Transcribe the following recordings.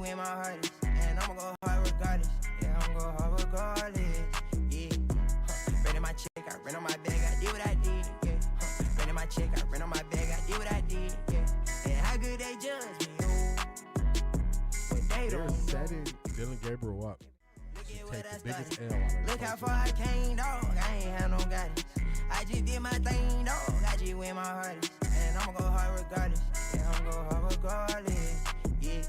win my heart is. And I'ma go hard regardless. Yeah, I'ma go hard regardless. Yeah. Renting my check, I rent on my bag, I did what I did. Yeah. Renting my check, I rent on my bag, I did what I did. Yeah. And how good they judge me, oh. But they don't know. Setting Dylan Gabriel up. Look how far I came, dog. I ain't had no guidance. I just did my thing, dog. I just win my hardest. And I'ma go hard regardless. Yeah, I'ma go hard regardless. Yeah.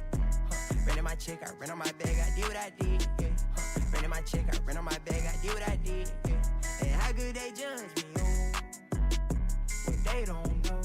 Renting my check, I rent on my bag, I did what I did. Yeah. Renting my check, I rent on my bag, I did what I did. Yeah. And how good they judge me, oh. But they don't know.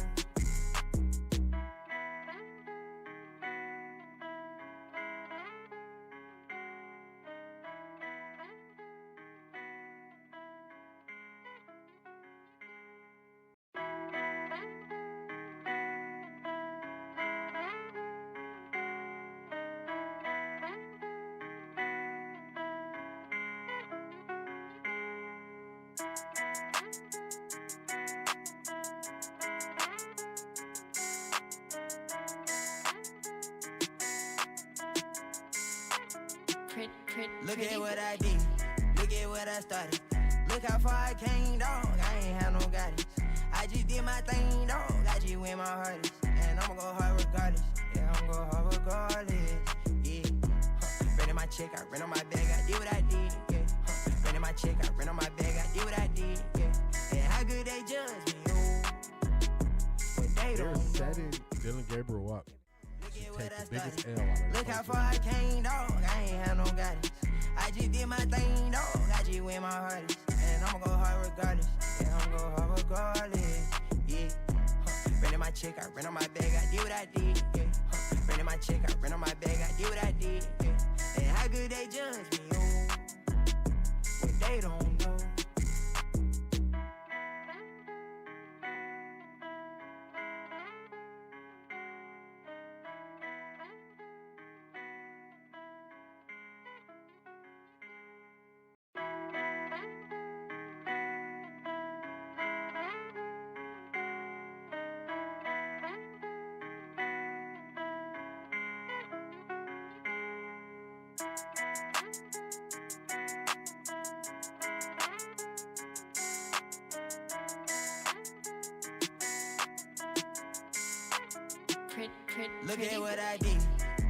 Look at what I did, look at what I started. Look how far I came, dog. I ain't had no guidance. I just did my thing, dog. I just win my hardest. And I'ma go hard regardless. Yeah, I'ma go hard regardless. Yeah. Renting my check, I rent on my bag, I did what I did. Yeah. Renting my check, I rent on my bag, I did what I did. Yeah. And how good they judge me, oh. But they don't know. Setting Dylan Gabriel up. Look how far I came, dog. I ain't had no guidance. I just did my thing, dog. I just win my hardest. And I'ma go hard regardless. Yeah, I'ma go hard regardless. Yeah. Renting my check, I rent on my bag, I did what I did. Yeah. Renting my check, I rent on my bag, I did what I did. Yeah. And how good they judge me, oh. But they don't know. Look at what I did,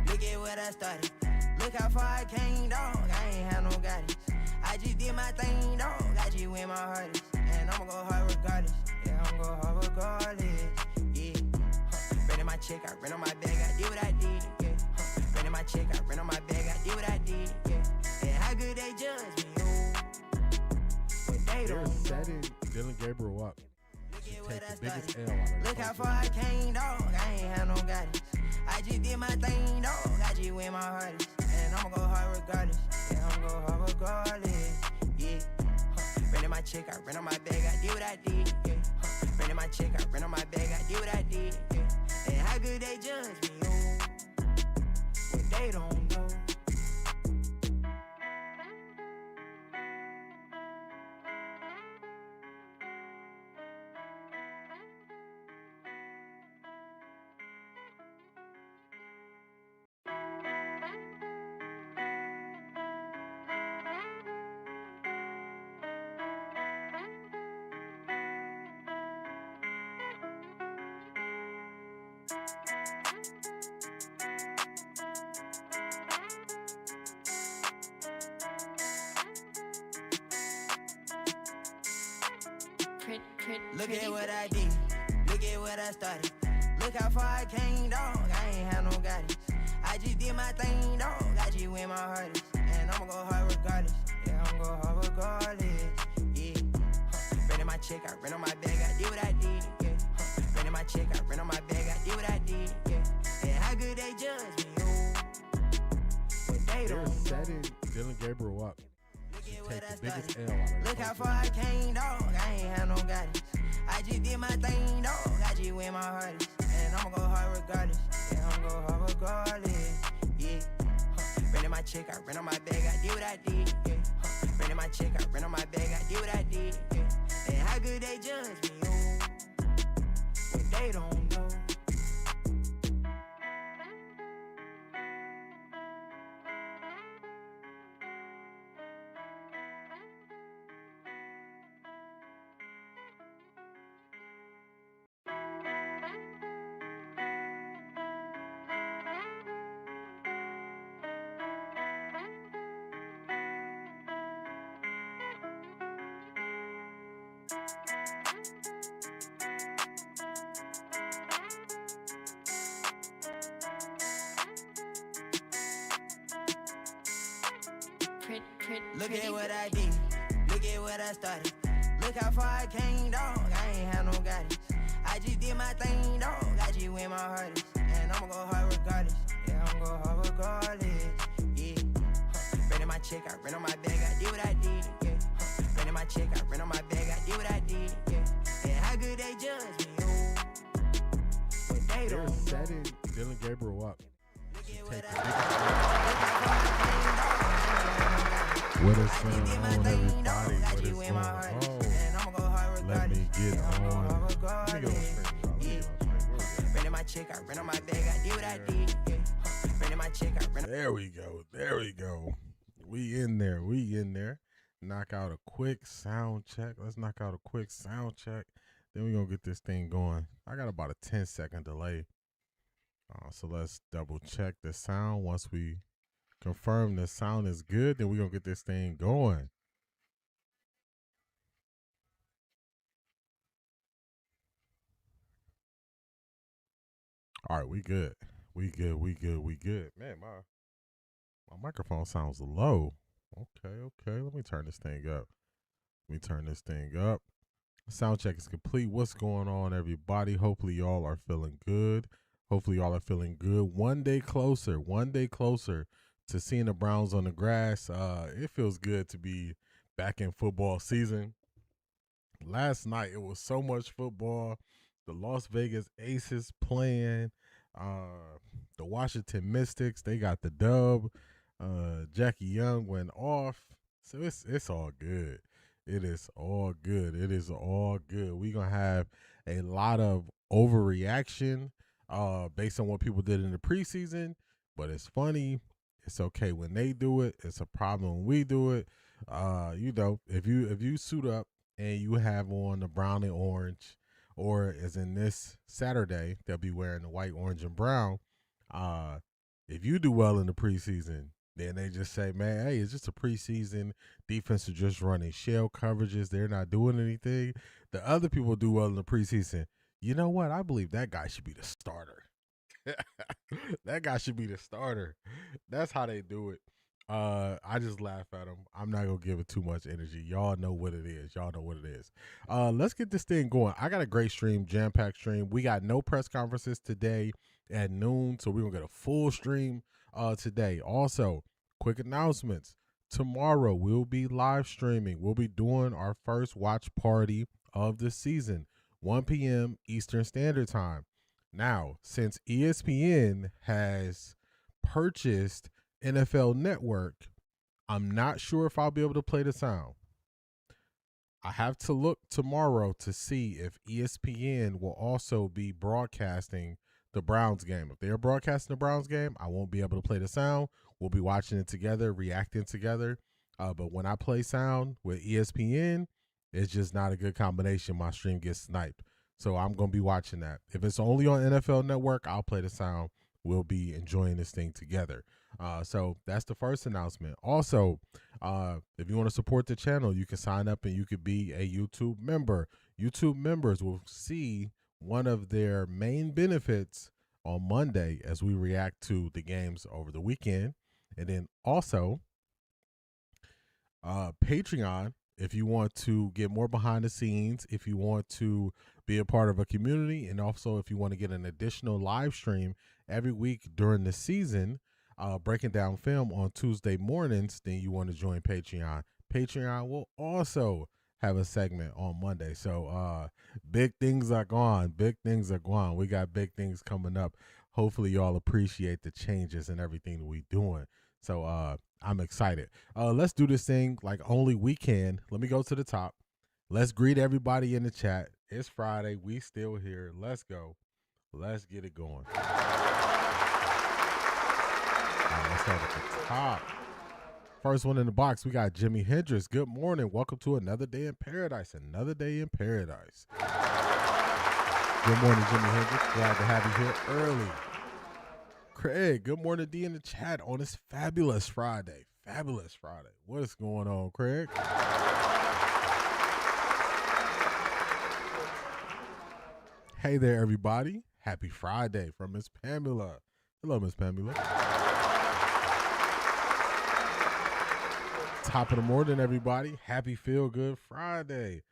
look at what I started. Look how far I came, dog. I ain't had no guidance. I just did my thing, dog. I just win my hardest. And I'ma go hard regardless. Yeah, I'ma go hard regardless. Yeah. Renting my check, I rent on my bag, I did what I did. Yeah. Renting my check, I rent on my bag, I did what I did. Yeah. And how good they judge me, oh. But they don't know. Setting Dylan Gabriel up. Look how far I came, dog. I ain't had no guidance. I just did my thing, dog. I just win my hardest. And I'ma go hard regardless. Yeah, I'ma go hard regardless. Yeah. Renting my check, I rent on my bag, I did what I did. Yeah. Renting my check, I rent on my bag, I did what I did. Yeah. And how good they judge me, oh. But they don't know. Look at what I did, look at what I started. Look how far I came, dog. I ain't had no guidance. I just did my thing, dog. I just win my hardest. And I'ma go hard regardless. Yeah, I'ma go hard regardless. Yeah. Renting my check, I rent on my bag, I did what I did. Yeah. Renting my check, I rent on my bag, I did what I did. Yeah. And how good they judge me, oh. But they don't know. Setting Dylan Gabriel up. Look how far I came, dog. I ain't had no guidance. I just did my thing, dog. I just win my hardest. And I'ma go hard regardless. Yeah, I'ma go hard regardless. Yeah. Renting my check, I rent on my bag, I did what I did. Yeah. Renting my check, I rent on my bag, I did what I did. Yeah. And how good they judge me, oh. But they don't know. Look at what I did. Look at what I started. Look how far I came, dog. I ain't had no guidance. I just did my thing, dog. I just went my hardest. And I'ma go hard regardless. Yeah, I'ma go hard regardless. Yeah. Ran in my check, I ran on my bag, I did what I did. Yeah. Ran in my check, I ran on my bag, I did what I did. Yeah. And how good they judge me, oh. But they They're don't know. setting Dylan Gabriel up. What is going on, everybody? What is going on? Let me get on. Let me get on screen. There we go. There we go. We in there. We in there. Knock out a quick sound check. Let's knock out a quick sound check. Then we're going to get this thing going. I got about a 10-second delay. So let's double check the sound. Once we confirm the sound is good, then we're going to get this thing going. All right, we good. We good. We good. We good. Man, my microphone sounds low. Okay. Let me turn this thing up. Sound check is complete. What's going on, everybody? Hopefully y'all are feeling good. One day closer to seeing the Browns on the grass. It feels good to be back in football season. Last night, it was so much football. The Las Vegas Aces playing. The Washington Mystics, they got the dub. Jackie Young went off. So it's all good. It is all good. We're going to have a lot of overreaction based on what people did in the preseason. But it's funny. It's okay when they do it. It's a problem when we do it. If you suit up and you have on the brown and orange, or as in this Saturday, they'll be wearing the white, orange, and brown. If you do well in the preseason, then they just say, man, hey, it's just a preseason. Defense are just running shell coverages. They're not doing anything. The other people do well in the preseason. You know what? I believe that guy should be the starter. That guy should be the starter. That's how they do it. I just laugh at them. I'm not going to give it too much energy. Y'all know what it is. Let's get this thing going. I got a great stream, jam-packed stream. We got no press conferences today at noon, so we're going to get a full stream today. Also, quick announcements. Tomorrow, we'll be live streaming. We'll be doing our first watch party of the season, 1 p.m. Eastern Standard Time. Now, since ESPN has purchased NFL Network, I'm not sure if I'll be able to play the sound. I have to look tomorrow to see if ESPN will also be broadcasting the Browns game. If they're broadcasting the Browns game, I won't be able to play the sound. We'll be watching it together, reacting together. But when I play sound with ESPN, it's just not a good combination. My stream gets sniped. So I'm going to be watching that. If it's only on NFL Network, I'll play the sound. We'll be enjoying this thing together. So that's the first announcement. Also, if you want to support the channel, you can sign up and you could be a YouTube member. YouTube members will see one of their main benefits on Monday as we react to the games over the weekend. And then also, Patreon, if you want to get more behind the scenes, if you want to be a part of a community, and also if you want to get an additional live stream every week during the season, breaking down film on Tuesday mornings, then you want to join Patreon. Patreon will also have a segment on Monday. So big things are gone. We got big things coming up. Hopefully y'all appreciate the changes and everything that we're doing. So I'm excited. Let's do this thing like only we can. Let me go to the top. Let's greet everybody in the chat. It's Friday. We still here. Let's go. Let's get it going. Let's start at the top. First one in the box, we got Jimi Hendrix. Good morning. Welcome to another day in paradise. Good morning, Jimi Hendrix. Glad to have you here early. Craig, good morning, D in the chat on this fabulous Friday. What is going on, Craig? Hey there, everybody. Happy Friday from Miss Pamela. Hello, Miss Pamela. Top of the morning, everybody. Happy Feel Good Friday.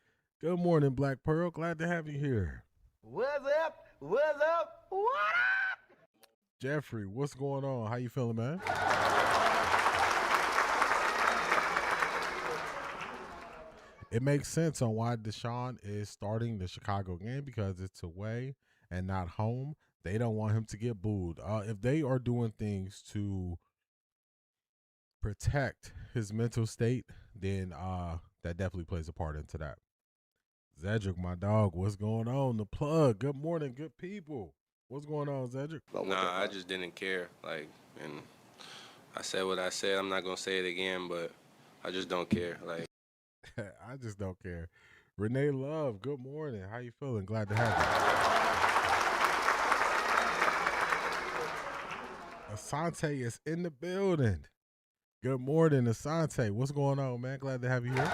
Good morning, Black Pearl. Glad to have you here. What's up? What's up? What up? Jeffrey, what's going on? How you feeling, man? It makes sense on why Deshaun is starting the Chicago game because it's away and not home. They don't want him to get booed. If they are doing things to protect his mental state, then that definitely plays a part into that. Zedric, my dog, what's going on? The plug. Good morning, good people. What's going on, Zedric? Nah, I just didn't care. And I said what I said. I'm not gonna say it again, but I just don't care. I just don't care. Renee Love, good morning. How you feeling? Glad to have you. Asante is in the building. Good morning, Asante. What's going on, man? Glad to have you here.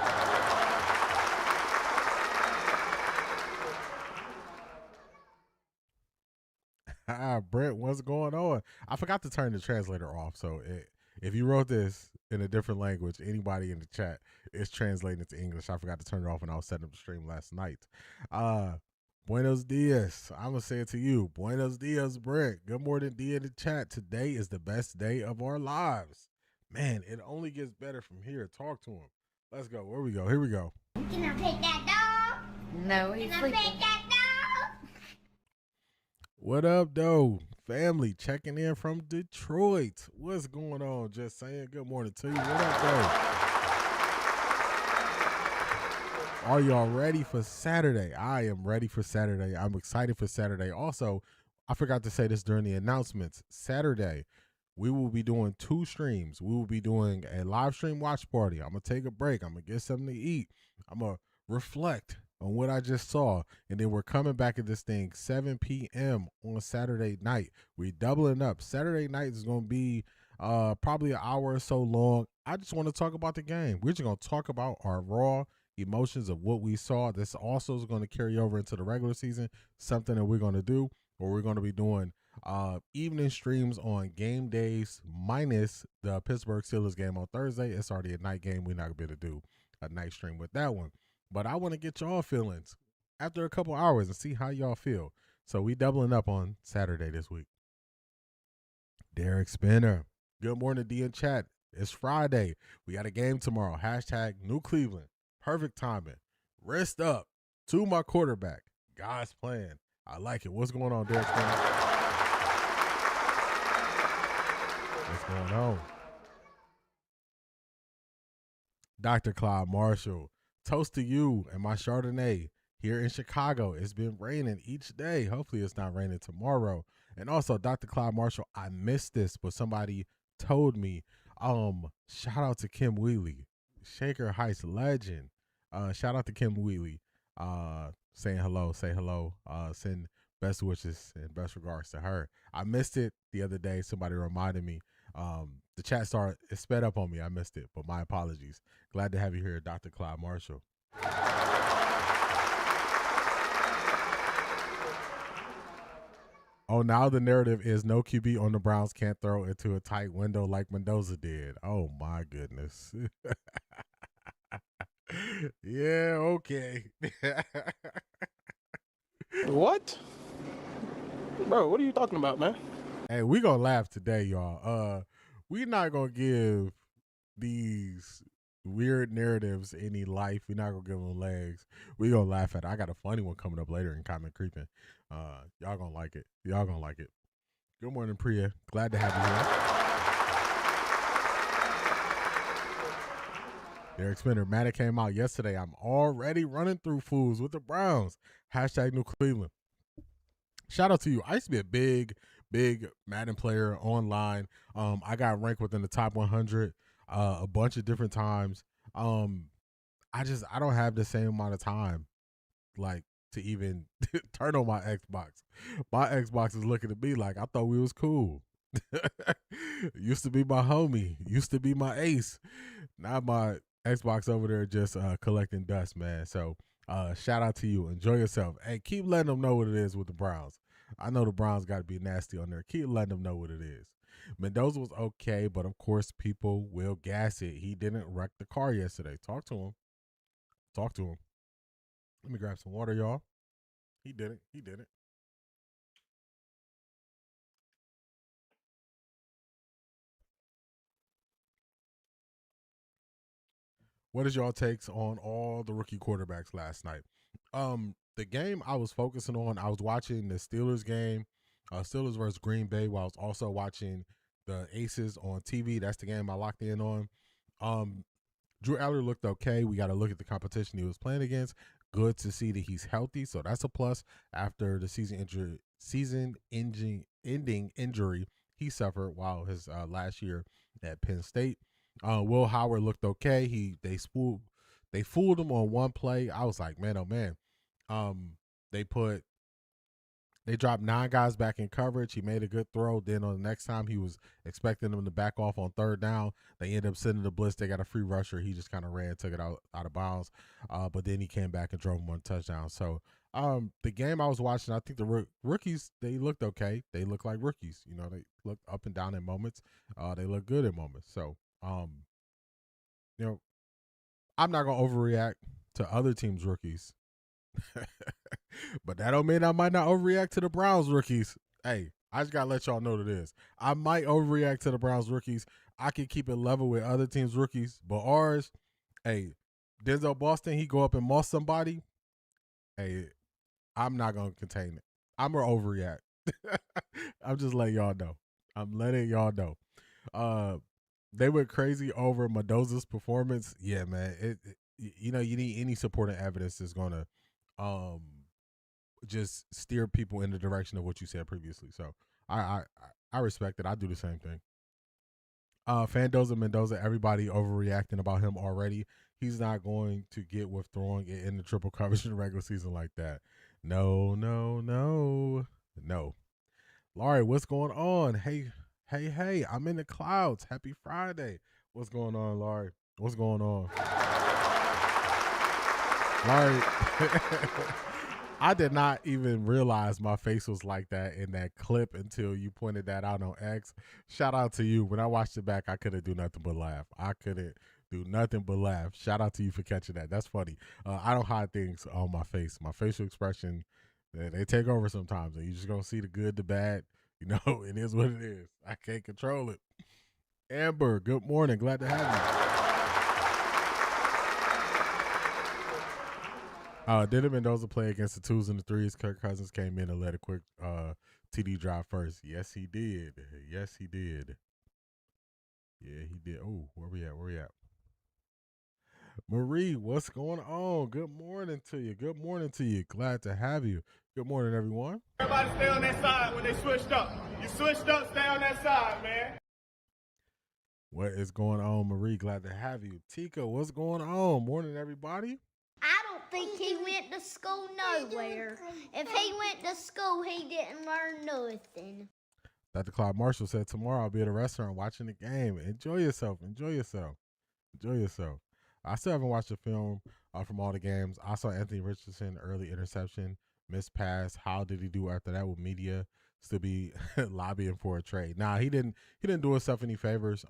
Brent, what's going on? I forgot to turn the translator off, so if you wrote this in a different language, anybody in the chat is translating it to English. I forgot to turn it off when I was setting up the stream last night. Buenos dias. I'm going to say it to you. Buenos dias, Brent. Good morning, D in the chat. Today is the best day of our lives. Man, it only gets better from here. Talk to him. Let's go. Where we go? Here we go. Can I pet that dog? No, he's Can I sleeping. pet that dog? What up, though? Family checking in from Detroit. What's going on? Just saying good morning to you. What up, though? Are y'all ready for Saturday? I am ready for Saturday. I'm excited for Saturday. Also, I forgot to say this during the announcements. Saturday, we will be doing 2 streams. We will be doing a live stream watch party. I'm going to take a break. I'm going to get something to eat. I'm going to reflect on what I just saw. And then we're coming back at this thing 7 p.m. on Saturday night. We're doubling up. Saturday night is going to be probably an hour or so long. I just want to talk about the game. We're just going to talk about our raw emotions of what we saw. This also is going to carry over into the regular season, something that we're going to do, or we're going to be doing evening streams on game days minus the Pittsburgh Steelers game on Thursday. It's already a night game. We're not going to be able to do a night stream with that one. But I want to get y'all feelings after a couple hours and see how y'all feel. So we doubling up on Saturday this week. Derek Spinner. Good morning, D in chat. It's Friday. We got a game tomorrow. Hashtag New Cleveland. Perfect timing. Rest up to my quarterback. God's plan. I like it. What's going on, Derek Spinner? What's going on? Dr. Clyde Marshall. Toast to you and my Chardonnay here in Chicago. It's been raining each day. Hopefully it's not raining tomorrow. And also, Dr. Clyde Marshall, I missed this, but somebody told me, shout out to Kim Wheatley, Shaker Heights legend. Shout out to Kim Wheatley, saying hello, say hello, send best wishes and best regards to her. I missed it the other day. Somebody reminded me. The chat started, it sped up on me. I missed it, but my apologies. Glad to have you here, Dr. Clyde Marshall. Oh, now the narrative is no QB on the Browns can't throw into a tight window like Mendoza did. Oh, my goodness. Yeah, okay. What? Bro, what are you talking about, man? Hey, we gonna laugh today, y'all. We not gonna give these weird narratives any life. We're not gonna give them legs. We gonna laugh at it. I got a funny one coming up later in Comment Creeping. Y'all gonna like it. Y'all gonna like it. Good morning, Priya. Glad to have you here. Derek Spinner, Matta came out yesterday. I'm already running through fools with the Browns. Hashtag New Cleveland. Shout out to you. I used to be a big Madden player online. I got ranked within the top 100 a bunch of different times. I don't have the same amount of time like to even turn on my Xbox. My Xbox is looking to be like, I thought we was cool. Used to be my homie. Used to be my ace. Now my Xbox over there just collecting dust, man. So shout out to you. Enjoy yourself. Hey, keep letting them know what it is with the Browns. I know the Browns got to be nasty on there. Keep letting them know what it is. Mendoza was okay, but of course people will gas it. He didn't wreck the car yesterday. Talk to him. Talk to him. Let me grab some water, y'all. He didn't. He didn't. What is y'all takes on all the rookie quarterbacks last night? The game I was focusing on, I was watching the Steelers game, Steelers versus Green Bay, while I was also watching the Aces on TV. That's the game I locked in on. Drew Aller looked okay. We got to look at the competition he was playing against. Good to see that he's healthy, so that's a plus after the season-ending injury he suffered while his last year at Penn State. Will Howard looked okay. They fooled him on one play. I was like, man, oh man. They dropped 9 guys back in coverage. He made a good throw. Then on the next time, he was expecting them to back off on third down. They ended up sending the blitz. They got a free rusher. He just kind of ran, took it out of bounds. But then he came back and drove him 1 touchdown. So the game I was watching, I think the rookies, they looked okay. They looked like rookies. You know, they looked up and down in moments. They look good in moments. So, you know, I'm not going to overreact to other teams' rookies. But that don't mean I might not overreact to the Browns rookies. Hey, I just gotta let y'all know what it is. I might overreact to the Browns rookies. I can keep it level with other teams' rookies, but ours, hey, Denzel Boston, he go up and moss somebody. Hey, I'm not gonna contain it. I'm gonna overreact. I'm just letting y'all know. I'm letting y'all know. They went crazy over Mendoza's performance. Yeah, man. You know, you need any supporting evidence that's gonna just steer people in the direction of what you said previously. So I respect it. I do the same thing. Fandoza Mendoza, everybody overreacting about him already. He's not going to get with throwing it in the triple coverage in the regular season like that. No. Laurie, what's going on? Hey, I'm in the clouds. Happy Friday. What's going on, Laurie? What's going on? Laurie, I did not even realize my face was like that in that clip until you pointed that out on X. Shout out to you. When I watched it back, I couldn't do nothing but laugh. Shout out to you for catching that. That's funny. I don't hide things on my face. My facial expression, they take over sometimes. And you just going to see the good, the bad. You know, it is what it is. I can't control it. Amber, good morning. Glad to have you. Did Mendoza play against the 2s and the 3s? Kirk Cousins came in and let a quick TD drive first. Yes, he did. Yeah, he did. Oh, where we at? Marie, what's going on? Good morning to you. Glad to have you. Good morning, everyone. Everybody stay on that side when they switched up. You switched up, stay on that side, man. What is going on, Marie? Glad to have you. Tika, what's going on? Morning, everybody. I don't think he went to school nowhere. If he went to school, he didn't learn nothing. Dr. Clyde Marshall said tomorrow I'll be at a restaurant watching the game. Enjoy yourself. I still haven't watched the film from all the games. I saw Anthony Richardson early interception, missed pass. How did he do after that with media? Still be lobbying for a trade. Nah, he didn't do himself any favors.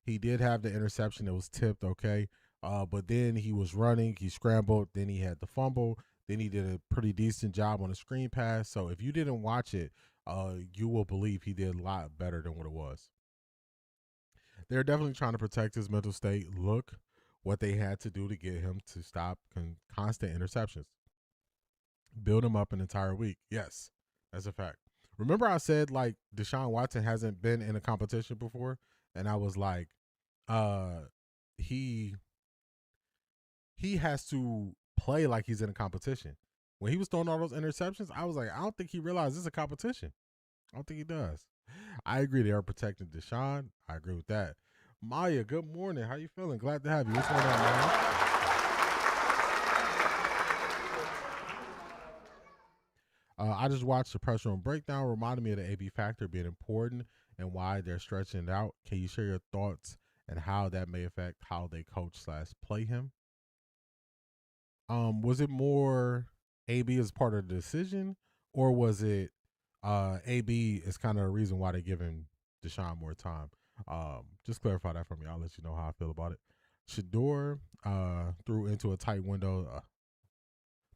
He did have the interception that was tipped, okay. But then he was running, he scrambled, then he had the fumble, then he did a pretty decent job on the screen pass. So if you didn't watch it, you will believe he did a lot better than what it was. They're definitely trying to protect his mental state. Look what they had to do to get him to stop constant interceptions. Build him up an entire week. Yes, that's a fact. Remember I said, like, Deshaun Watson hasn't been in a competition before? And I was like, he has to play like he's in a competition. When he was throwing all those interceptions, I was like, I don't think he realizes it's a competition. I don't think he does. I agree they are protecting Deshaun. I agree with that. Maya, good morning. How you feeling? Glad to have you. What's going on, Maya? I just watched the press room breakdown. Reminded me of the AB factor being important and why they're stretching it out. Can you share your thoughts and how that may affect how they coach/play him? Was it more AB as part of the decision, or was it AB is kind of the reason why they give him Deshaun more time. Just clarify that for me. I'll let you know how I feel about it. Shador threw into a tight window,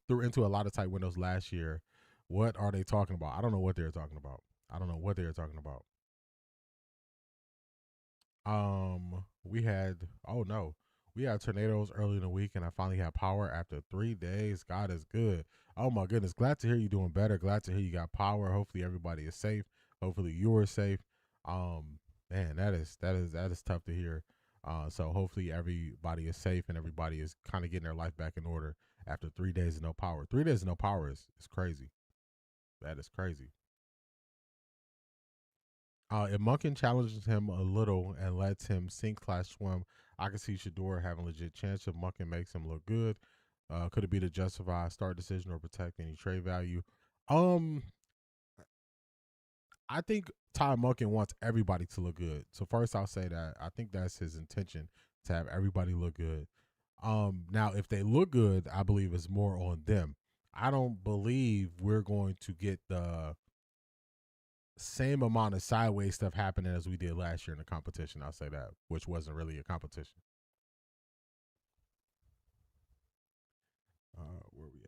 threw into a lot of tight windows last year. What are they talking about? I don't know what they're talking about. We had tornadoes early in the week, and I finally had power after 3 days. God is good. Oh my goodness. Glad to hear you doing better. Glad to hear you got power. Hopefully everybody is safe. Hopefully you are safe. Man, that is tough to hear. So hopefully everybody is safe and everybody is kind of getting their life back in order after 3 days of no power. 3 days of no power is crazy. That is crazy. If Munkin challenges him a little and lets him sink/swim, I can see Shador having a legit chance if Munkin makes him look good. Could it be to justify a start decision or protect any trade value? I think Ty Munkin wants everybody to look good. So first I'll say that I think that's his intention, to have everybody look good. Now if they look good, I believe it's more on them. I don't believe we're going to get the same amount of sideways stuff happening as we did last year in the competition. I'll say that, which wasn't really a competition. Where we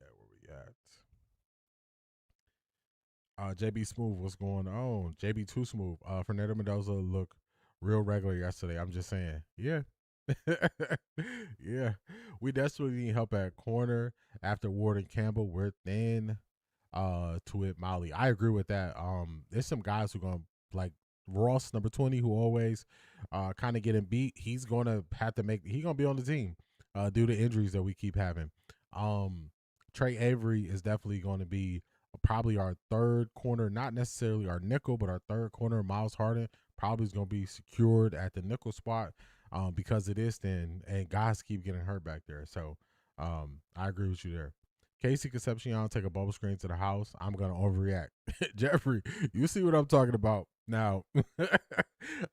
at? JB Smooth, what's going on? JB Too Smooth. Fernando Mendoza looked real regular yesterday. I'm just saying. Yeah. Yeah. We desperately need help at corner after Ward and Campbell. We're thin. To it, Molly. I agree with that. There's some guys who are gonna, like Ross, number 20, who always kind of getting beat. He's gonna have to he's gonna be on the team due to injuries that we keep having. Trey Avery is definitely going to be probably our third corner, not necessarily our nickel, but our third corner. Miles Harden probably is going to be secured at the nickel spot because it is thin, and guys keep getting hurt back there. So I agree with you there. Casey Concepcion, take a bubble screen to the house. I'm going to overreact. Jeffrey, you see what I'm talking about. Now,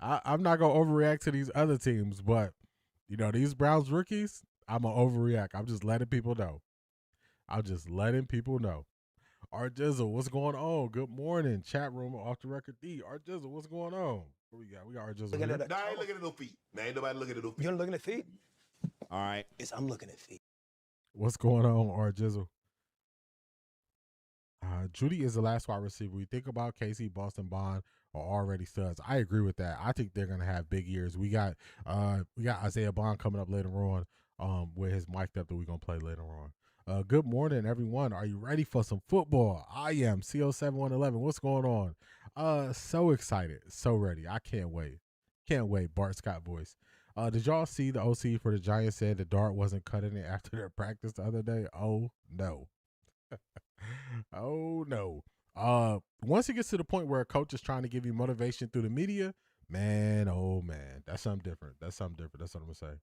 I'm not going to overreact to these other teams, but, you know, these Browns rookies, I'm going to overreact. I'm just letting people know. Art Jizzle, what's going on? Good morning. Chat room, Off the Record D. Art Jizzle, what's going on? What we got? We got Art Jizzle here. No, I ain't looking at no feet. Man, ain't nobody looking at no feet. You're looking at feet? All right. I'm looking at feet. What's going on, Art Jizzle? Judy is the last wide receiver. We think about Casey, Boston Bond are already studs. I agree with that. I think they're gonna have big years. We got Isaiah Bond coming up later on with his mic'd up that we're gonna play later on. Good morning, everyone. Are you ready for some football? I am. CO7111. What's going on? So excited, so ready. I can't wait. Bart Scott voice. Did y'all see the OC for the Giants said the dart wasn't cutting it after their practice the other day? Oh no. Oh no. Once it gets to the point where a coach is trying to give you motivation through the media, man, oh man, that's something different. That's what I'm gonna say.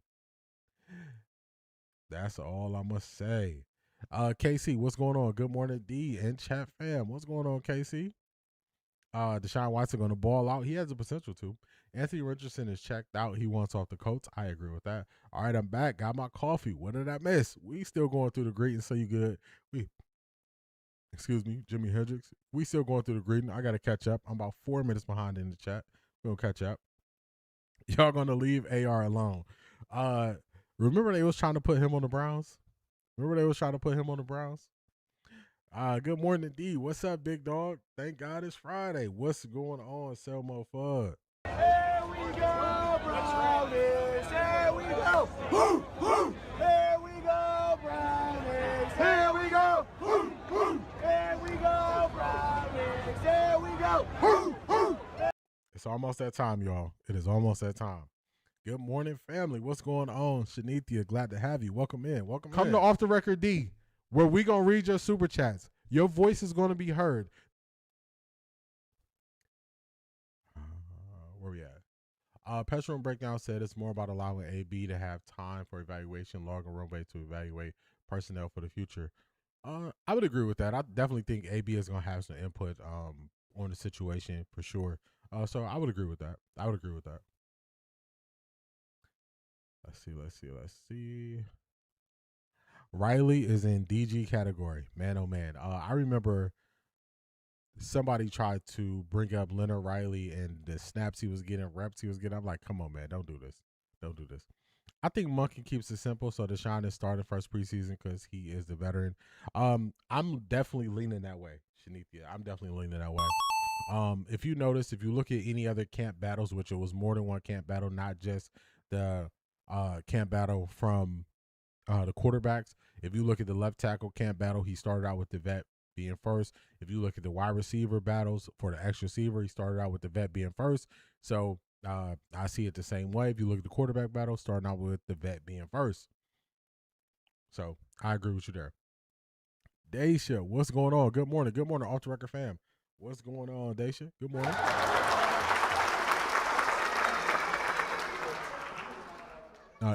That's all I'm gonna say. KC, what's going on? Good morning, D and chat fam. What's going on, KC? Deshaun Watson going to ball out. He has the potential to. Anthony Richardson is checked out. He wants off the Colts. I agree with that. All right, I'm back. Got my coffee. What did I miss? We still going through the greeting. So you good? Excuse me, Jimi Hendrix. We still going through the greeting. I got to catch up. I'm about 4 minutes behind in the chat. We'll catch up. Y'all going to leave AR alone. Remember they was trying to put him on the Browns? Good morning, D. What's up, big dog? Thank God it's Friday. What's going on, Selmo Fudd? Here we go, Brownies. Here we go. Woo, woo. Here we go, Brownies. Here we go. Woo, woo. Here we go, Brownies. Here we go. Woo, woo. It's almost that time, y'all. It is almost that time. Good morning, family. What's going on? Shanithia, glad to have you. Welcome in. Come to Off the Record D, where we going to read your super chats. Your voice is going to be heard. Where we at? Petron Breakdown said it's more about allowing AB to have time for evaluation, log and runway to evaluate personnel for the future. I would agree with that. I definitely think AB is going to have some input on the situation for sure. So I would agree with that. Let's see. Riley is in DG category. Man, oh man. I remember somebody tried to bring up Leonard Riley and the snaps he was getting, reps he was getting. I'm like, come on, man, don't do this. Don't do this. I think Monkey keeps it simple. So Deshaun is starting first preseason because he is the veteran. I'm definitely leaning that way, Shanithia. I'm definitely leaning that way. If you notice, if you look at any other camp battles, which it was more than one camp battle, not just the camp battle from the quarterbacks. If you look at the left tackle camp battle, he started out with the vet being first. If you look at the wide receiver battles for the X receiver, he started out with the vet being first. So I see it the same way. If you look at the quarterback battle, starting out with the vet being first. So I agree with you there. Daisha, what's going on? Good morning. Good morning, Off the Record fam. What's going on, Daisha? Good morning.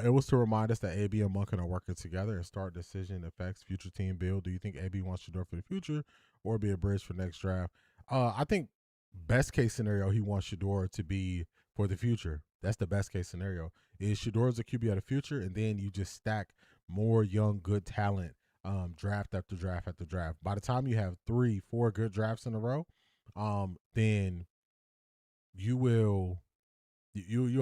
It was to remind us that AB and Monken are working together and start decision affects future team build. Do you think AB wants Shador for the future or be a bridge for next draft? I think best case scenario, he wants Shador to be for the future. That's the best case scenario. Is Shador's a QB of the future, and then you just stack more young, good talent draft after draft after draft. By the time you have 3-4 good drafts in a row, then you'll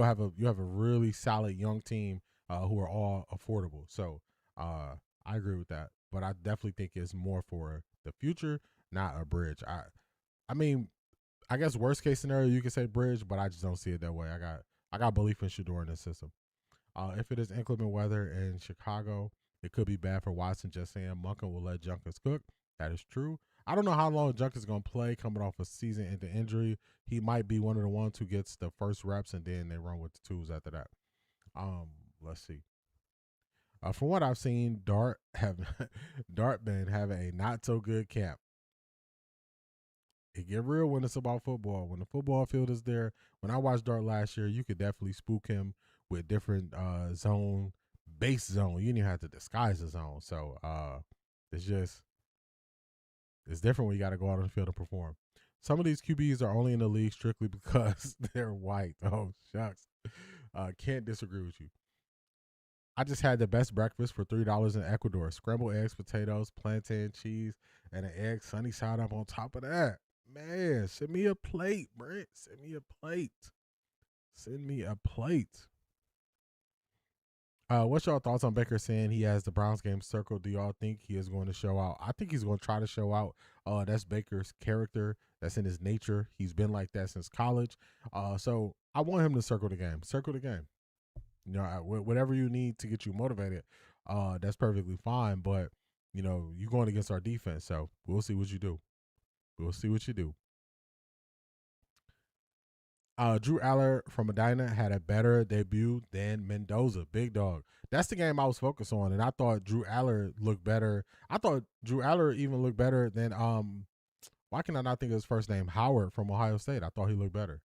have a really solid young team who are all affordable. So I agree with that, but I definitely think it's more for the future, not a bridge. I mean, I guess worst case scenario you could say bridge, but I just don't see it that way. I got belief in Shador in this system. If it is inclement weather in Chicago, it could be bad for Watson. Just saying, Monken will let Junkins cook. That is true. I don't know how long Junkins is going to play coming off a season into injury. He might be one of the ones who gets the first reps, and then they run with the twos after that. Let's see. From what I've seen, Dart been having a not so good camp. It get real when it's about football. When the football field is there. When I watched Dart last year, you could definitely spook him with different base zone. You didn't even have to disguise the zone. So it's different when you got to go out on the field and perform. Some of these QBs are only in the league strictly because they're white. Oh, shucks. Can't disagree with you. I just had the best breakfast for $3 in Ecuador. Scrambled eggs, potatoes, plantain, cheese, and an egg sunny side up on top of that. Man, send me a plate, Brent. Send me a plate. Send me a plate. What's y'all thoughts on Baker saying he has the Browns game circled? Do y'all think he is going to show out? I think he's going to try to show out. That's Baker's character. That's in his nature. He's been like that since college. So I want him to circle the game. Circle the game. You know, whatever you need to get you motivated, that's perfectly fine. But, you know, you're going against our defense. So we'll see what you do. We'll see what you do. Drew Aller from Medina had a better debut than Mendoza. Big dog. That's the game I was focused on, and I thought Drew Aller looked better. I thought Drew Aller even looked better than why can I not think of his first name? Howard from Ohio State. I thought he looked better.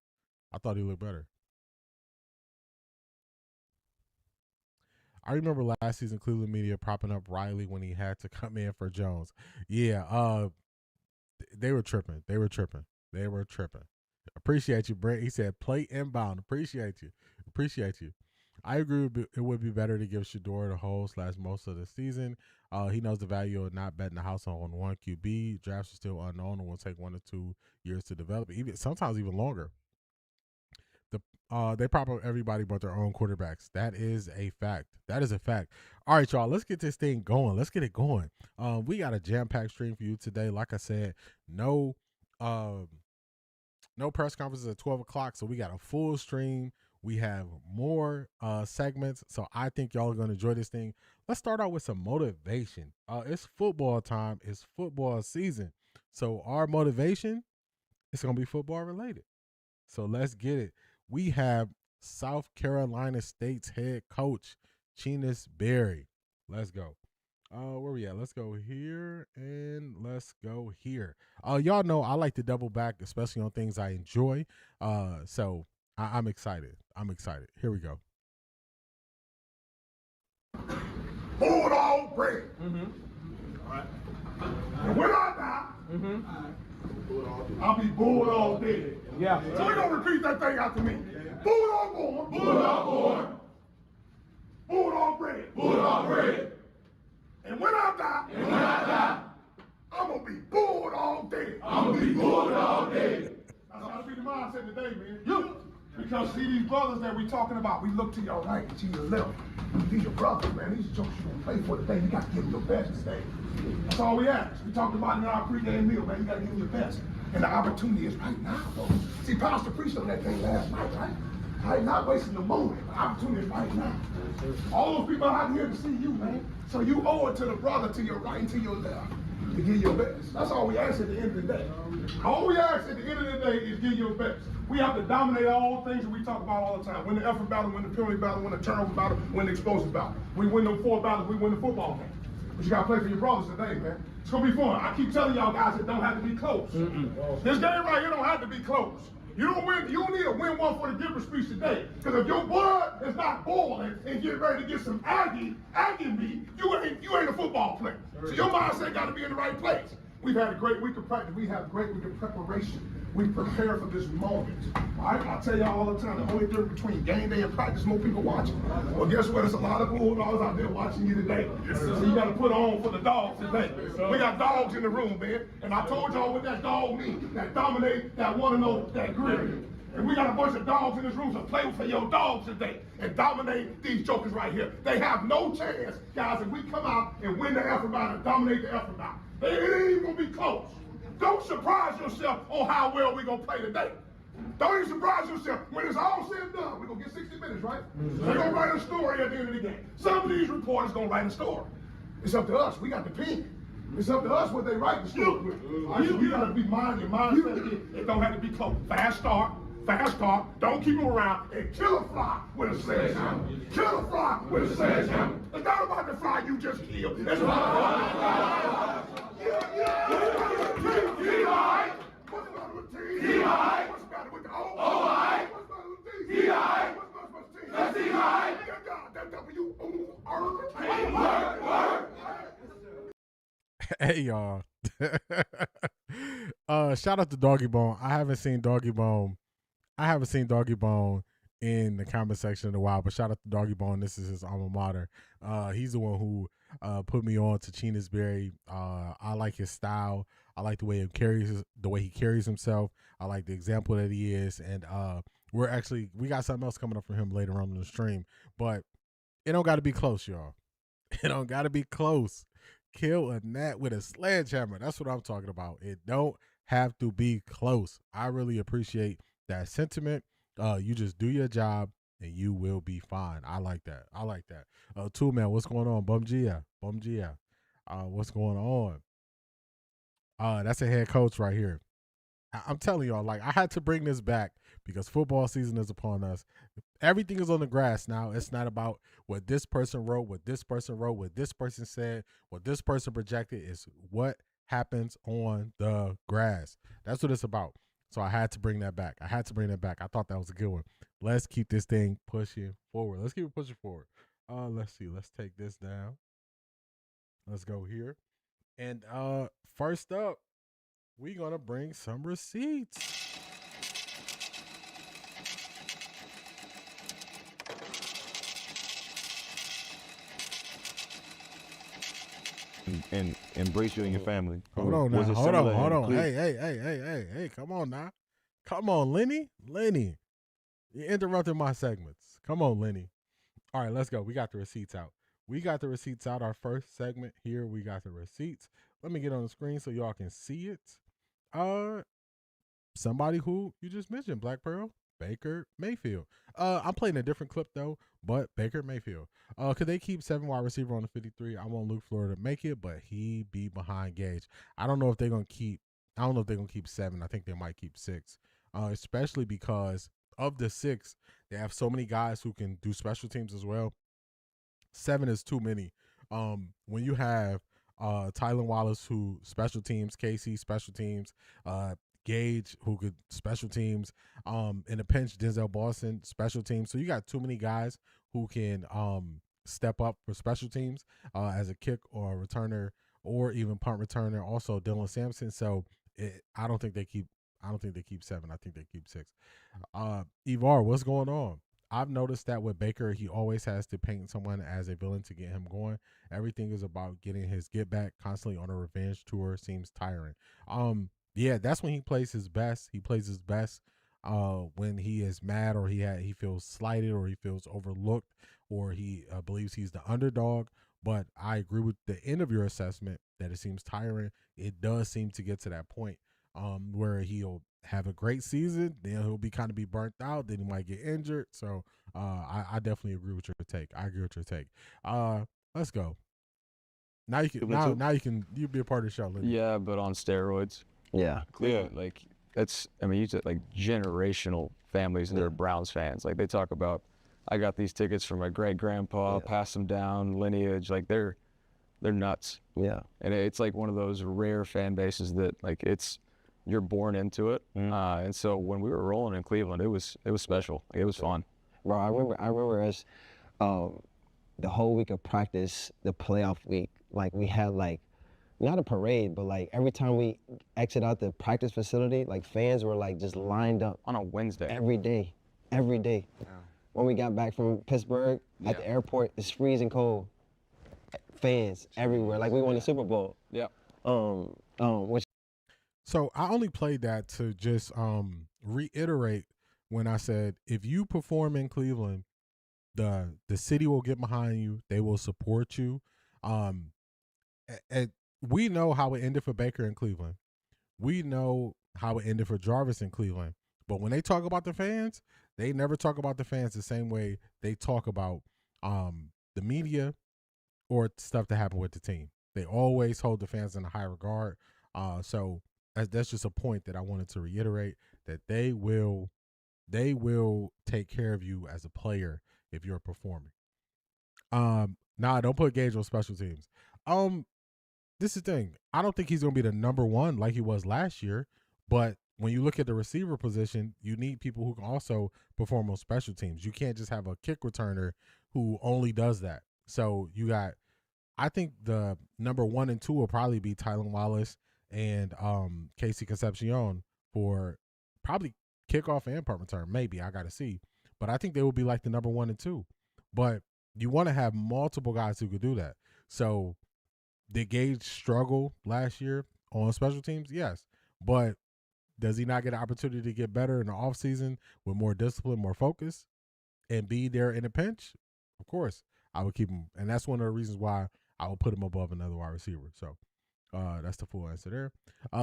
I remember last season Cleveland media propping up Riley when he had to come in for Jones. Yeah, they were tripping. Appreciate you, Brent. He said, play inbound. Appreciate you. I agree. It would be better to give Shador the whole / most of the season. He knows the value of not betting the house on one QB. Drafts are still unknown and will take 1 to 2 years to develop. Sometimes even longer. They prop up everybody but their own quarterbacks. That is a fact. All right, y'all. Let's get this thing going. Let's get it going. We got a jam-packed stream for you today. Like I said, no press conferences at 12 o'clock, so we got a full stream. We have more segments, so I think y'all are going to enjoy this thing. Let's start out with some motivation. It's football time. It's football season. So our motivation is going to be football related. So let's get it. We have South Carolina State's head coach, Chennis Berry. Let's go. Where we at? Let's go here and let's go here. Y'all know I like to double back, especially on things I enjoy. So I'm excited. Here we go. Bulldog bread. All right. And when I die, I'll be bulldog dead. Yeah. So we're gonna repeat that thing after me. Bulldog born. Bulldog bread. And when I die, I'm gonna be bulldog dead. Now, see these brothers that we talking about, we look to your right and to your left. These your brothers, man. These are jokes you gonna play for today. You got to give them your best today. That's all we ask. We talked about it in our pregame meal, man. You got to give them your best. And the opportunity is right now, though. See, Pastor preached on that thing last night, right? I ain't not wasting the moment. The opportunity is right now. All those people out here to see you, man. So you owe it to the brother to your right and to your left to give your best. That's all we ask at the end of the day. All we ask at the end of the day is give your best. We have to dominate all things that we talk about all the time. Win the effort battle, win the penalty battle, win the turnover battle, win the explosive battle. We win them 4 battles, we win the football game. But you gotta play for your brothers today, man. It's gonna be fun. I keep telling y'all guys it don't have to be close. This game right here don't have to be close. You don't win. You don't need to win one for the giver speech today. Because if your blood is not boiling and get ready to get some Aggie meat, you ain't a football player. So your mindset got to be in the right place. We've had a great week of practice. We have a great week of preparation. We prepare for this moment. All right? I tell y'all all the time, the only difference between game day and practice, more people watching. Well, guess what? There's a lot of bulldogs out there watching you today. So you got to put on for the dogs today. We got dogs in the room, man. And I told y'all what that dog means. That dominate, that want to know, that grit. And we got a bunch of dogs in this room, so play for your dogs today and dominate these jokers right here. They have no chance, guys, if we come out and win the effort battle and dominate the effort battle. It ain't even going to be close. Don't surprise yourself on how well we're going to play today. Don't even surprise yourself. When it's all said and done, we're going to get 60 minutes, right? They're going to write a story at the end of the game. Some of these reporters going to write a story. It's up to us. We got the pen. It's up to us what they write the story with. So you got to be your mindset. It don't have to be close. Fast start. Don't keep them around, and kill a fly with a sledgehammer. Kill a fly with a sledgehammer. It's not about the fly you just killed. It's about the T.I. What's the matter with T? T.I. What's the matter with the O.I.? What's the matter with T? T.I. What's the matter with T? That's T.I. That W-O-R. Hey y'all. Shout out to Doggy Bone. I haven't seen Doggy Bone in the comment section in a while, but shout out to Doggy Bone. This is his alma mater. He's the one who put me on to Chennis Berry. I like his style. I like the way he carries himself. I like the example that he is. And we got something else coming up from him later on in the stream. But it don't gotta be close, y'all. It don't gotta be close. Kill a gnat with a sledgehammer. That's what I'm talking about. It don't have to be close. I really appreciate that sentiment. You just do your job and you will be fine. I like that. Two man, what's going on? Bumgia. What's going on? That's a head coach right here. I'm telling y'all, like, I had to bring this back because football season is upon us. Everything is on the grass now. It's not about what this person wrote, what this person said, what this person projected. It's what happens on the grass. That's what it's about. So I had to bring that back. I thought that was a good one. Let's keep this thing pushing forward. Let's keep it pushing forward. Let's see. Let's take this down. Let's go here. And first up, we're going to bring some receipts. And embrace you and your family. Hold on now. Hold on. Hey, come on now. Come on, Lenny. You interrupted my segments. Come on, Lenny. All right, let's go. We got the receipts out. Our first segment here. We got the receipts. Let me get on the screen so y'all can see it. Somebody who you just mentioned, Black Pearl, Baker Mayfield. I'm playing a different clip though, but Baker Mayfield. Could they keep 7 wide receiver on the 53? I want Luke Florida to make it, but he be behind Gage. I don't know if they're gonna keep 7. I think they might keep 6. Especially because of the 6, they have so many guys who can do special teams as well. 7 is too many. When you have Tylan Wallace, who special teams, Casey special teams, Gage, who could special teams, in a pinch, Denzel Boston, special teams. So you got too many guys who can step up for special teams as a kick or a returner or even punt returner. Also Dylan Sampson. So I don't think they keep 7. I think they keep 6. Ivar, what's going on? I've noticed that with Baker, he always has to paint someone as a villain to get him going. Everything is about getting his get back. Constantly on a revenge tour seems tiring. Yeah, that's when he plays his best. when he is mad or he feels slighted or he feels overlooked or he believes he's the underdog. But I agree with the end of your assessment that it seems tiring. It does seem to get to that point where he'll have a great season, then he'll be kind of be burnt out, then he might get injured. So I definitely agree with your take. I agree with your take. Let's go. Now you can you be a part of the show, Liddy. Yeah, but on steroids. Yeah. Cleveland, like that's you said like generational families that are Browns fans. Like they talk about, I got these tickets from my great grandpa, passed them down lineage. Like they're nuts. Yeah. And it's like one of those rare fan bases that like you're born into it. And so when we were rolling in Cleveland, it was special. Like, it was fun. Bro, I remember as the whole week of practice, the playoff week, like we had like not a parade, but like every time we exit out the practice facility, like fans were like just lined up on a Wednesday. Every day. Yeah. When we got back from Pittsburgh at the airport, it's freezing cold. Fans everywhere, like we won the Super Bowl. Yeah. So I only played that to just reiterate when I said if you perform in Cleveland, the city will get behind you. They will support you. And we know how it ended for Baker in Cleveland. We know how it ended for Jarvis in Cleveland. But when they talk about the fans, they never talk about the fans the same way they talk about the media or stuff that happened with the team. They always hold the fans in a high regard. So that's just a point that I wanted to reiterate, that they will take care of you as a player if you're performing. Don't put Gage on special teams. This is the thing. I don't think he's going to be the number one like he was last year, but when you look at the receiver position, you need people who can also perform on special teams. You can't just have a kick returner who only does that. So I think the number 1 and 2 will probably be Tylan Wallace and Casey Concepcion for probably kickoff and punt return. Maybe, I got to see. But I think they will be like the number 1 and 2. But you want to have multiple guys who could do that. So did Gage struggle last year on special teams? Yes. But does he not get an opportunity to get better in the offseason with more discipline, more focus, and be there in a pinch? Of course, I would keep him. And that's one of the reasons why I would put him above another wide receiver. So that's the full answer there.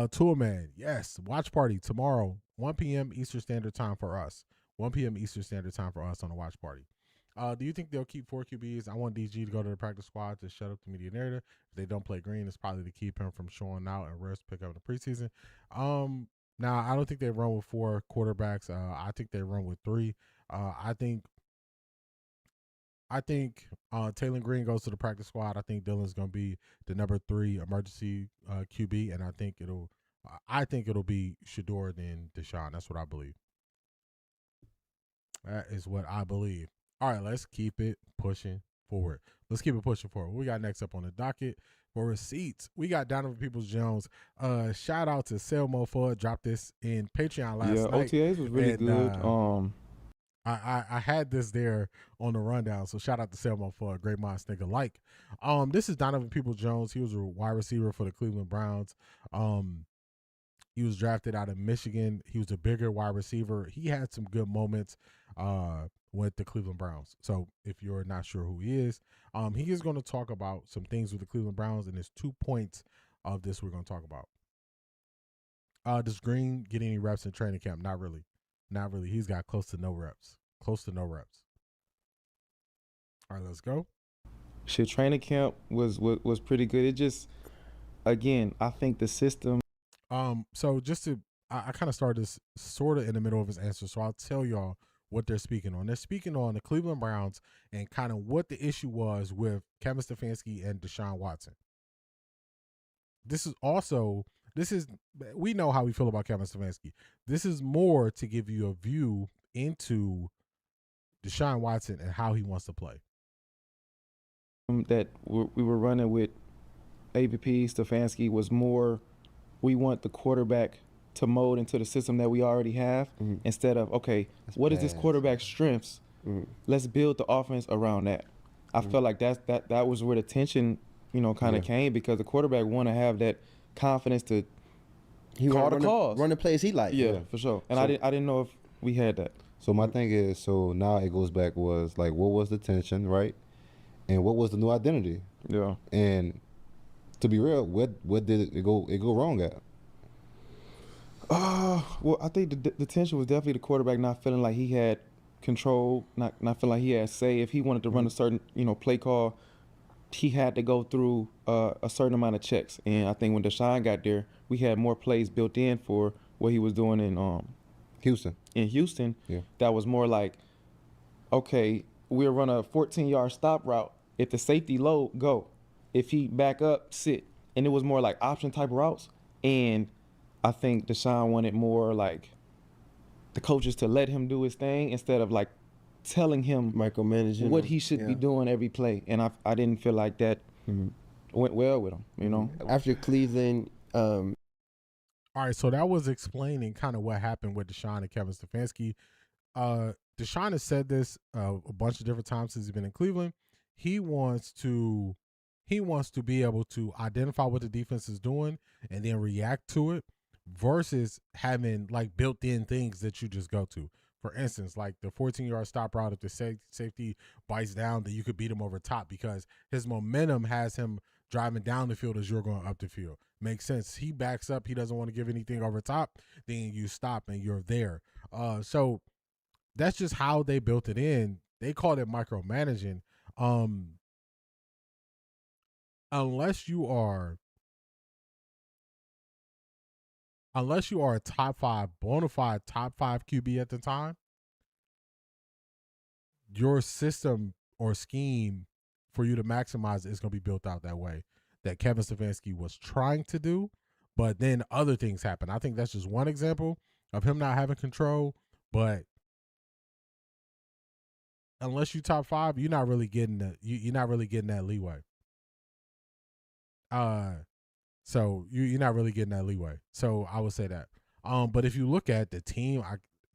Tool Man, yes. Watch party tomorrow, 1 p.m. Eastern Standard Time for us. 1 p.m. Eastern Standard Time for us on the watch party. Do you think they'll keep 4 QBs? I want DG to go to the practice squad to shut up the media narrative. If they don't play Green, it's probably to keep him from showing out and rest pick up in the preseason. Now, I don't think they run with 4 quarterbacks. I think they run with 3. I think Taylor Green goes to the practice squad. I think Dylan's going to be the number 3 emergency QB, and I think it'll be Shedeur then Deshaun. That's what I believe. That is what I believe. All right, let's keep it pushing forward. What we got next up on the docket for receipts? We got Donovan Peoples-Jones. Shout out to Selmo Fudd. Dropped this in Patreon last night. Yeah, OTAs was really good. I had this there on the rundown, so shout out to Selmo Fudd. Great minds think alike. This is Donovan Peoples-Jones. He was a wide receiver for the Cleveland Browns. He was drafted out of Michigan. He was a bigger wide receiver. He had some good moments with the Cleveland Browns. So if you're not sure who he is going to talk about some things with the Cleveland Browns, and there's 2 points of this we're going to talk about. Does Green get any reps in training camp? Not really. He's got close to no reps. All right, let's go. Shit, training camp was pretty good. It just, again, I think the system. So just to, I kind of started this sort of in the middle of his answer, so I'll tell y'all what they're speaking on. They're speaking on the Cleveland Browns and kind of what the issue was with Kevin Stefanski and Deshaun Watson. We know how we feel about Kevin Stefanski. This is more to give you a view into Deshaun Watson and how he wants to play. That we were running with AVP Stefanski was more, we want the quarterback to mold into the system that we already have, instead of, okay, what is this quarterback's strengths? Let's build the offense around that. I felt like that was where the tension, kind of came, because the quarterback want to have that confidence to call the calls, run the plays he likes. Yeah, for sure. And I didn't know if we had that. So my thing is, so now it goes back was like, what was the tension, right? And what was the new identity? Yeah. And to be real, what did it go wrong at? Well, I think the tension was definitely the quarterback not feeling like he had control, not feeling like he had say. If he wanted to run a certain, play call, he had to go through a certain amount of checks. And I think when Deshaun got there, we had more plays built in for what he was doing in Houston. Yeah. That was more like, okay, we'll run a 14-yard stop route. If the safety low, go. If he back up, sit. And it was more like option type routes. And I think Deshaun wanted more like the coaches to let him do his thing instead of like telling him micromanaging what he should be doing every play. And I didn't feel like that went well with him, After Cleveland, all right, so that was explaining kind of what happened with Deshaun and Kevin Stefanski. Deshaun has said this a bunch of different times since he's been in Cleveland. He wants to be able to identify what the defense is doing and then react to it versus having like built-in things that you just go to. For instance, like the 14-yard stop route, if the safety bites down, then you could beat him over top because his momentum has him driving down the field as you're going up the field. Makes sense. He backs up. He doesn't want to give anything over top. Then you stop and you're there. So that's just how they built it in. They called it micromanaging. Unless you are a top 5, bona fide top 5 QB at the time, your system or scheme for you to maximize is going to be built out that way that Kevin Stefanski was trying to do, but then other things happen. I think that's just one example of him not having control, but unless you top 5, you're not really getting that leeway. So you're not really getting that leeway. So I would say that. But if you look at the team,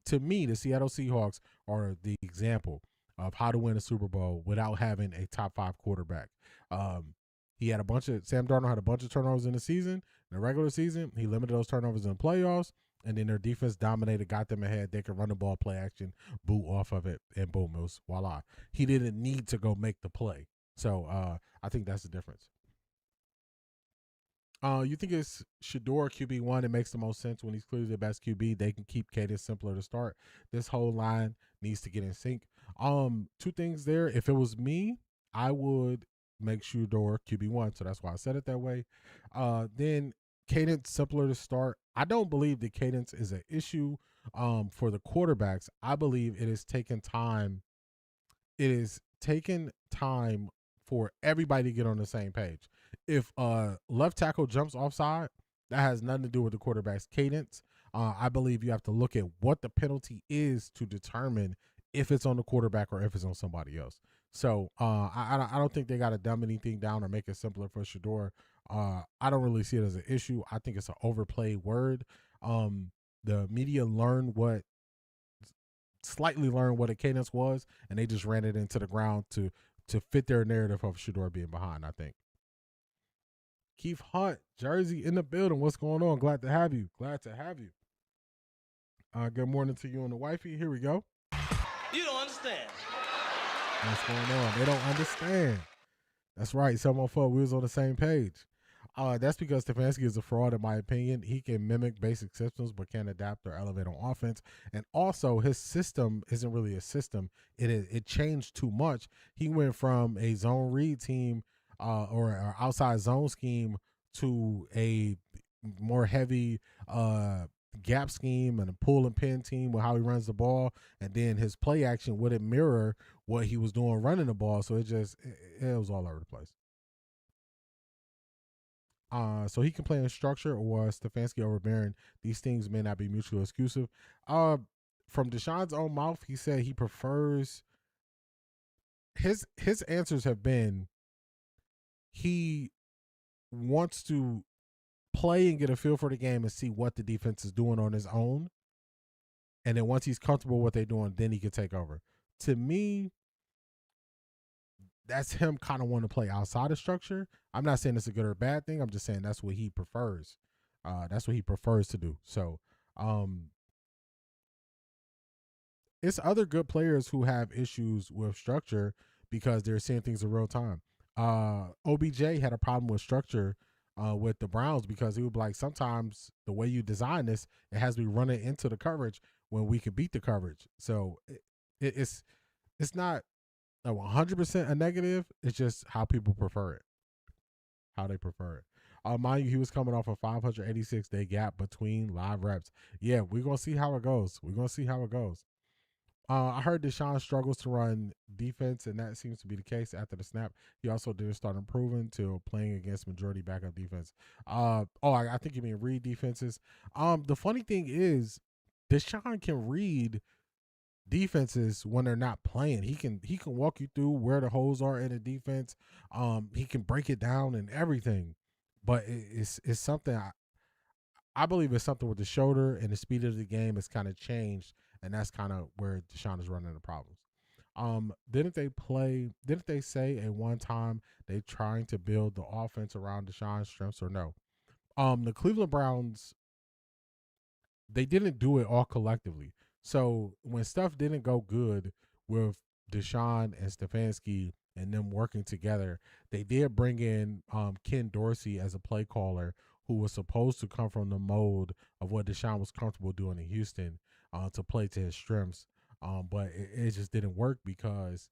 to me, the Seattle Seahawks are the example of how to win a Super Bowl without having a top 5 quarterback. Sam Darnold had a bunch of turnovers in the season, in the regular season. He limited those turnovers in the playoffs, and then their defense dominated, got them ahead. They could run the ball, play action, boot off of it, and boom, it was voila. He didn't need to go make the play. So I think that's the difference. You think it's Shador QB1? It makes the most sense when he's clearly the best QB. They can keep Cadence simpler to start. This whole line needs to get in sync. 2 things there. If it was me, I would make Shador QB1. So that's why I said it that way. Then Cadence simpler to start. I don't believe the cadence is an issue for the quarterbacks. I believe it is taking time. It is taking time for everybody to get on the same page. If left tackle jumps offside, that has nothing to do with the quarterback's cadence. I believe you have to look at what the penalty is to determine if it's on the quarterback or if it's on somebody else. So I don't think they got to dumb anything down or make it simpler for Shador. I don't really see it as an issue. I think it's an overplayed word. The media slightly learned what a cadence was, and they just ran it into the ground to fit their narrative of Shador being behind, I think. Keith Hunt, Jersey in the building. What's going on? Glad to have you. Good morning to you and the wifey. Here we go. You don't understand. What's going on? They don't understand. That's right. Someone thought we was on the same page. That's because Stefanski is a fraud, in my opinion. He can mimic basic systems, but can't adapt or elevate on offense. And also, his system isn't really a system. It changed too much. He went from a zone read team or outside zone scheme to a more heavy gap scheme and a pull and pin team with how he runs the ball, and then his play action wouldn't mirror what he was doing running the ball, so it was all over the place. So he can play in structure or Stefanski overbearing. These things may not be mutually exclusive. From Deshaun's own mouth, he said he prefers his answers have been he wants to play and get a feel for the game and see what the defense is doing on his own. And then once he's comfortable with what they're doing, then he can take over. To me, that's him kind of wanting to play outside of structure. I'm not saying it's a good or a bad thing. I'm just saying that's what he prefers. That's what he prefers to do. So it's other good players who have issues with structure because they're seeing things in real time. OBJ had a problem with structure with the Browns because he would be like, sometimes the way you design this, it has me running into the coverage when we can beat the coverage. So it's not a 100% a negative. It's just how people prefer it, how they prefer it. Mind you, he was coming off a 586-day gap between live reps. Yeah, we're going to see how it goes. I heard Deshaun struggles to run defense, and that seems to be the case after the snap. He also didn't start improving till playing against majority backup defense. I think you mean read defenses. The funny thing is, Deshaun can read defenses when they're not playing. He can walk you through where the holes are in the defense. He can break it down and everything, but it's something I believe it's something with the shoulder and the speed of the game has kind of changed, and that's kind of where Deshaun is running into problems. Didn't they say at one time they trying to build the offense around Deshaun's strengths or no? The Cleveland Browns, they didn't do it all collectively. So when stuff didn't go good with Deshaun and Stefanski and them working together, they did bring in Ken Dorsey as a play caller who was supposed to come from the mold of what Deshaun was comfortable doing in Houston to play to his strengths. But it just didn't work because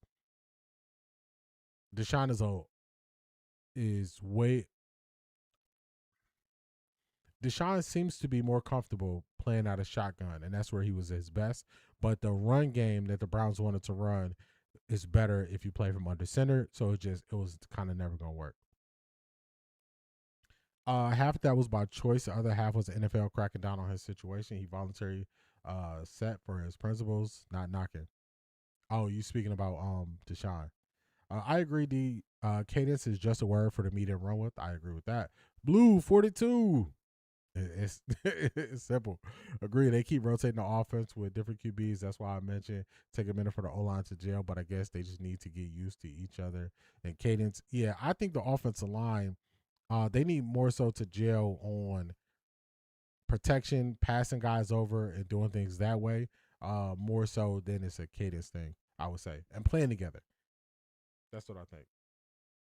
Deshaun Deshaun seems to be more comfortable playing out of shotgun, and that's where he was his best. But the run game that the Browns wanted to run is better if you play from under center. So it was kind of never going to work. Half of that was by choice. The other half was the NFL cracking down on his situation. He voluntarily set for his principles, not knocking. Oh, you speaking about Deshaun. I agree, D. Cadence is just a word for the media to run with. I agree with that. Blue 42. It's simple. Agree. They keep rotating the offense with different QBs. That's why I mentioned take a minute for the O-line to gel, but I guess they just need to get used to each other. And Cadence, yeah, I think the offensive line, they need more so to gel on protection, passing guys over, and doing things that way, more so than it's a Cadence thing, I would say, and playing together. That's what I think.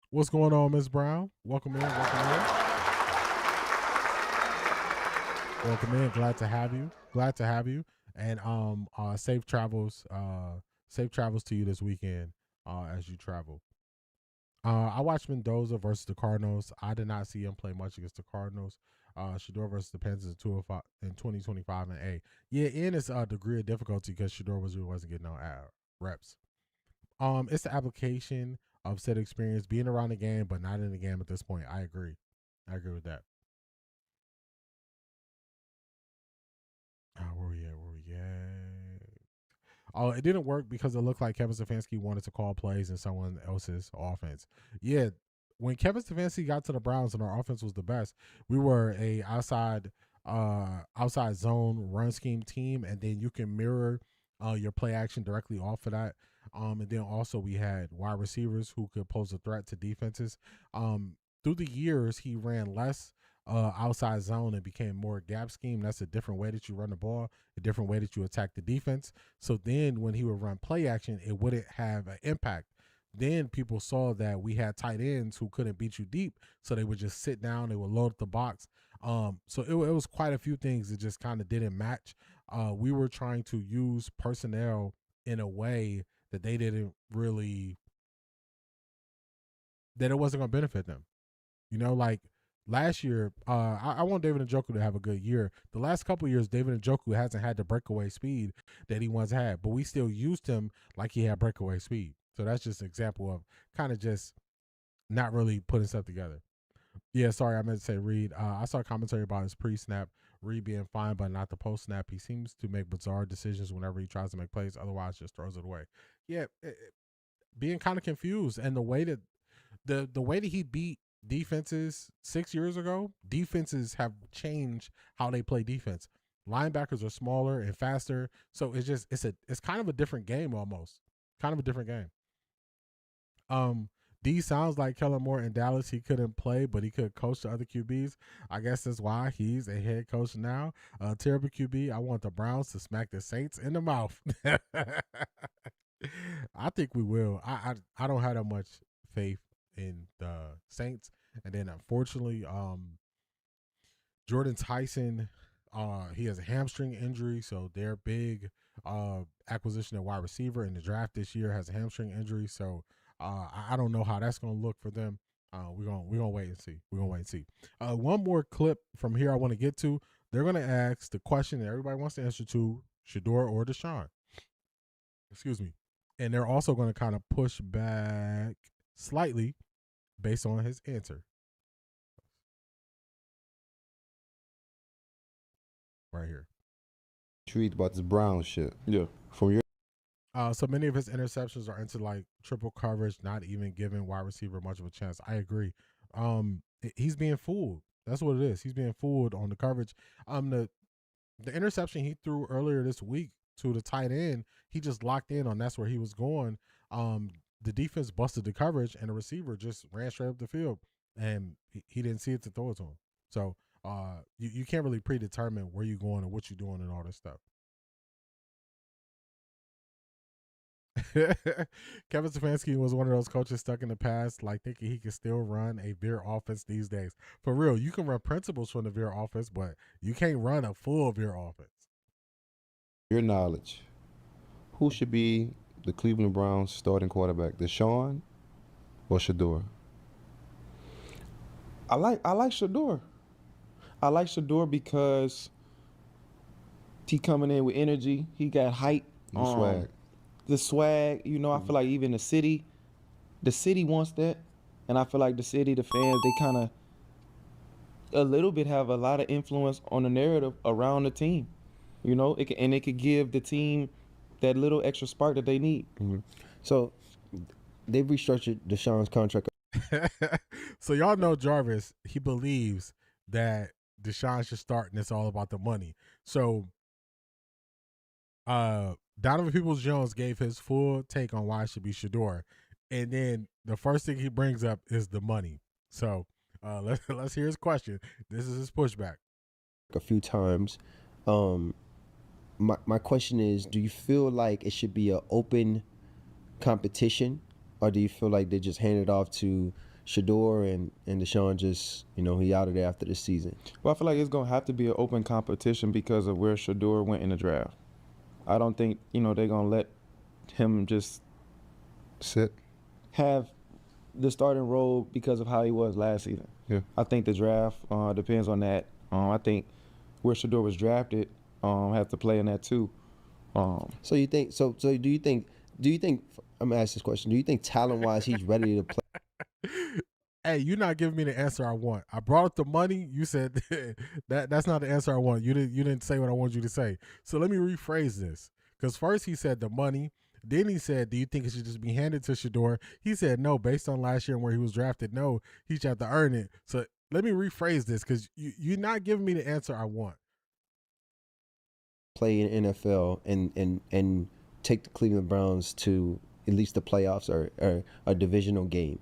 What's going on, Ms. Brown? Welcome in. Welcome in. Glad to have you. And safe travels to you this weekend as you travel. I watched Mendoza versus the Cardinals. I did not see him play much against the Cardinals. Shador versus the Panthers in 2025 and A. Yeah, and it's a degree of difficulty because Shador wasn't getting no reps. It's the application of said experience, being around the game but not in the game at this point. I agree with that. Where we at? Oh, it didn't work because it looked like Kevin Stefanski wanted to call plays in someone else's offense. Yeah, when Kevin Stefanski got to the Browns and our offense was the best, we were a outside zone run scheme team, and then you can mirror your play action directly off of that. And then also we had wide receivers who could pose a threat to defenses. Through the years, he ran less outside zone and became more gap scheme. That's a different way that you run the ball, a different way that you attack the defense. So then when he would run play action, it wouldn't have an impact. Then people saw that we had tight ends who couldn't beat you deep, so they would just sit down, they would load up the box. So it was quite a few things that just kind of didn't match. We were trying to use personnel in a way that they didn't really, that it wasn't going to benefit them. You know, like last year, I want David Njoku to have a good year. The last couple of years, David Njoku hasn't had the breakaway speed that he once had, but we still used him like he had breakaway speed. So that's just an example of kind of just not really putting stuff together. Yeah, sorry, I meant to say Reed. I saw a commentary about his pre-snap, Reed being fine, but not the post-snap. He seems to make bizarre decisions whenever he tries to make plays. Otherwise, just throws it away. Yeah, being kind of confused. And the way that he beat defenses 6 years ago, defenses have changed how they play defense. Linebackers are smaller and faster, so it's kind of a different game almost. Kind of a different game. D sounds like Kellen Moore in Dallas. He couldn't play, but he could coach the other QBs. I guess that's why he's a head coach now. Terrible QB. I want the Browns to smack the Saints in the mouth. I think we will. I don't have that much faith in the Saints. And then unfortunately, Jordan Tyson, he has a hamstring injury, so their big acquisition of wide receiver in the draft this year has a hamstring injury. So I don't know how that's gonna look for them. We're gonna wait and see. We're gonna wait and see. One more clip from here I want to get to. They're gonna ask the question that everybody wants to answer to: Shedeur or Deshaun? Excuse me. And they're also going to kind of push back slightly based on his answer. Right here. Tweet about this Brown shit. Yeah. From your So many of his interceptions are into like triple coverage, not even giving wide receiver much of a chance. I agree. He's being fooled. That's what it is. He's being fooled on the coverage. The interception he threw earlier this week to the tight end, he just locked in on that's where he was going. The defense busted the coverage, and the receiver just ran straight up the field, and he didn't see it to throw it to him. So you can't really predetermine where you're going and what you're doing and all this stuff. Kevin Stefanski was one of those coaches stuck in the past, like thinking he can still run a Veer offense these days. For real, you can run principles from the Veer offense, but you can't run a full Veer offense. Your knowledge, who should be the Cleveland Browns starting quarterback, Deshaun or Shedeur? I like Shedeur. I like Shedeur because he coming in with energy. He got height. Swag. The swag, you know, I feel like even the city wants that. And I feel like the city, the fans, they kind of a little bit have a lot of influence on the narrative around the team. You know, it could give the team that little extra spark that they need. Mm-hmm. So they've restructured Deshaun's contract. So y'all know Jarvis, he believes that Deshaun should start and it's all about the money. So Donovan Peoples-Jones gave his full take on why it should be Shedeur. And then the first thing he brings up is the money. So let's hear his question. This is his pushback. A few times. My question is, do you feel like it should be an open competition, or do you feel like they just hand it off to Shedeur and Deshaun just, you know, he out of there after the season? Well, I feel like it's going to have to be an open competition because of where Shedeur went in the draft. I don't think, you know, they're going to let him just have the starting role because of how he was last season. Yeah. I think the draft depends on that. I think where Shedeur was drafted have to play in that too. So you think? So do you think? I'm gonna ask this question. Do you think talent-wise he's ready to play? Hey, you're not giving me the answer I want. I brought up the money. You said that's not the answer I want. You didn't say what I wanted you to say. So let me rephrase this. Because first he said the money. Then he said, do you think it should just be handed to Shedeur? He said no, based on last year and where he was drafted. No, he should have to earn it. So let me rephrase this because you're not giving me the answer I want. Play in NFL and take the Cleveland Browns to at least the playoffs or a divisional game.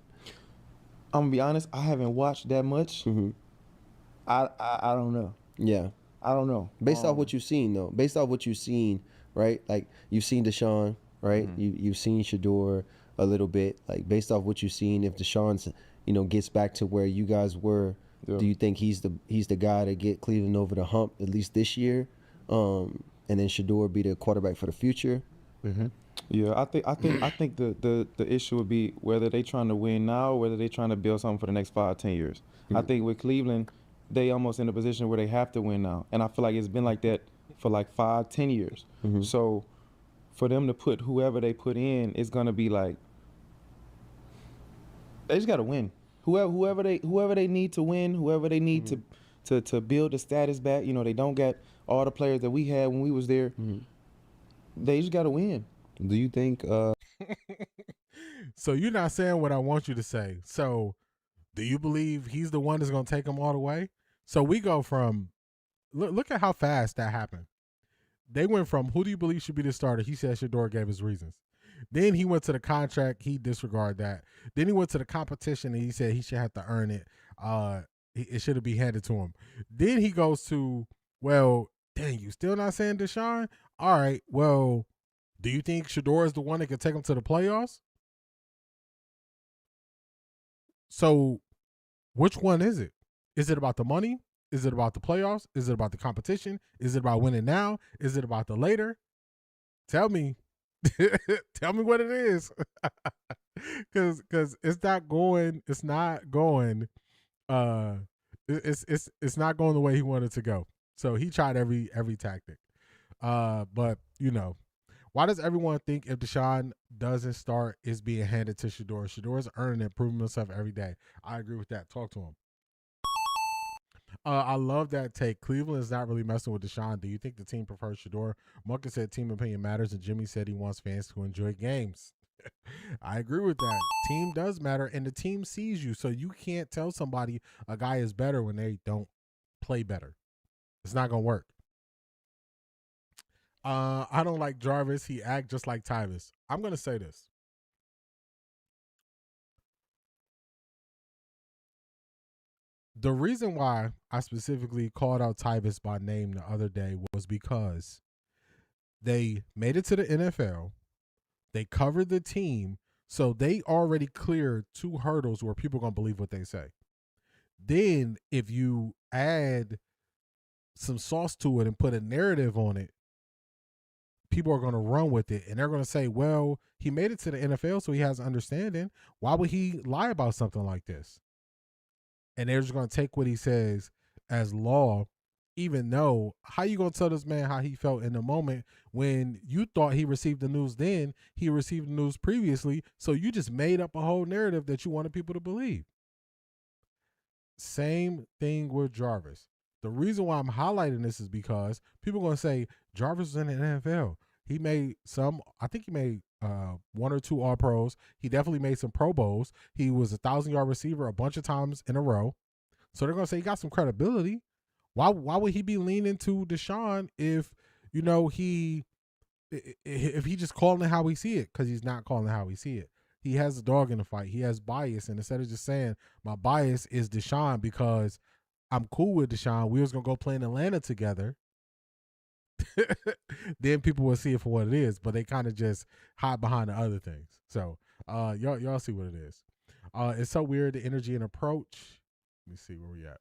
I'm gonna be honest, I haven't watched that much. Mm-hmm. I don't know. Yeah, I don't know. Based off what you've seen, though, right? Like you've seen Deshaun, right? Mm-hmm. You've seen Shedeur a little bit. Like based off what you've seen, if Deshaun's, you know, gets back to where you guys were, do you think he's the guy to get Cleveland over the hump at least this year? And then Shedeur be the quarterback for the future. Mm-hmm. Yeah, I think the issue would be whether they trying to win now or whether they trying to build something for the next 5-10 years. Mm-hmm. I think with Cleveland, they almost in a position where they have to win now, and I feel like it's been like that for like 5-10 years. Mm-hmm. So for them to put whoever they put in, it's gonna be like they just gotta win. Whoever they need to win, whoever they need to build the status back. You know, they don't get all the players that we had when we was there. Mm-hmm. They just got to win. Do you think So you're not saying what I want you to say. So do you believe he's the one that's going to take them all the way? So we go from look at how fast that happened. They went from who do you believe should be the starter? He said Shedeur gave his reasons. Then he went to the contract. He disregarded that. Then he went to the competition and he said he should have to earn it. It should have been handed to him. Then he goes to, well, dang, you still not saying Deshaun? All right, well, do you think Shedeur is the one that can take him to the playoffs? So which one is it? Is it about the money? Is it about the playoffs? Is it about the competition? Is it about winning now? Is it about the later? Tell me. Tell me what it is. Cause it's not going it's not going the way he wanted to go. So he tried every tactic. But you know, why does everyone think if Deshaun doesn't start, it's being handed to Shedeur? Shedor's earning it, proving himself every day. I agree with that. Talk to him. I love that take. Cleveland is not really messing with Deshaun. Do you think the team prefers Shedeur? Mucka said team opinion matters, and Jimmy said he wants fans to enjoy games. I agree with that. Team does matter, and the team sees you, so you can't tell somebody a guy is better when they don't play better. It's not going to work. I don't like Jarvis. He act just like Tyvis. I'm going to say this. The reason why I specifically called out Tyvis by name the other day was because they made it to the NFL. They covered the team, so they already cleared 2 hurdles where people are going to believe what they say. Then if you add some sauce to it and put a narrative on it, people are going to run with it, and they're going to say, well, he made it to the NFL, so he has understanding. Why would he lie about something like this? And they're just going to take what he says as law, even though how you going to tell this man how he felt in the moment when you thought he received the news then, he received the news previously, so you just made up a whole narrative that you wanted people to believe. Same thing with Jarvis. The reason why I'm highlighting this is because people are going to say Jarvis was in the NFL. He made I think he made 1 or 2 All-Pros. He definitely made some Pro Bowls. He was a 1,000-yard receiver a bunch of times in a row. So they're going to say he got some credibility. Why would he be leaning to Deshaun if, you know, if he just calling it how we see it? Because he's not calling it how we see it. He has a dog in the fight. He has bias. And instead of just saying my bias is Deshaun because I'm cool with Deshaun, we was going to go play in Atlanta together, then people will see it for what it is, but they kind of just hide behind the other things. So y'all see what it is. It's so weird, the energy and approach. Let me see where we at.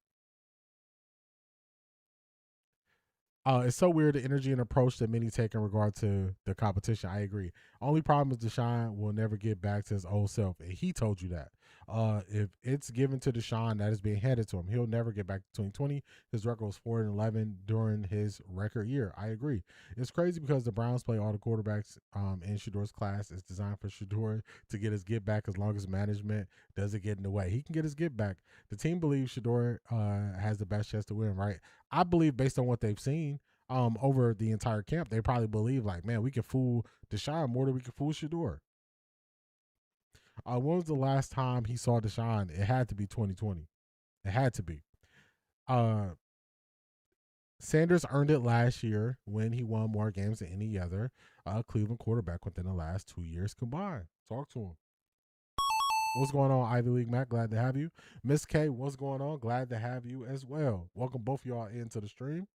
It's so weird, the energy and approach that many take in regard to the competition. I agree. Only problem is Deshaun will never get back to his old self, and he told you that. If it's given to Deshaun, that is being handed to him. He'll never get back to 2020. His record was 4-11 during his record year. I agree. It's crazy because the Browns play all the quarterbacks in Shedeur's class. It's designed for Shedeur to get his get back as long as management doesn't get in the way. He can get his get back. The team believes Shedeur has the best chance to win, right? I believe based on what they've seen over the entire camp, they probably believe like, man, we can fool Deshaun more than we can fool Shedeur. When was the last time he saw Deshaun? It had to be 2020. It had to be. Sanders earned it last year when he won more games than any other Cleveland quarterback within the last 2 years combined. Talk to him. What's going on, Ivy League Matt? Glad to have you. Miss K, what's going on? Glad to have you as well. Welcome both of y'all into the stream.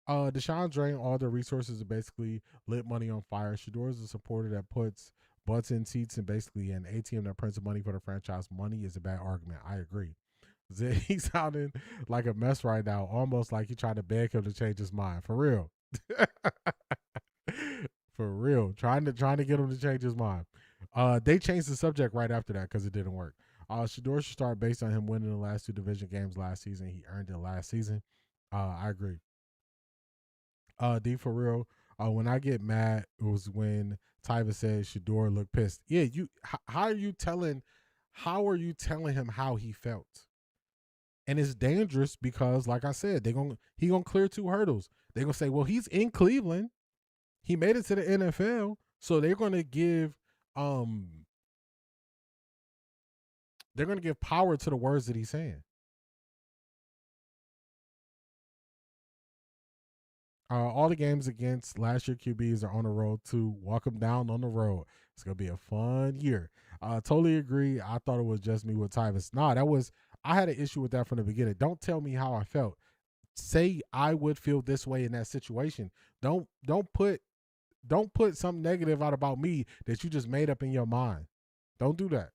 Deshaun drained all the resources and basically lit money on fire. Shedeur is a supporter that puts butts in seats and basically an ATM that prints money for the franchise. Money is a bad argument. I agree. He's sounding like a mess right now, almost like he trying to beg him to change his mind. For real. For real. Trying to get him to change his mind. They changed the subject right after that because it didn't work. Shedeur should start based on him winning the last 2 division games last season. He earned it last season. I agree. D, for real, when I get mad, it was when Tyva said Shedeur looked pissed. Yeah, how are you telling him how he felt? And it's dangerous because, like I said, he gonna clear 2 hurdles. They're gonna say, well, he's in Cleveland, he made it to the NFL, so they're gonna give power to the words that he's saying. All the games against last year QBs are on the road too. Walk them down on the road. It's gonna be a fun year. Totally agree. I thought it was just me with Tyvis. Nah, I had an issue with that from the beginning. Don't tell me how I felt. Say I would feel this way in that situation. Don't put something negative out about me that you just made up in your mind. Don't do that.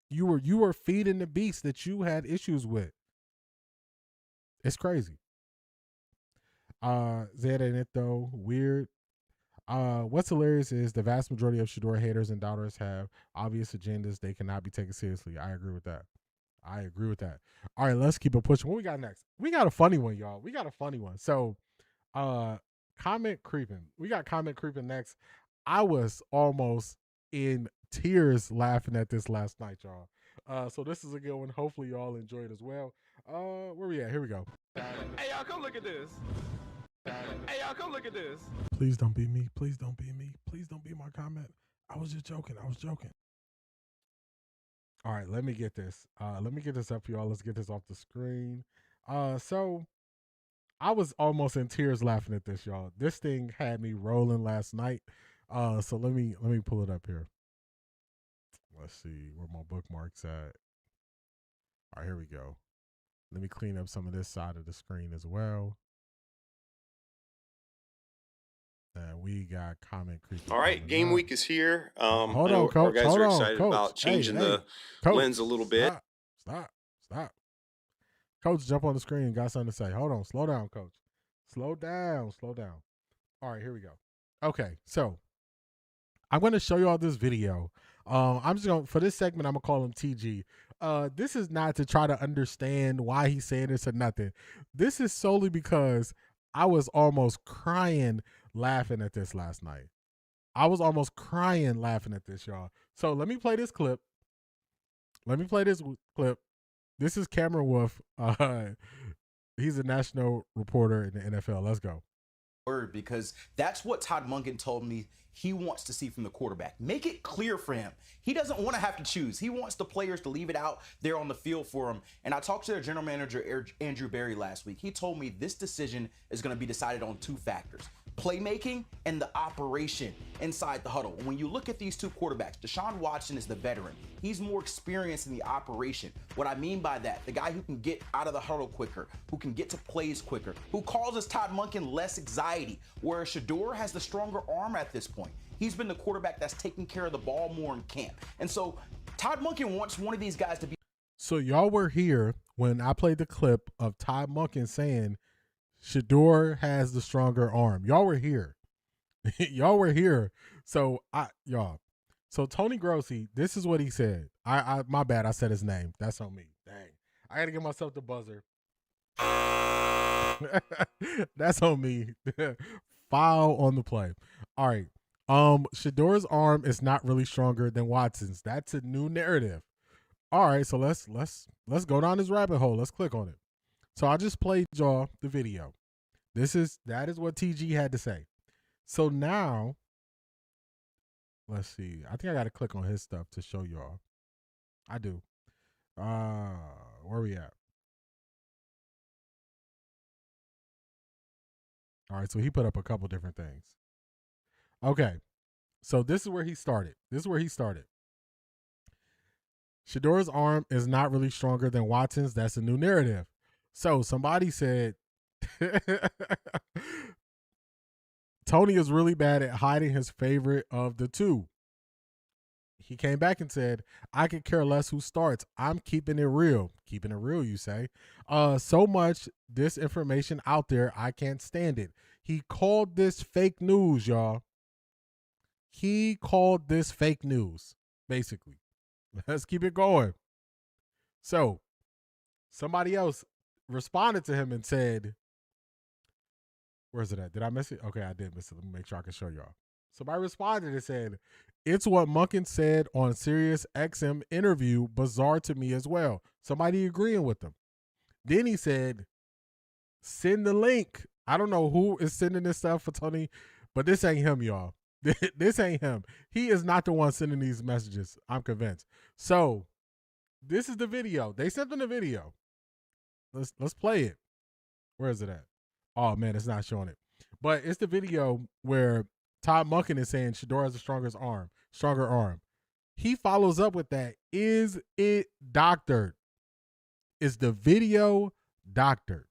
You were feeding the beast that you had issues with. It's crazy. Zed ain't it though. Weird. What's hilarious is the vast majority of Shedeur haters and doubters have obvious agendas they cannot be taken seriously. I agree with that. All right, let's keep it pushing. What we got next? We got a funny one, y'all. We got a funny one. So, comment creeping. We got comment creeping next. I was almost in tears laughing at this last night, y'all. So this is a good one. Hopefully y'all enjoy it as well. Where we at? Here we go. Hey, y'all, come look at this. Hey, y'all, come look at this. Please don't be me. Please don't be me. Please don't be my comment. I was just joking. All right, let me get this. Let me get this up for y'all. Let's get this off the screen. So I was almost in tears laughing at this, y'all. This thing had me rolling last night. So let me pull it up here. Let's see where my bookmark's at. All right, here we go. Let me clean up some of this side of the screen as well. And we got comment creeping. All right, game week is here. Hold on, Coach. Our guys are excited about changing the lens a little bit. Stop. Coach, jump on the screen. Got something to say. Hold on. Slow down, Coach. Slow down. All right, here we go. Okay, so I'm going to show you all this video. I'm just going to, for this segment, I'm going to call him TG. This is not to try to understand why he's saying this or nothing. This is solely because I was almost crying laughing at this last night. I was almost crying laughing at this, y'all. So let me play this clip. This is Cameron Wolf. He's a national reporter in the NFL. Let's go. Word, because that's what Todd Monken told me he wants to see from the quarterback. Make it clear for him. He doesn't want to have to choose. He wants the players to leave it out there on the field for him. And I talked to their general manager, Andrew Berry, last week. He told me this decision is going to be decided on two factors: playmaking and the operation inside the huddle. When you look at these two quarterbacks, Deshaun Watson is the veteran. He's more experienced in the operation. What I mean by that, the guy who can get out of the huddle quicker, who can get to plays quicker, who causes Todd Monken less anxiety, whereas Shedeur has the stronger arm at this point. He's been the quarterback that's taking care of the ball more in camp. And so Todd Monken wants one of these guys to be. So y'all were here when I played the clip of Todd Monken saying Shedeur has the stronger arm. Y'all were here. Y'all were here. So So Tony Grossi, this is what he said. I my bad, I said his name. That's on me. Dang. I gotta give myself the buzzer. That's on me. Foul on the play. All right. Shedeur's arm is not really stronger than Watson's. That's a new narrative. All right, so let's go down this rabbit hole. Let's click on it. So I just played y'all the video. That is what TG had to say. So now, let's see. I think I got to click on his stuff to show y'all. I do. Where we at? All right, so he put up a couple different things. Okay, so this is where he started. Shedeur's arm is not really stronger than Watson's. That's a new narrative. So somebody said Tony is really bad at hiding his favorite of the two. He came back and said, I could care less who starts. I'm keeping it real. Keeping it real, you say? So much disinformation out there, I can't stand it. He called this fake news, y'all. He called this fake news, basically. Let's keep it going. So somebody else responded to him and said, where's it at? Did I miss it? Okay, I did miss it. Let me make sure I can show y'all. Somebody responded and said, it's what Monken said on Sirius XM interview, bizarre to me as well. Somebody agreeing with him. Then he said, send the link. I don't know who is sending this stuff for Tony, but this ain't him, y'all. This ain't him. He is not the one sending these messages. I'm convinced. So this is the video. They sent him the video. Let's play it. Where is it at? Oh man, it's not showing it. But it's the video where Todd Monken is saying Shedeur has a stronger arm. He follows up with that. Is it doctored? Is the video doctored?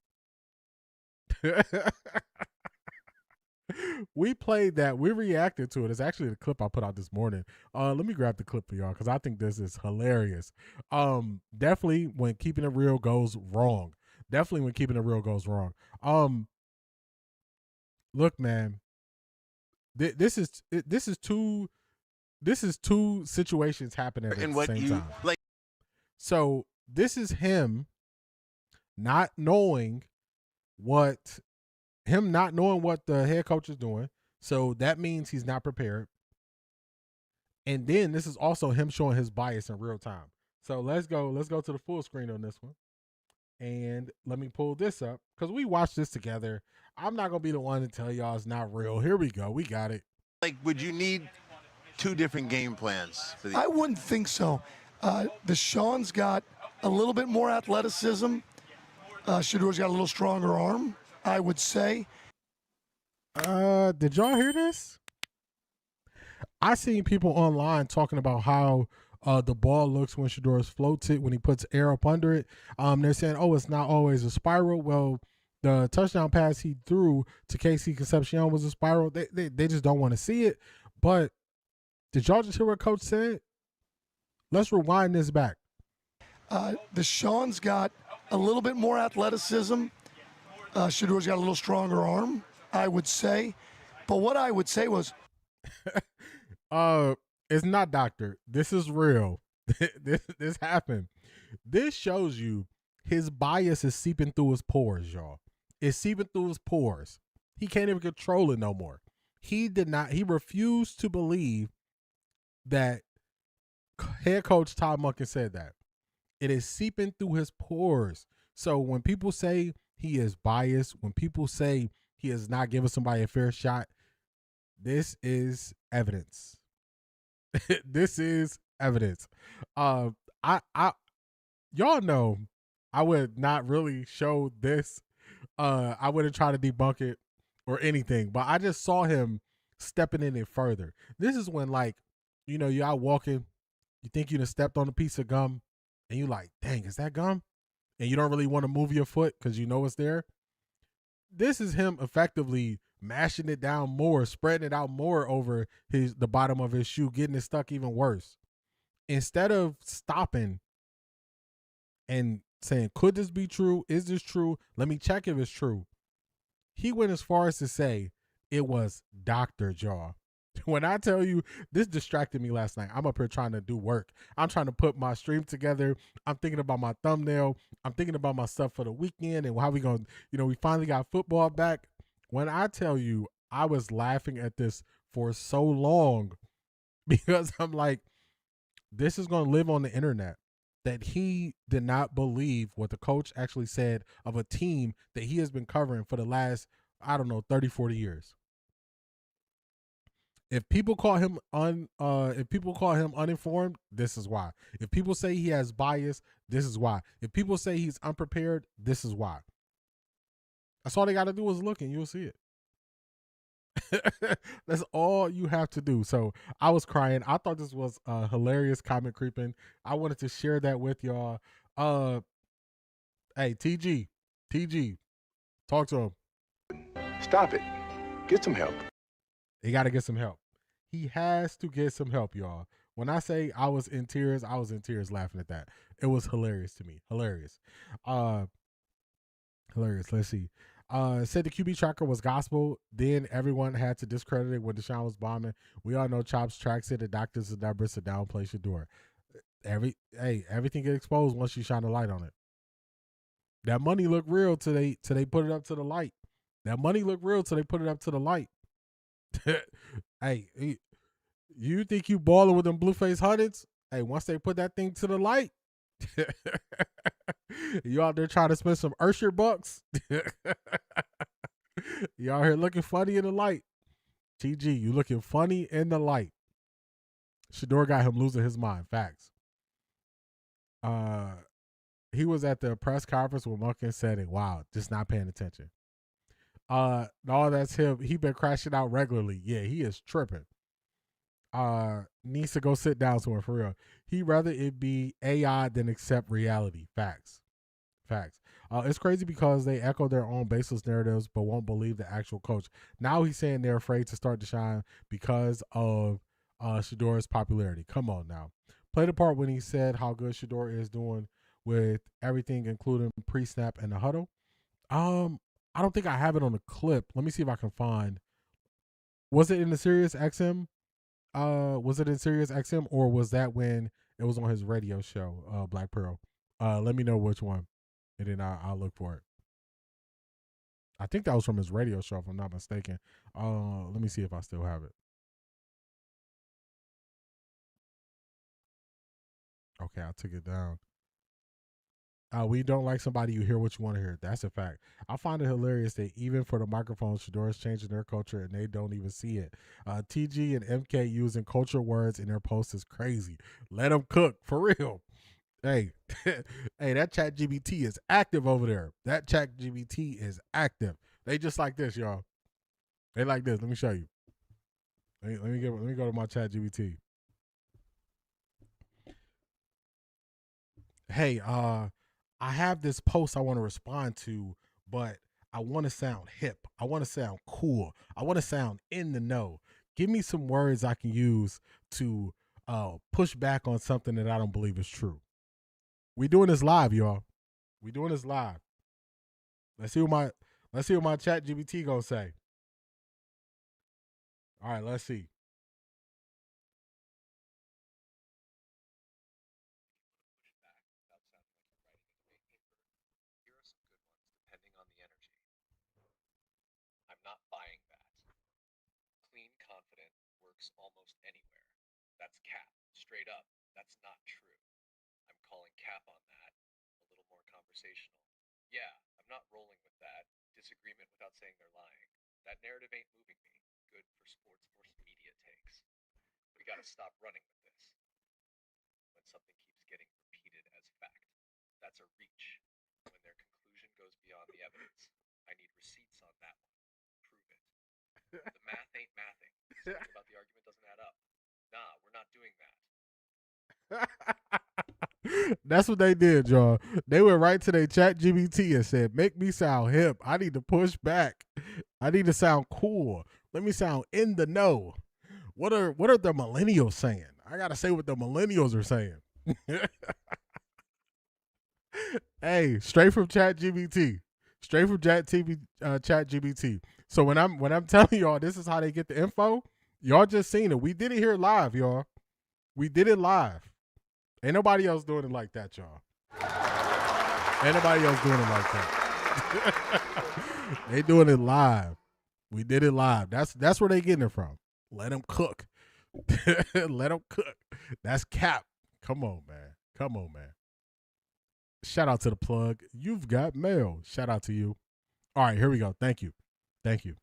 We played that. We reacted to it. It's actually the clip I put out this morning. Let me grab the clip for y'all because I think this is hilarious. Definitely when keeping it real goes wrong. Look, man. This is two situations happening at the same time. So this is him not knowing what the head coach is doing. So that means he's not prepared. And then this is also him showing his bias in real time. So let's go to the full screen on this one. And let me pull this up because we watched this together. I'm not going to be the one to tell y'all it's not real. Here we go. We got it. Like, would you need two different game plans for I wouldn't think so. Deshaun's got a little bit more athleticism. Shedeur's got a little stronger arm, I would say. Did y'all hear this? I seen people online talking about how the ball looks when Shedeur floats it, when he puts air up under it. They're saying, oh, it's not always a spiral. Well, the touchdown pass he threw to KC Concepcion was a spiral. They just don't want to see it. But did y'all just hear what Coach said? Let's rewind this back. Deshaun's got a little bit more athleticism. Shedeur's got a little stronger arm, I would say. But what I would say was... it's not doctor. This is real. This happened. This shows you his bias is seeping through his pores, y'all. It's seeping through his pores. He can't even control it no more. He refused to believe that head coach Todd Monken said that. It is seeping through his pores. So when people say he is biased, when people say he is not giving somebody a fair shot, this is evidence. This is evidence. Y'all know I would not really show this. I wouldn't try to debunk it or anything, but I just saw him stepping in it further. This is when, like, you know, you're out walking, you think you done stepped on a piece of gum, and you like, dang, is that gum? And you don't really want to move your foot because you know it's there. This is him effectively mashing it down more, spreading it out more over the bottom of his shoe, getting it stuck even worse. Instead of stopping and saying, could this be true? Is this true? Let me check if it's true. He went as far as to say it was Dr. Jaw. When I tell you, this distracted me last night. I'm up here trying to do work. I'm trying to put my stream together. I'm thinking about my thumbnail. I'm thinking about my stuff for the weekend and how we going to, we finally got football back. When I tell you, I was laughing at this for so long because I'm like, this is going to live on the internet, that he did not believe what the coach actually said of a team that he has been covering for the last, 30, 40 years. If people call him uninformed, this is why. If people say he has bias, this is why. If people say he's unprepared, this is why. That's all they got to do is look and you'll see it. That's all you have to do. So I was crying. I thought this was hilarious comment creeping. I wanted to share that with y'all. Hey, TG, talk to him. Stop it. Get some help. He got to get some help. He has to get some help, y'all. When I say I was in tears laughing at that. It was hilarious to me. Hilarious. Let's see. Said the QB tracker was gospel. Then everyone had to discredit it when Deshaun was bombing. We all know Chops tracks it. The doctors and numbers to downplay Shedeur. Everything gets exposed once you shine a light on it. That money looked real till they put it up to the light. That money looked real till they put it up to the light. Hey, you think you balling with them Blueface hundreds? Hey, once they put that thing to the light, you out there trying to spend some Ursher bucks? You out here looking funny in the light. TG, you looking funny in the light. Shedeur got him losing his mind. Facts. He was at the press conference when Monken said it. Wow, just not paying attention. No, that's him. He been crashing out regularly. Yeah, he is tripping. Needs to go sit down somewhere for real. He'd rather it be AI than accept reality. Facts. It's crazy because they echo their own baseless narratives but won't believe the actual coach. Now he's saying they're afraid to start to shine because of Shador's popularity. Come on now. Played a part when he said how good Shador is doing with everything, including pre-snap and the huddle. I don't think I have it on the clip. Let me see if I can find. Was it in the Sirius XM? Was it in Sirius XM or was that when it was on his radio show, Black Pearl? Let me know which one, and then I'll look for it. I think that was from his radio show, if I'm not mistaken. Let me see if I still have it. Okay, I took it down. We don't like somebody, you hear what you want to hear. That's a fact. I find it hilarious that even for the microphones, Shador's changing their culture and they don't even see it. TG and MK using culture words in their posts is crazy. Let them cook, for real. Hey, hey, that chat GBT is active over there. That chat GBT is active. They just like this, y'all. They like this. Let me show you. Let me go to my chat GBT. Hey, I have this post I want to respond to, but I want to sound hip. I want to sound cool. I want to sound in the know. Give me some words I can use to push back on something that I don't believe is true. We doing this live, y'all. We doing this live. Let's see what my chat GBT gonna say. All right, let's see. Almost anywhere. That's cap. Straight up. That's not true. I'm calling cap on that. A little more conversational. Yeah, I'm not rolling with that. Disagreement without saying they're lying. That narrative ain't moving me. Good for sports force media takes. We gotta stop running with this. When something keeps getting repeated as fact. That's a reach. When their conclusion goes beyond the evidence. I need receipts on that one. Prove it. The math ain't mathing. Something about the argument doesn't add up. Nah, we're not doing that. That's what they did, y'all. They went right to their chat GBT and said, make me sound hip. I need to push back. I need to sound cool. Let me sound in the know. What are the millennials saying? I gotta say what the millennials are saying. Hey, straight from chat GBT. Straight from chat GBT. So when I'm telling y'all this is how they get the info, y'all just seen it. We did it here live, y'all. We did it live. Ain't nobody else doing it like that, y'all. Ain't nobody else doing it like that. They doing it live. We did it live. That's where they getting it from. Let them cook. Let them cook. That's cap. Come on, man. Come on, man. Shout out to the plug. You've got mail. Shout out to you. All right, here we go. Thank you. Thank you.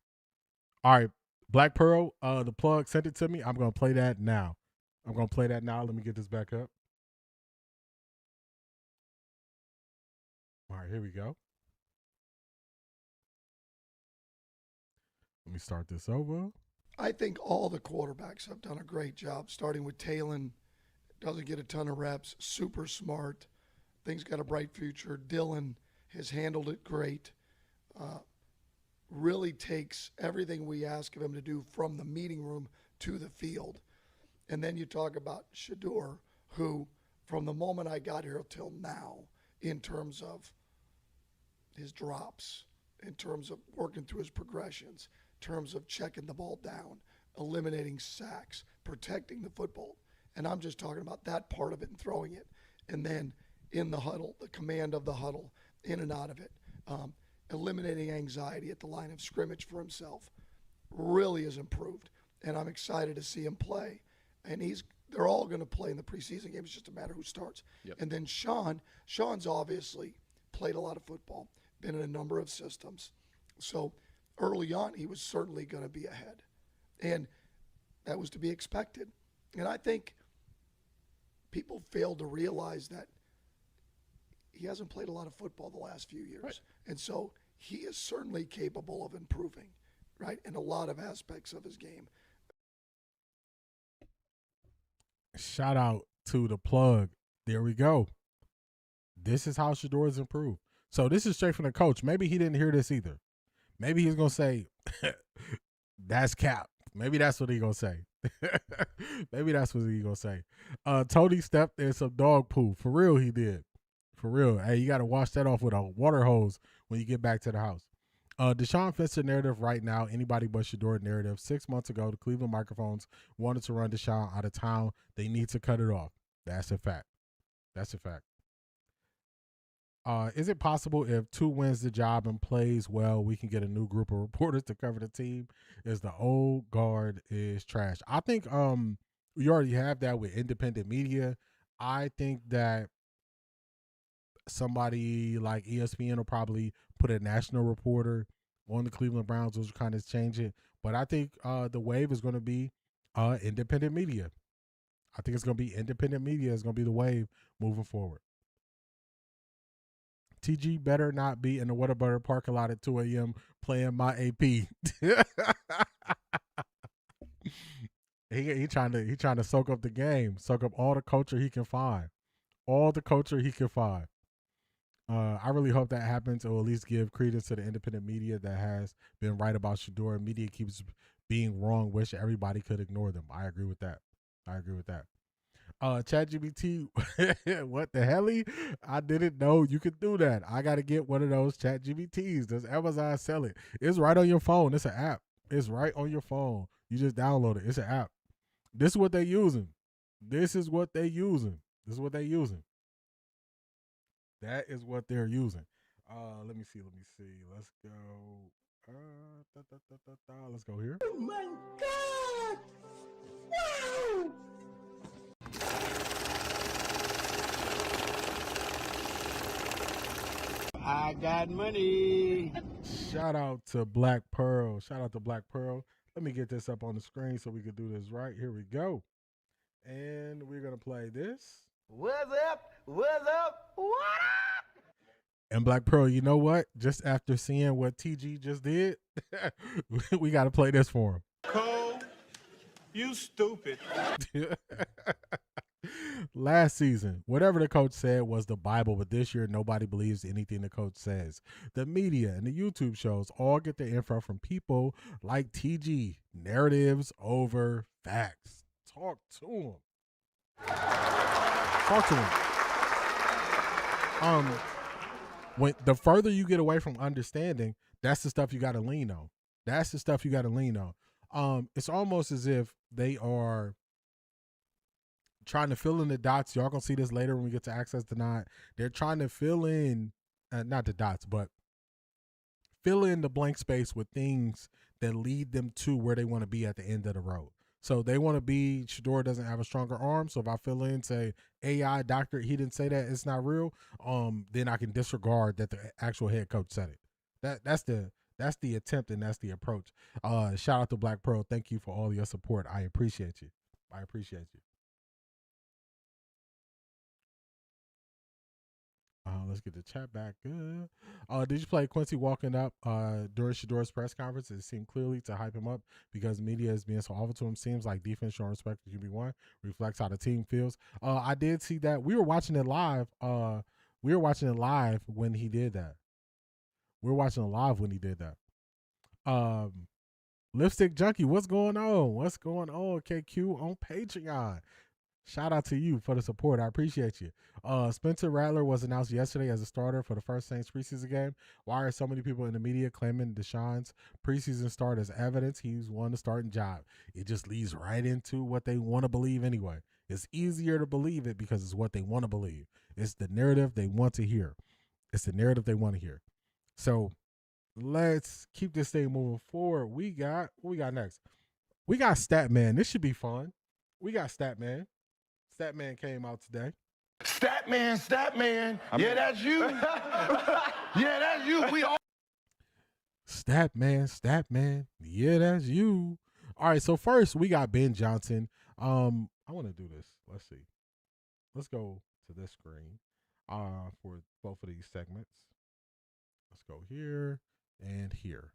All right, Black Pearl, the plug sent it to me. I'm going to play that now. Let me get this back up. All right, here we go. Let me start this over. I think all the quarterbacks have done a great job, starting with Talon. Doesn't get a ton of reps, super smart. Thing's got a bright future. Dylan has handled it great. Really takes everything we ask of him to do from the meeting room to the field. And then you talk about Shador, who from the moment I got here till now, in terms of his drops, in terms of working through his progressions, in terms of checking the ball down, eliminating sacks, protecting the football. And I'm just talking about that part of it and throwing it. And then in the huddle, the command of the huddle, in and out of it, eliminating anxiety at the line of scrimmage for himself, really has improved. And I'm excited to see him play. And they're all going to play in the preseason game. It's just a matter who starts. Yep. And then Sean's obviously played a lot of football, been in a number of systems. So early on, he was certainly going to be ahead. And that was to be expected. And I think people failed to realize that he hasn't played a lot of football the last few years. Right. And so he is certainly capable of improving, right, in a lot of aspects of his game. Shout out to the plug. There we go. This is how Shadour's improved. So this is straight from the coach. Maybe he didn't hear this either. Maybe he's going to say, that's cap. Maybe that's what he's going to say. Maybe that's what he's going to say. Tony stepped in some dog poo. For real, he did. For real. Hey, you got to wash that off with a water hose when you get back to the house. Deshaun Fenster narrative right now, anybody but Shador narrative. 6 months ago, the Cleveland microphones wanted to run Deshaun out of town. They need to cut it off. That's a fact. That's a fact. Is it possible if 2 wins the job and plays well, we can get a new group of reporters to cover the team? Is the old guard is trash? I think we already have that with independent media. I think that somebody like ESPN will probably put a national reporter on the Cleveland Browns, which will kind of change it. But I think the wave is going to be independent media. I think it's going to be independent media. It's going to be the wave moving forward. TG better not be in the Whataburger parking lot at 2 a.m. playing my AP. He trying to soak up the game, soak up all the culture he can find. All the culture he can find. I really hope that happens, or at least give credence to the independent media that has been right about Shador. Media keeps being wrong. Wish everybody could ignore them. I agree with that. ChatGPT, what the hell? I didn't know you could do that. I got to get one of those ChatGPTs. Does Amazon sell it? It's right on your phone. It's an app. It's right on your phone. You just download it. It's an app. This is what they're using. That is what they're using. Let me see. Let's go. Let's go here. Oh my God! Wow! I got money. Shout out to Black Pearl. Let me get this up on the screen so we can do this right. Here we go. And we're going to play this. What's up? What up? And Black Pearl, you know what? Just after seeing what TG just did, we got to play this for him. Cole, you stupid. Last season, whatever the coach said was the Bible, but this year nobody believes anything the coach says. The media and the YouTube shows all get their info from people like TG. Narratives over facts. Talk to him. When the further you get away from understanding, that's the stuff you got to lean on. It's almost as if they are trying to fill in the dots. Y'all gonna see this later when we get to access denied. They're trying to fill in, not the dots, but fill in the blank space with things that lead them to where they want to be at the end of the road. So they want to be, Shador doesn't have a stronger arm. So if I fill in, say, AI doctor, he didn't say that, it's not real, then I can disregard that the actual head coach said it. That's the attempt, and that's the approach. Shout out to Black Pearl. Thank you for all your support. I appreciate you. Let's get the chat back good. Did you play Quincy walking up during Shador's press conference? It seemed clearly to hype him up because media is being so awful to him. Seems like defense showing respect to QB1 reflects how the team feels. I did see that. We were watching it live. When he did that. Lipstick Junkie, what's going on? KQ on Patreon. Shout out to you for the support. I appreciate you. Spencer Rattler was announced yesterday as a starter for the first Saints preseason game. Why are so many people in the media claiming Deshaun's preseason start as evidence he's won the starting job? It just leads right into what they want to believe anyway. It's easier to believe it because it's what they want to believe. It's the narrative they want to hear. So let's keep this thing moving forward. What we got next? We got Statman. This should be fun. We got Statman. Statman came out today. Statman. Yeah, that's you. Yeah, that's you. We all. Statman. Yeah, that's you. All right, so first we got Ben Johnson. I want to do this. Let's see. Let's go to this screen for both of these segments. Let's go here and here.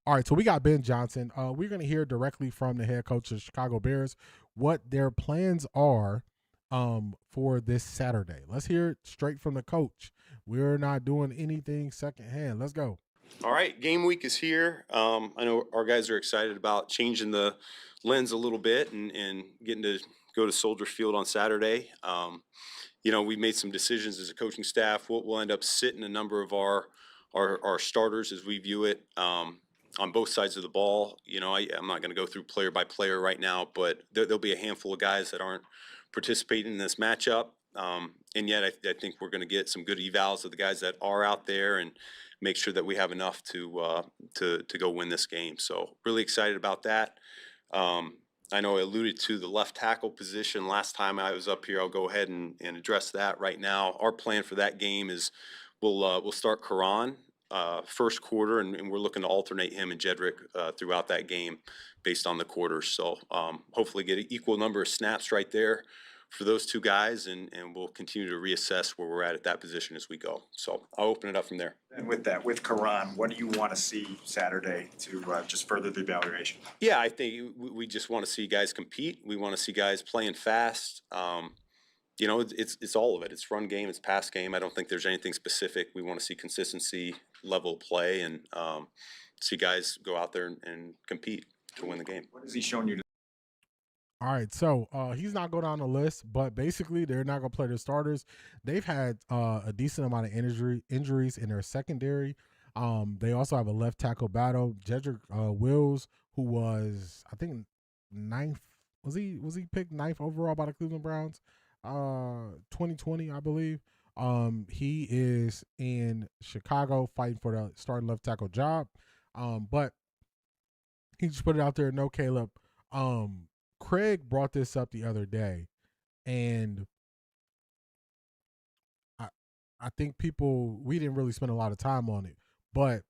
All right, so we got Ben Johnson. We're going to hear directly from the head coach of the Chicago Bears what their plans are for this Saturday. Let's hear it straight from the coach. We're not doing anything secondhand. Let's go. All right, game week is here. I know our guys are excited about changing the lens a little bit and getting to go to Soldier Field on Saturday. We made some decisions as a coaching staff. We'll end up sitting a number of our starters as we view it on both sides of the ball. I'm not going to go through player by player right now, but there'll be a handful of guys that aren't participating in this matchup. And yet I think we're going to get some good evals of the guys that are out there and make sure that we have enough to go win this game. So really excited about that. I know I alluded to the left tackle position last time I was up here. I'll go ahead and address that right now. Our plan for that game is we'll start Karan first quarter, and we're looking to alternate him and Jedrick throughout that game based on the quarters. So hopefully get an equal number of snaps right there for those two guys, and we'll continue to reassess where we're at that position as we go. So I'll open it up from there. And with that, with Karan, what do you want to see Saturday to just further the evaluation? Yeah, I think we just want to see guys compete. We want to see guys playing fast. It's all of it. It's run game, it's pass game. I don't think there's anything specific. We want to see consistency, level of play, and see guys go out there and compete to win the game. What has he shown you? All right, so he's not going down the list, but basically they're not going to play their starters. They've had a decent amount of injuries in their secondary. They also have a left tackle battle. Jedrick Wills, who was, I think, ninth. Was he picked ninth overall by the Cleveland Browns? 2020, I believe. He is in Chicago fighting for the starting left tackle job. But he just put it out there. No Caleb. Craig brought this up the other day, and I think we didn't really spend a lot of time on it, but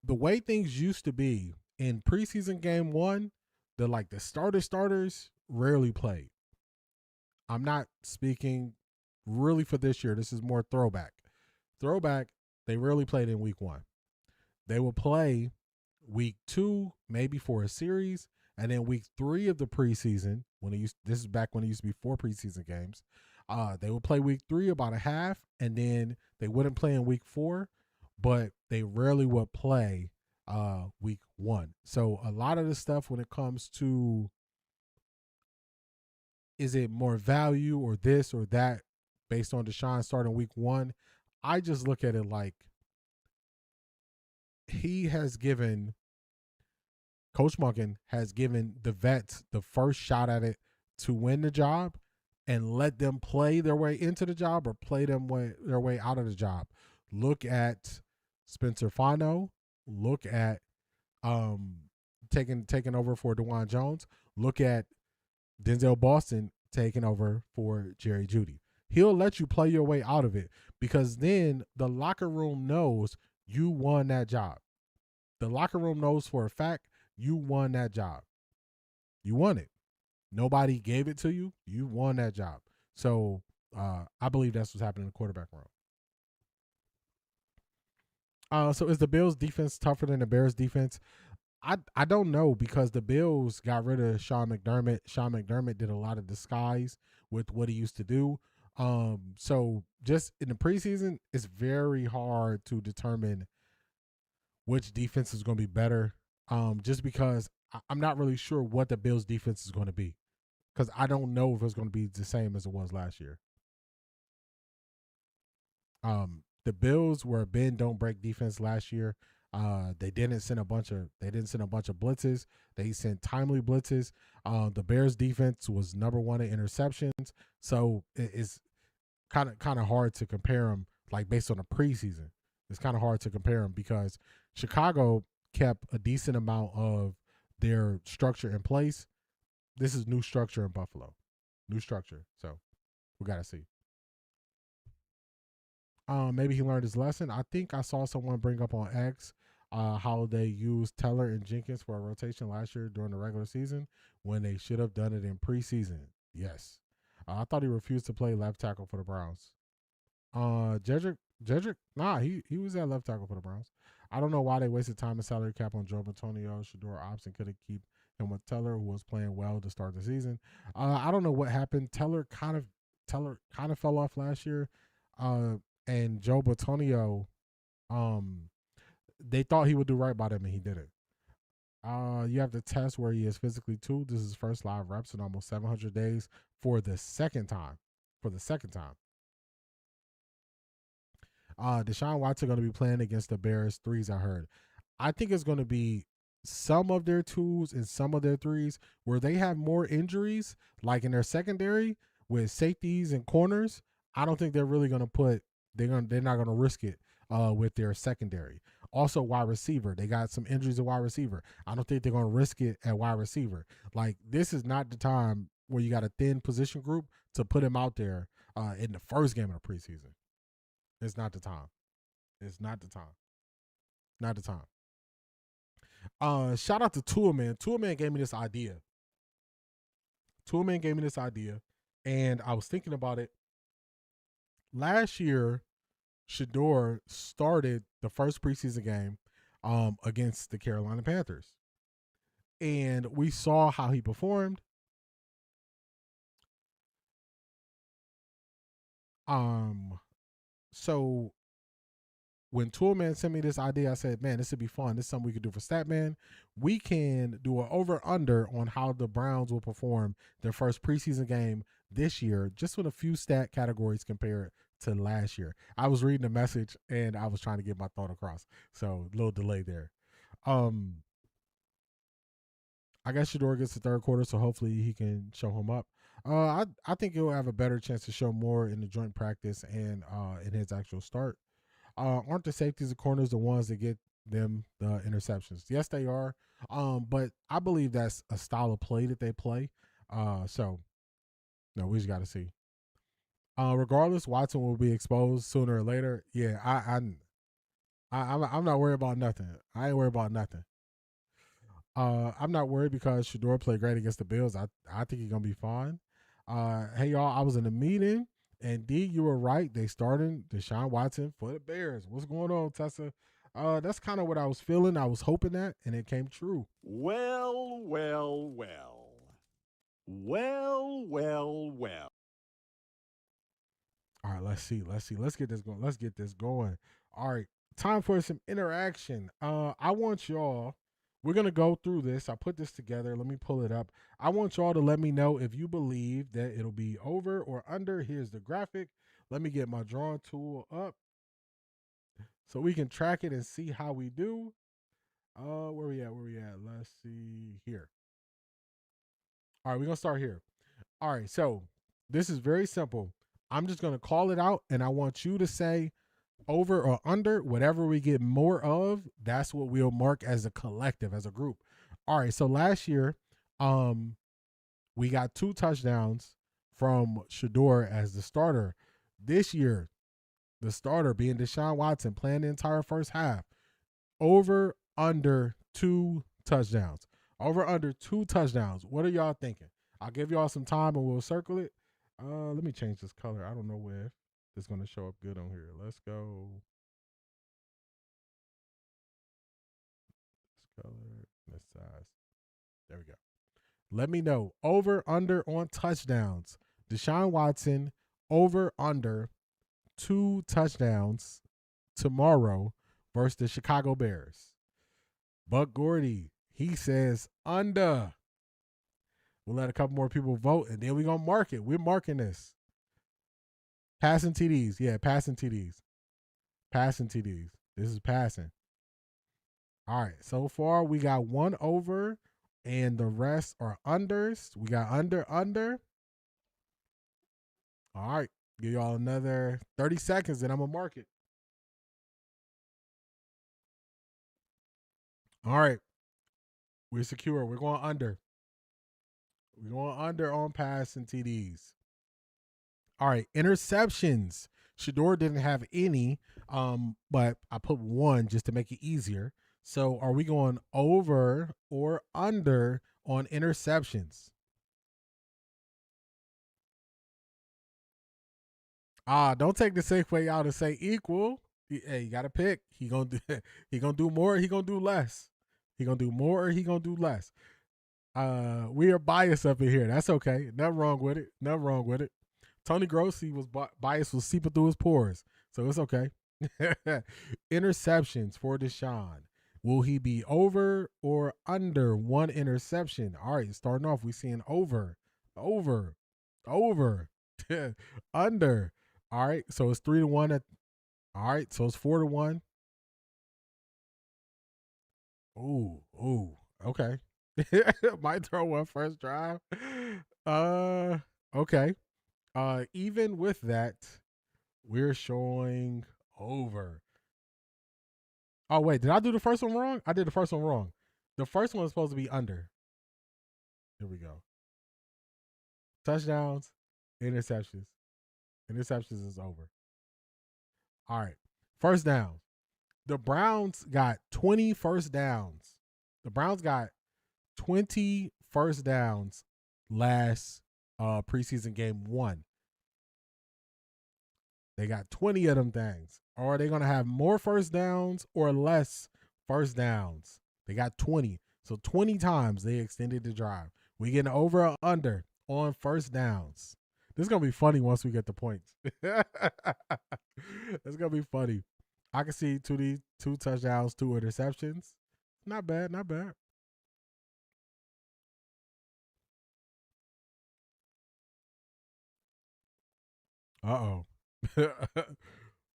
the way things used to be in preseason game one, the starters rarely played. I'm not speaking really for this year. This is more throwback. They rarely played in week one. They will play week two, maybe for a series, and then week 3 of the preseason, this is back when it used to be 4 preseason games, they would play week 3 about a half, and then they wouldn't play in week 4, but they rarely would play week 1. So a lot of the stuff when it comes to is it more value or this or that based on Deshaun starting week 1, I just look at it like Coach Monken has given the vets the first shot at it to win the job and let them play their way into the job or play their way out of the job. Look at Spencer Fano. Look at taking over for DeJuan Jones. Look at Denzel Boston taking over for Jerry Jeudy. He'll let you play your way out of it because then the locker room knows you won that job. The locker room knows for a fact you won that job. You won it. Nobody gave it to you. You won that job. So I believe that's what's happening in the quarterback room. So is the Bills' defense tougher than the Bears' defense? I don't know because the Bills got rid of Sean McDermott. Sean McDermott did a lot of disguise with what he used to do. So just in the preseason, it's very hard to determine which defense is going to be better. Just because I'm not really sure what the Bills' defense is going to be, because I don't know if it's going to be the same as it was last year. The Bills were a bend don't break defense last year. They didn't send a bunch of blitzes. They sent timely blitzes. The Bears' defense was number 1 in interceptions, so it's kind of hard to compare them. Like based on the preseason, it's kind of hard to compare them because Chicago kept a decent amount of their structure in place. This is new structure in Buffalo. New structure. So we got to see. Maybe he learned his lesson. I think I saw someone bring up on X how they used Teller and Jenkins for a rotation last year during the regular season when they should have done it in preseason. Yes. I thought he refused to play left tackle for the Browns. Jedrick Jedrick? Nah, he was at left tackle for the Browns. I don't know why they wasted time and salary cap on Joe Antonio. Shador option could have keep him with Teller, who was playing well to start the season. I don't know what happened. Teller kind of fell off last year. And Joe Antonio, they thought he would do right by them, and he didn't. You have the test where he is physically too. This is his first live reps in almost 700 days for the second time. Deshaun Watson going to be playing against the Bears threes, I heard. I think it's going to be some of their twos and some of their threes where they have more injuries, like in their secondary with safeties and corners. I don't think they're really going to put they're not going to risk it with their secondary. Also, wide receiver. They got some injuries at wide receiver. I don't think they're going to risk it at wide receiver. Like, this is not the time where you got a thin position group to put him out there in the first game of the preseason. It's not the time. It's not the time. Not the time. Shout out to Toolman. Toolman gave me this idea. And I was thinking about it. Last year, Shador started the first preseason game against the Carolina Panthers. And we saw how he performed. So when Toolman sent me this idea, I said, man, this would be fun. This is something we could do for Statman. We can do an over-under on how the Browns will perform their first preseason game this year, just with a few stat categories compared to last year. I was reading the message, and I was trying to get my thought across. So, a little delay there. I guess Shador gets the third quarter, so hopefully he can show him up. I think he'll have a better chance to show more in the joint practice and in his actual start. Aren't the safeties and corners the ones that get them the interceptions? Yes, they are. But I believe that's a style of play that they play. So, no, we just got to see. Regardless, Watson will be exposed sooner or later. Yeah, I'm not worried about nothing. I ain't worried about nothing. I'm not worried because Shador played great against the Bills. I think he's gonna be fine. Hey y'all, I was in a meeting, and D, you were right. They started Deshaun Watson for the Bears. What's going on, Tessa? That's kind of what I was feeling. I was hoping that, and it came true. Well. All right, let's see. Let's get this going. All right, time for some interaction. I want y'all. We're going to go through this. I put this together. Let me pull it up. I want y'all to let me know if you believe that it'll be over or under. Here's the graphic. Let me get my drawing tool up so we can track it and see how we do. Where we at? Let's see here. All right, we're going to start here. All right, so this is very simple. I'm just going to call it out, and I want you to say over or under. Whatever we get more of, that's what we'll mark as a collective, as a group. All right, so last year we got 2 touchdowns from Shador as the starter. This year, the starter being Deshaun Watson, playing the entire first half. Over, under 2 touchdowns. Over, under 2 touchdowns. What are y'all thinking? I'll give y'all some time and we'll circle it. Let me change this color. I don't know if it's going to show up good on here. Let's go. This color, this size. There we go. Let me know. Over, under on touchdowns. Deshaun Watson, over, under 2 touchdowns tomorrow versus the Chicago Bears. Buck Gordy, he says under. We'll let a couple more people vote, and then we're going to mark it. We're marking this. Passing TDs. Yeah, passing TDs. Passing TDs. This is passing. All right, so far we got 1 over, and the rest are unders. We got under. All right, give y'all another 30 seconds, and I'm going to mark it. All right, we're secure. We're going under. We're going under on passing TDs. All right, interceptions. Shador didn't have any, but I put 1 just to make it easier. So are we going over or under on interceptions? Don't take the safe way out and say equal. Hey, you gotta pick. He gonna do more. He gonna do less. He gonna do more. Or he gonna do less. We are biased up in here. That's okay. Nothing wrong with it. Nothing wrong with it. Tony Grossi was biased, was seeping through his pores, so it's okay. Interceptions for Deshaun. Will he be over or under 1 interception? All right, starting off, we seeing over, under. All right, so it's 3-1. All right, so it's 4-1. Ooh, okay. Might throw one first drive. Okay. Even with that, we're showing over. Oh, wait, did I do the first one wrong? I did the first one wrong. The first one was supposed to be under. Here we go. Touchdowns, interceptions. Interceptions is over. All right. First down. The Browns got 20 first downs. The Browns got 20 first downs last preseason game 1. They got 20 of them things. Or are they going to have more first downs or less first downs? They got 20. So 20 times they extended the drive. We getting over or under on first downs. This is going to be funny once we get the points. It's going to be funny. I can see 2 touchdowns, 2 interceptions. Not bad, not bad. Uh-oh. All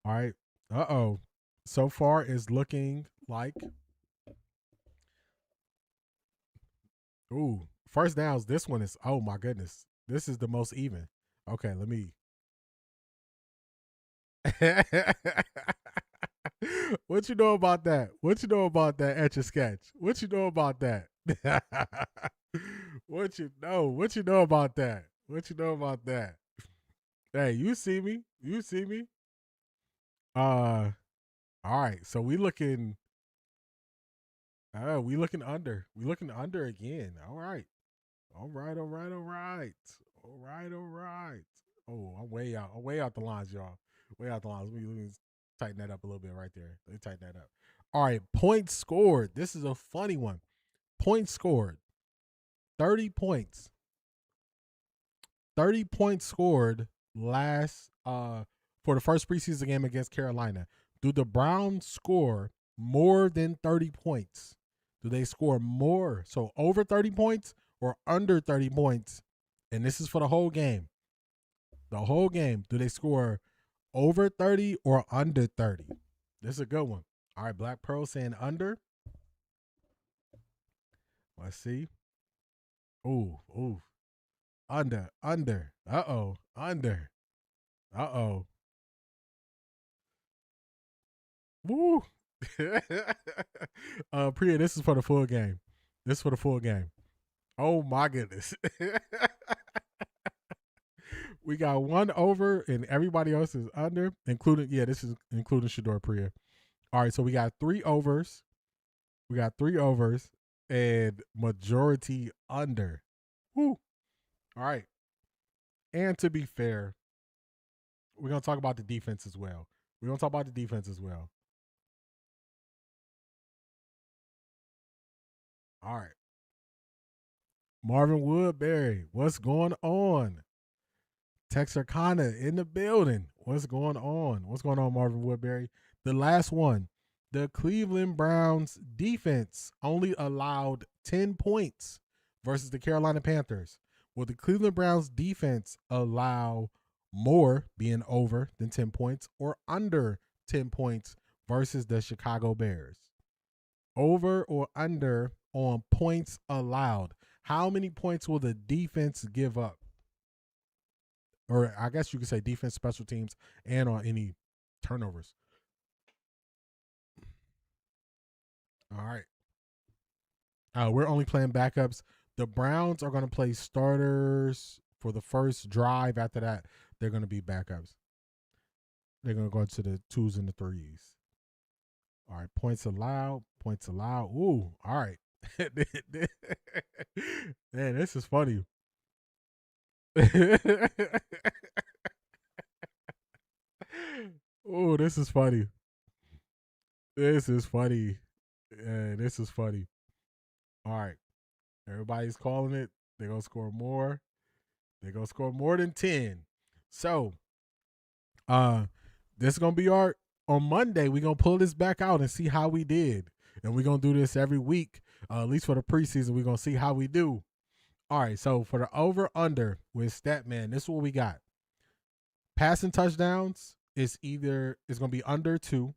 right. Uh-oh. So far it's looking like, ooh, first downs. This one is, oh my goodness. This is the most even. Okay, let me. What you know about that? What you know about that Etch a Sketch? What you know about that? What you know? What you know about that? What you know about that? Hey, you see me? You see me? All right. So we looking under. We looking under again. All right. All right. Oh, I'm way out the lines, y'all. Way out the lines. Let me tighten that up a little bit right there. Let me tighten that up. All right. Points scored. This is a funny one. Points scored. 30 points. 30 points scored last for the first preseason game against Carolina. Do the Browns score more than 30 points? Do they score more? So over 30 points or under 30 points? And this is for the whole game. The whole game. Do they score over 30 or under 30? This is a good one. All right, Black Pearl saying under. Let's see. Ooh. Under. Uh-oh. Under. Uh-oh. Woo. Priya, this is for the full game. Oh my goodness. We got one over and everybody else is under, including, this is including Shador Priya. All right, so we got 3 overs. And majority under. Woo. All right. And to be fair, we're going to talk about the defense as well. All right. Marvin Woodbury, what's going on? Texarkana in the building. What's going on? Marvin Woodbury? The last one. The Cleveland Browns defense only allowed 10 points versus the Carolina Panthers. Will the Cleveland Browns defense allow more, being over than 10 points, or under 10 points versus the Chicago Bears? Over or under on points allowed. How many points will the defense give up? Or I guess you could say defense, special teams, and on any turnovers. All right. We're only playing backups. The Browns are going to play starters for the first drive. After that, they're going to be backups. They're going to go to the 2s and the 3s. All right. Points allowed. Ooh. All right. Man, this is funny. Oh, this is funny. This is funny. Yeah, this is funny. All right. Everybody's calling it. They're going to score more. They're going to score more than 10. So, this is going to be on Monday. We're going to pull this back out and see how we did. And we're going to do this every week, at least for the preseason. We're going to see how we do. All right. So, for the over-under with Statman, this is what we got. Passing touchdowns is going to be under 2.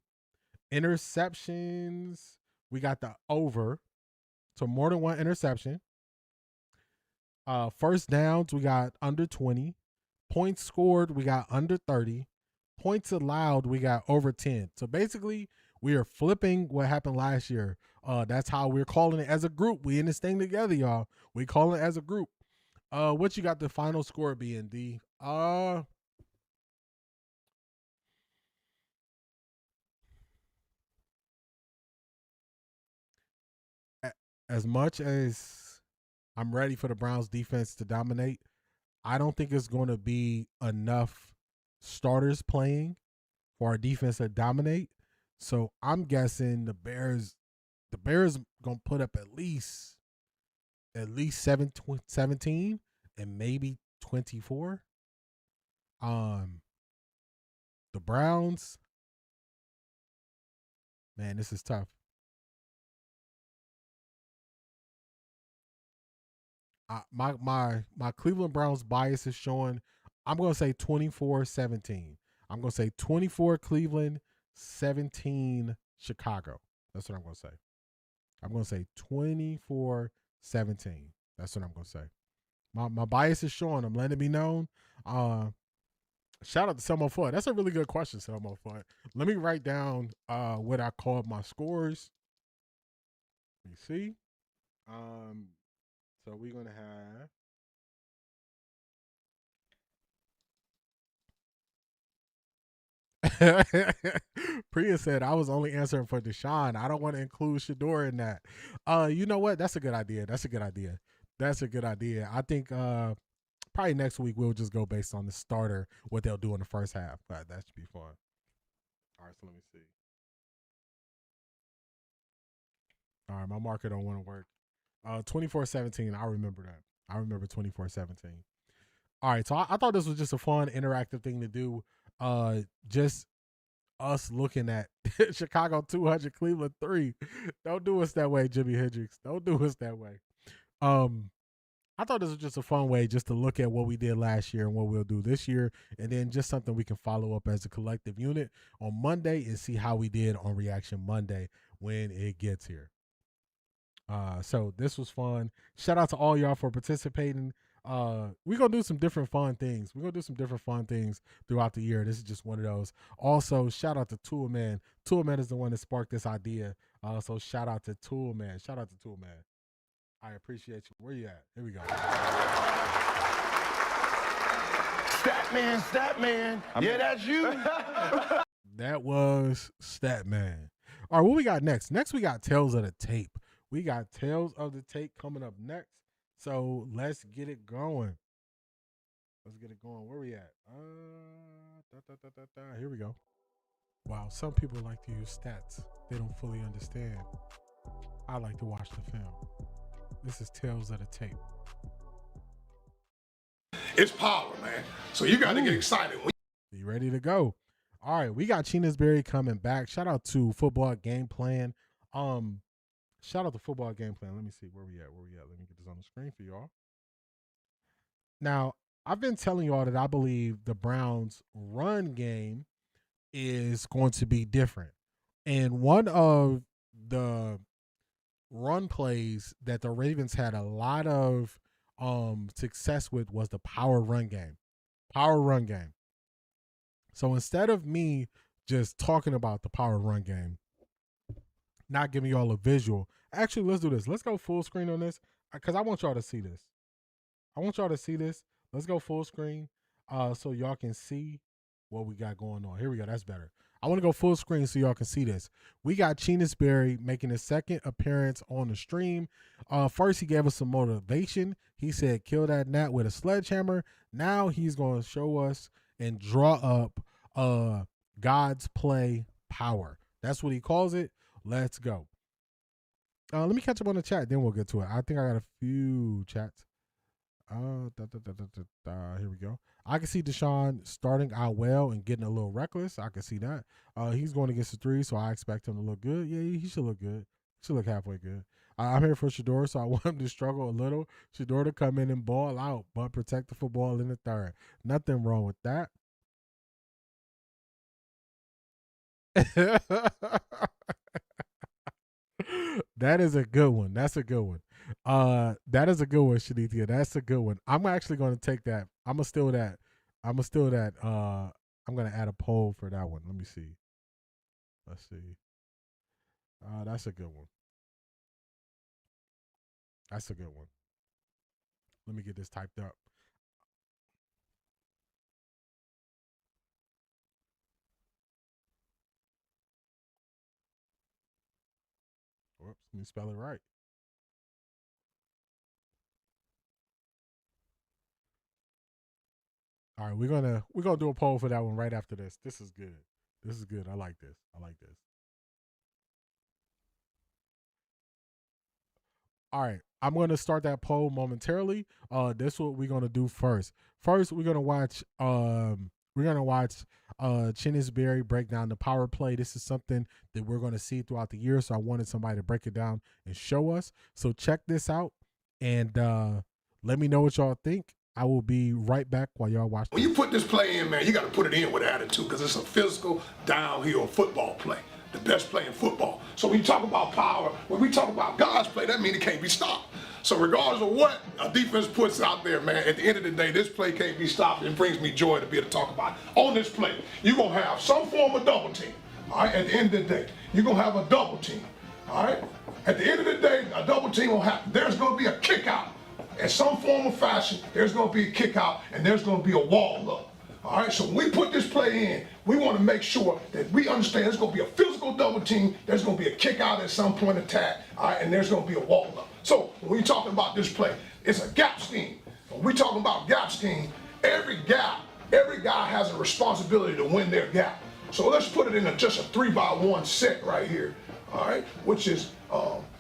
Interceptions, we got the over. So, more than 1 interception. First downs, we got under 20. Points scored, we got under 30. Points allowed, we got over 10. So basically, we are flipping what happened last year. That's how we're calling it as a group. We in this thing together, y'all. We call it as a group. What you got the final score being, D? As much as I'm ready for the Browns defense to dominate, I don't think it's going to be enough starters playing for our defense to dominate. So I'm guessing the Bears going to put up at least 17 and maybe 24. The Browns, man, this is tough. My Cleveland Browns bias is showing. I'm going to say 24-17. I'm going to say 24 Cleveland, 17 Chicago. That's what I'm going to say. I'm going to say 24-17. That's what I'm going to say. My bias is showing. I'm letting it be known. Shout out to Selmo Fun. That's a really good question, Selmo Fun. Let me write down what I called my scores. Let me see. So we're going to have Priya said I was only answering for Deshaun. I don't want to include Shador in that. You know what? That's a good idea. That's a good idea. I think probably next week we'll just go based on the starter, what they'll do in the first half. But that should be fun. All right, so let me see. All right, my marker don't want to work. 24-17, I remember that. I remember 24-17. All right, so I thought this was just a fun, interactive thing to do. Just us looking at Chicago 200, Cleveland 3. Don't do us that way, Jimmy Hendrix. Don't do us that way. I thought this was just a fun way just to look at what we did last year and what we'll do this year, and then just something we can follow up as a collective unit on Monday and see how we did on Reaction Monday when it gets here. So this was fun. Shout out to all y'all for participating. We're going to do some different fun things. We're going to do some different fun things throughout the year. This is just one of those. Also, shout out to Toolman. Toolman is the one that sparked this idea. So shout out to Toolman. Shout out to Toolman. I appreciate you. Where you at? Here we go. Statman. Yeah, that's you. That was Statman. All right, what we got next? Next, we got Tales of the Tape. We got Tales of the Tape coming up next. So let's get it going. Where we at? Here we go. Wow, some people like to use stats. They don't fully understand. I like to watch the film. This is Tales of the Tape. It's power, man. So you got to get excited. You ready to go? All right, we got Chennis Berry coming back. Shout out to Football Game Plan. Shout out to Football Game Plan. Let me see where we at. Let me get this on the screen for y'all. Now, I've been telling y'all that I believe the Browns' run game is going to be different. And one of the run plays that the Ravens had a lot of success with was the power run game. So instead of me just talking about the power run game, not giving y'all a visual, actually, let's do this. Let's go full screen on this because I want y'all to see this. Let's go full screen so y'all can see what we got going on. Here we go. That's better. I want to go full screen so y'all can see this. We got Chennis Berry making his second appearance on the stream. First, he gave us some motivation. He said, kill that gnat with a sledgehammer. Now he's going to show us and draw up God's play power. That's what he calls it. Let's go. Let me catch up on the chat, then we'll get to it. I think I got a few chats. Here we go. I can see Deshaun starting out well and getting a little reckless. I can see that. He's going against the 3, so I expect him to look good. Yeah, he should look good. Should look halfway good. I'm here for Shedeur, so I want him to struggle a little. Shedeur to come in and ball out, but protect the football in the 3rd. Nothing wrong with that. That is a good one. That's a good one. That is a good one, Shanithia. That's a good one. I'm actually going to take that. I'm going to steal that. I'm going to add a poll for that one. Let me see. Let's see. That's a good one. That's a good one. Let me get this typed up. Whoops, let me spell it right. All right, we're gonna do a poll for that one right after this. This is good. This is good. I like this. I like this. All right, I'm gonna start that poll momentarily. This is what we're gonna do first. First, we're gonna watch Chennis Berry break down the power play. This is something that we're gonna see throughout the year, so I wanted somebody to break it down and show us. So check this out and let me know what y'all think. I will be right back while y'all watch. When you put this play in, man, you got to put it in with attitude because it's a physical, downhill football play. The best play in football. So when you talk about power, when we talk about God's play, that means it can't be stopped. So regardless of what a defense puts out there, man, at the end of the day, this play can't be stopped. It brings me joy to be able to talk about it. On this play, you're going to have some form of double team. All right, at the end of the day, you're going to have a double team. All right, at the end of the day, a double team will happen. There's going to be a kick out. In some form or fashion, there's going to be a kick out and there's going to be a wall up. All right, so when we put this play in, we want to make sure that we understand there's going to be a physical double team, there's going to be a kick out at some point attack, all right, and there's going to be a wall up. So when we're talking about this play, it's a gap scheme. When we're talking about gap scheme, every guy has a responsibility to win their gap. So let's put it in just a 3-by-1 set right here, all right, which is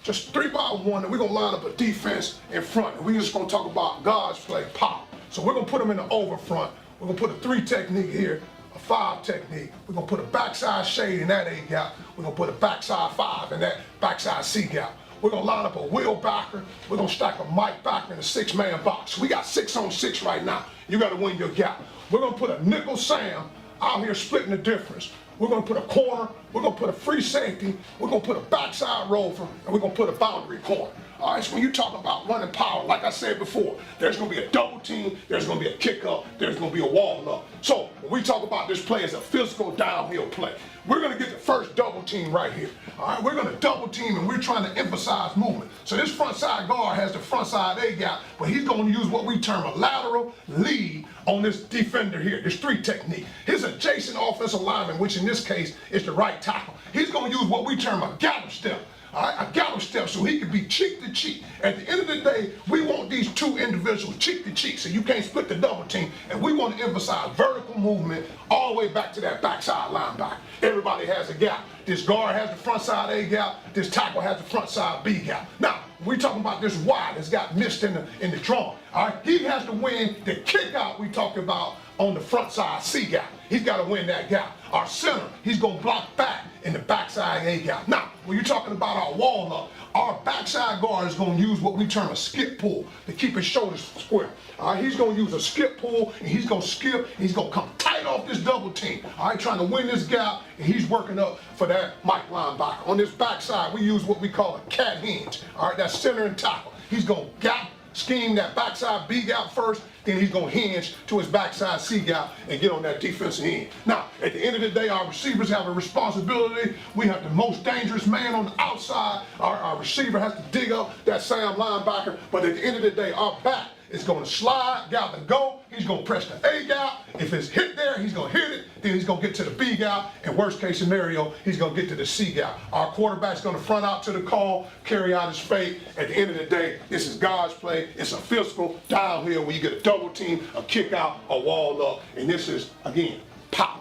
just 3-by-1, and we're gonna line up a defense in front. And we're just gonna talk about God's play, pop. So we're gonna put them in the over front. We're gonna put a 3 technique here, a 5 technique. We're gonna put a backside shade in that A gap. We're gonna put a backside 5 in that backside C gap. We're gonna line up a wheel backer. We're gonna stack a Mike backer in a 6-man box. We got 6 on 6 right now. You gotta win your gap. We're gonna put a nickel Sam out here splitting the difference. We're going to put a corner, we're going to put a free safety, we're going to put a backside rover, and we're going to put a boundary corner. All right, so when you talk about running power, like I said before, there's going to be a double team, there's going to be a kick up, there's going to be a wall up. So when we talk about this play as a physical downhill play, we're going to get the first double team right here. All right, we're going to double team and we're trying to emphasize movement. So this front side guard has the front side A gap, but he's going to use what we term a lateral lead on this defender here, this 3 technique. His adjacent offensive lineman, which in this case is the right tackle, he's going to use what we term a gallop step. All right, a gallop step so he can be cheek to cheek. At the end of the day, we want these 2 individuals cheek to cheek so you can't split the double team. And we want to emphasize vertical movement all the way back to that backside linebacker. Everybody has a gap. This guard has the front side A gap. This tackle has the front side B gap. Now, we're talking about this Y that's got missed in the drawing. All right, he has to win the kick out we talked about on the front side C gap. He's got to win that gap. Our center, he's going to block back in the backside A gap. Now, when you're talking about our wall up, our backside guard is going to use what we term a skip pull to keep his shoulders square. All right, he's going to use a skip pull, and he's going to skip, and he's going to come tight off this double team. All right, trying to win this gap, and he's working up for that Mike linebacker. On this backside, we use what we call a cat hinge. All right, that's center and tackle. He's going to gap, scheme that backside B gap first, then he's going to hinge to his backside C gap and get on that defensive end. Now, at the end of the day, our receivers have a responsibility. We have the most dangerous man on the outside. Our receiver has to dig up that Sam linebacker. But at the end of the day, our back is going to slide, gap and go. He's going to press the A gap. If it's hit there, he's going to hit it. Then he's going to get to the B gap. And worst case scenario, he's going to get to the C gap. Our quarterback's going to front out to the call, carry out his fate. At the end of the day, this is God's play. It's a physical downhill where you get a double team, a kick out, a wall up. And this is, again, power.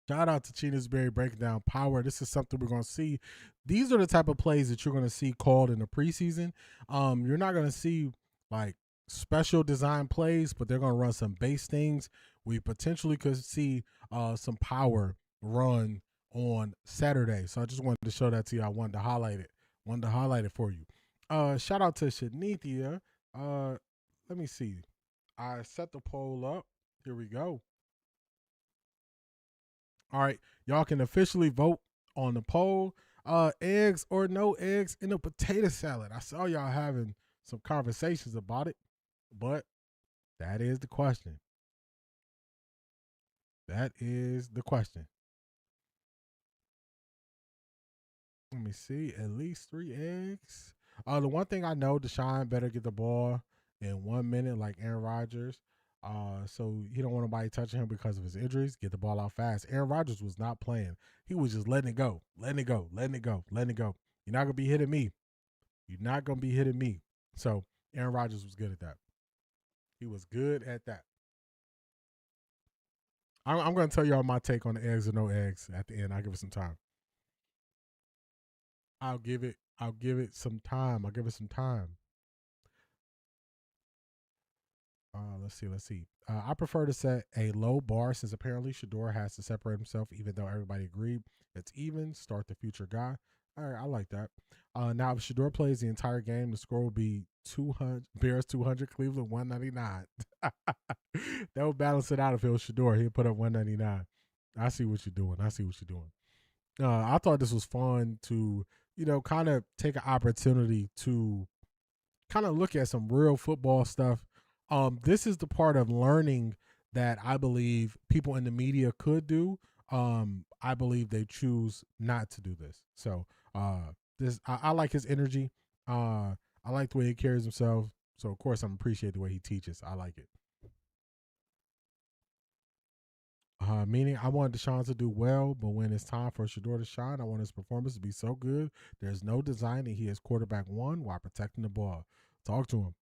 Shout out to Chennis Berry breaking down power. This is something we're going to see. These are the type of plays that you're going to see called in the preseason. You're not going to see like special design plays, but they're going to run some base things. We potentially could see some power run on Saturday. So I just wanted to show that to you. I wanted to highlight it. For you. Shout out to Shanithia. Let me see. I set the poll up. Here we go. All right, y'all can officially vote on the poll. Eggs or no eggs in a potato salad. I saw y'all having some conversations about it, but that is the question. Let me see. At least 3 eggs. The one thing I know, Deshaun better get the ball in 1 minute like Aaron Rodgers. So he don't want nobody touching him because of his injuries. Get the ball out fast. Aaron Rodgers was not playing. He was just letting it go. You're not going to be hitting me. So Aaron Rodgers was good at that. He was good at that. I'm going to tell y'all my take on the eggs or no eggs at the end. I'll give it some time. I'll give it some time. Let's see. I prefer to set a low bar since apparently Shedeur has to separate himself, even though everybody agreed it's even. Start the future guy. All right, I like that. Now, if Shedeur plays the entire game, the score will be 200. Bears 200, Cleveland 199. That would balance it out if it was Shedeur. He'd put up 199. I see what you're doing. I thought this was fun to, kind of take an opportunity to kind of look at some real football stuff. This is the part of learning that I believe people in the media could do. I believe they choose not to do this. So I like his energy. I like the way he carries himself. So of course I'm appreciate the way he teaches. I like it. Meaning I want Deshaun to do well, but when it's time for Shedeur to shine, I want his performance to be so good. There's no design that he is quarterback one while protecting the ball. Talk to him.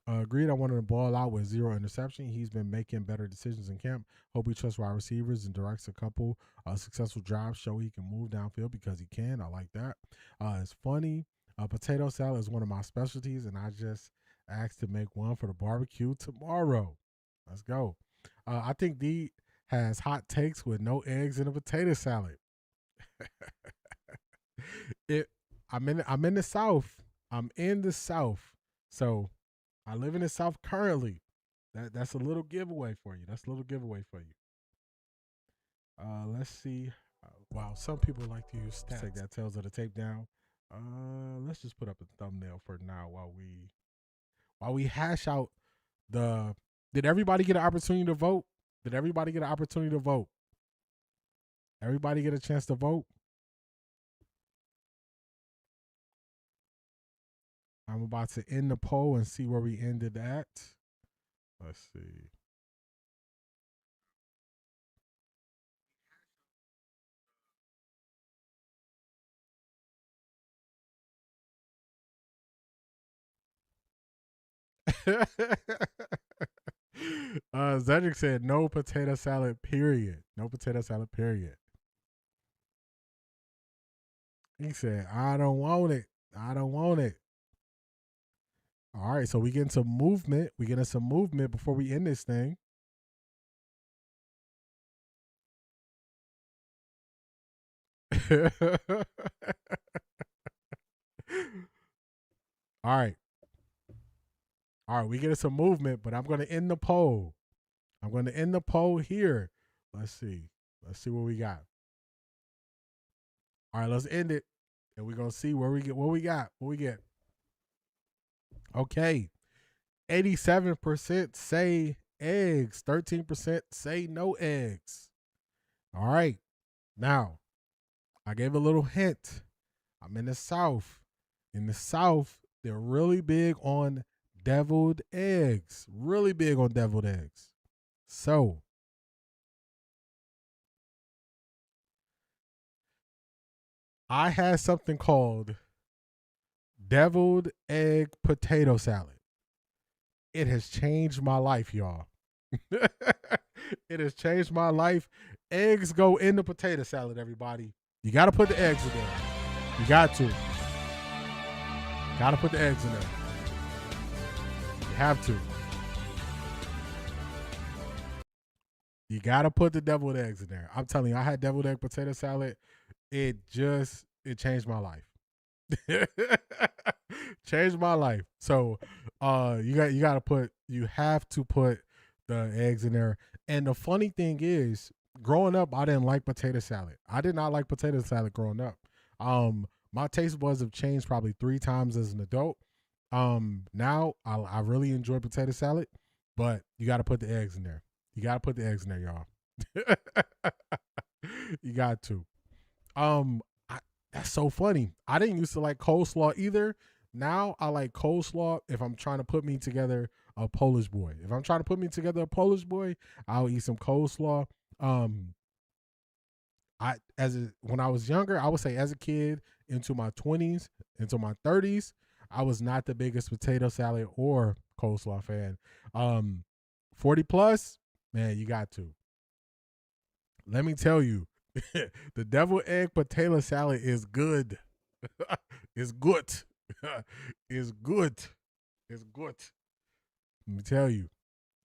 Agreed. I wanted to ball out with 0 interception. He's been making better decisions in camp. Hope he trusts wide receivers and directs a couple successful drives. Show he can move downfield because he can. I like that. It's funny. Potato salad is one of my specialties, and I just asked to make one for the barbecue tomorrow. Let's go. I think D has hot takes with no eggs in a potato salad. I'm in the South. So I live in the South currently. That's a little giveaway for you. Let's see. Wow, some people like to use stats. Take that tails of the tape down. Let's just put up a thumbnail for now while we hash out the. Did everybody get an opportunity to vote? Everybody get a chance to vote? I'm about to end the poll and see where we ended at. Let's see. Zedric said no potato salad, period. He said, I don't want it. All right, so we getting some movement. Before we end this thing. All right, we getting some movement, but I'm going to end the poll. Here. Let's see what we got. All right, let's end it, and we're going to see what we get. Okay, 87% say eggs, 13% say no eggs. All right, now, I gave a little hint. I'm in the South. In the South, they're really big on deviled eggs. So, I had something called deviled egg potato salad. It has changed my life, y'all. It has changed my life. eggs go in the potato salad, everybody. You got to put the eggs in there. You got to. Got to put the eggs in there. You have to. You got to put the deviled eggs in there. I'm telling you, I had deviled egg potato salad. It changed my life. Changed my life. So you have to put the eggs in there. And the funny thing is, growing up, I didn't like potato salad. I did not like potato salad growing up. My taste buds have changed probably 3 times as an adult. Now I really enjoy potato salad, but you got to put the eggs in there. You got to put the eggs in there, y'all. You got to. That's so funny. I didn't used to like coleslaw either. Now I like coleslaw if I'm trying to put me together a Polish boy. If I'm trying to put me together a Polish boy, I'll eat some coleslaw. When I was younger, I would say as a kid into my 20s, into my 30s, I was not the biggest potato salad or coleslaw fan. 40 plus, man, you got to. Let me tell you, the deviled egg potato salad is good. It's good. It's good. It's good. Let me tell you.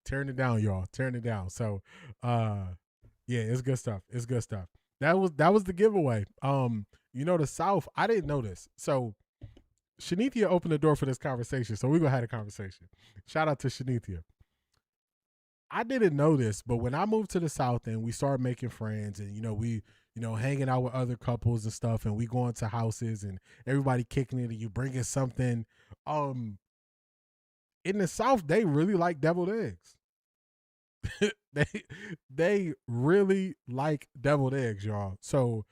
Turn it down, y'all. Turn it down. So, yeah, it's good stuff. It's good stuff. That was the giveaway. The South, I didn't know this. So, Shanithia opened the door for this conversation. So, we're going to have a conversation. Shout out to Shanithia. I didn't know this, but when I moved to the South and we started making friends and, we, hanging out with other couples and stuff, and we going to houses and everybody kicking it and you bringing something, in the South, they really like deviled eggs. they really like deviled eggs, y'all. So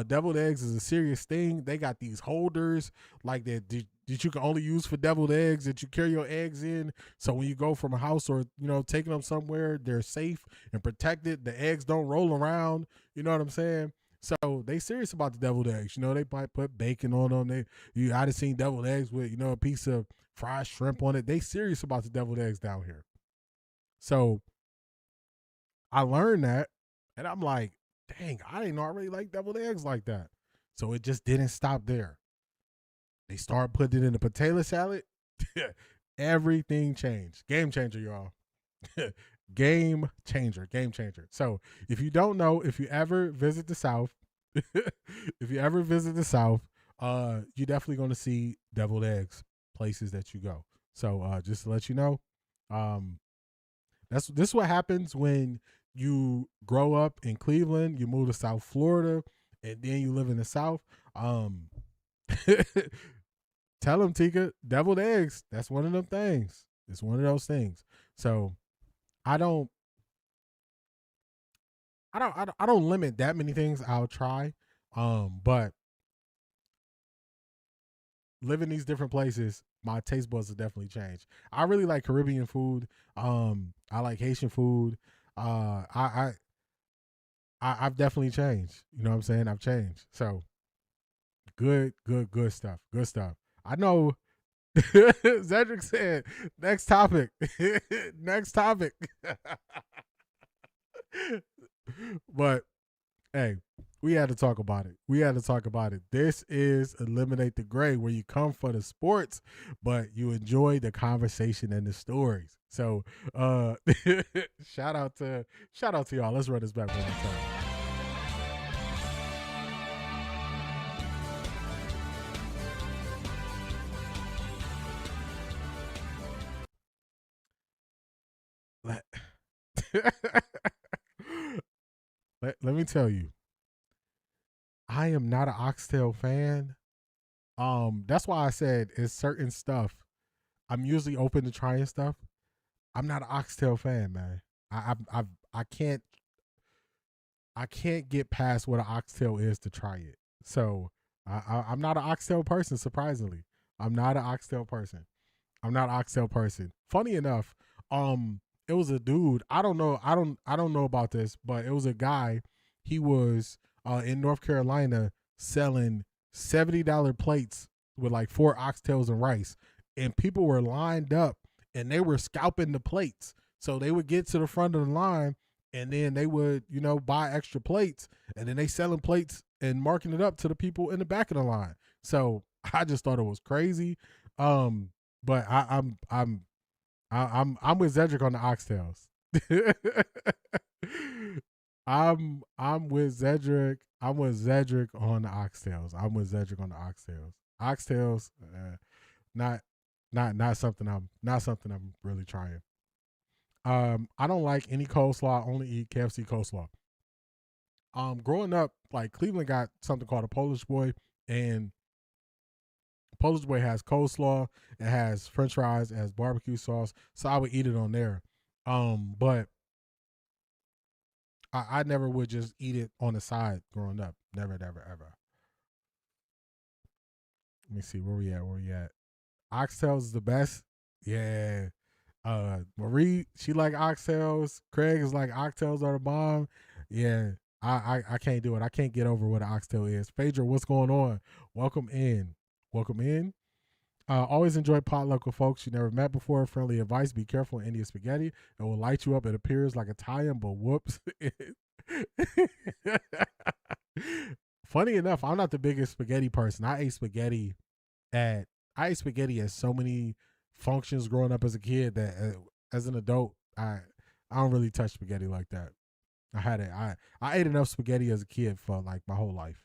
deviled eggs is a serious thing. They got these holders like that you can only use for deviled eggs that you carry your eggs in. So when you go from a house or taking them somewhere, they're safe and protected. The eggs don't roll around. You know what I'm saying? So they serious about the deviled eggs. They might put bacon on them. I done seen deviled eggs with a piece of fried shrimp on it. They serious about the deviled eggs down here. So I learned that, and I'm like, dang, I didn't know I really like deviled eggs like that. So it just didn't stop there. They started putting it in the potato salad. Everything changed. Game changer, y'all. Game changer. Game changer. So if you don't know, if you ever visit the South, you're definitely going to see deviled eggs places that you go. So just to let you know, this is what happens when you grow up in Cleveland, you move to South Florida, and then you live in the South. Tell them, Tika, deviled eggs, that's one of them things. It's one of those things. So I don't limit that many things I'll try. But living these different places, my taste buds have definitely changed. I really like Caribbean food. I like Haitian food. I've definitely changed. You know what I'm saying? I've changed. So good stuff. Good stuff. I know Zedric said, next topic. Next topic. But hey, we had to talk about it. This is Eliminate the Gray, where you come for the sports, but you enjoy the conversation and the stories. So shout out to y'all. Let's run this back one more time. Let me tell you, I am not an oxtail fan. That's why I said it's certain stuff. I'm usually open to trying stuff. I'm not an oxtail fan, man. I can't get past what an oxtail is to try it. So I'm not an oxtail person. Surprisingly, I'm not an oxtail person. Funny enough, it was a dude. I don't know about this, but it was a guy. He was in North Carolina selling $70 plates with like 4 oxtails and rice, and people were lined up and they were scalping the plates. So they would get to the front of the line and then they would, buy extra plates, and then they selling plates and marking it up to the people in the back of the line. So I just thought it was crazy. But I'm with Zedric on the oxtails. I'm with Zedric. I'm with Zedric on the oxtails. Oxtails, not something I'm really trying. I don't like any coleslaw. I only eat KFC coleslaw. Growing up, like Cleveland got something called a Polish boy, and Polish boy has coleslaw, it has French fries, it has barbecue sauce, so I would eat it on there. But I never would just eat it on the side growing up. Never, ever. Let me see, where we at? Oxtails is the best. Yeah. Marie, she like oxtails. Craig is like oxtails are the bomb. Yeah. I can't do it. I can't get over what an oxtail is. Phaedra, what's going on? Welcome in. Always enjoy potluck with folks you never met before. Friendly advice: be careful in Indian spaghetti. It will light you up. It appears like Italian, but whoops. Funny enough, I'm not the biggest spaghetti person. I ate spaghetti at so many functions growing up as a kid that as an adult, I don't really touch spaghetti like that. I ate enough spaghetti as a kid for like my whole life.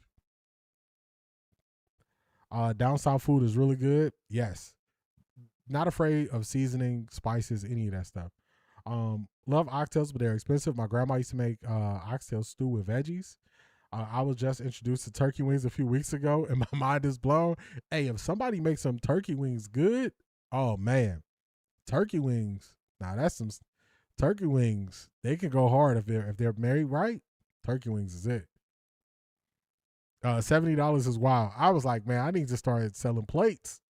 Down south food is really good. Yes. Not afraid of seasoning, spices, any of that stuff. Love oxtails, but they're expensive. My grandma used to make oxtail stew with veggies. I was just introduced to turkey wings a few weeks ago, and my mind is blown. Hey, if somebody makes some turkey wings good, oh man, turkey wings. Now that's some turkey wings. They can go hard if they're married right. Turkey wings is it. $70 is wild. I was like, man, I need to start selling plates.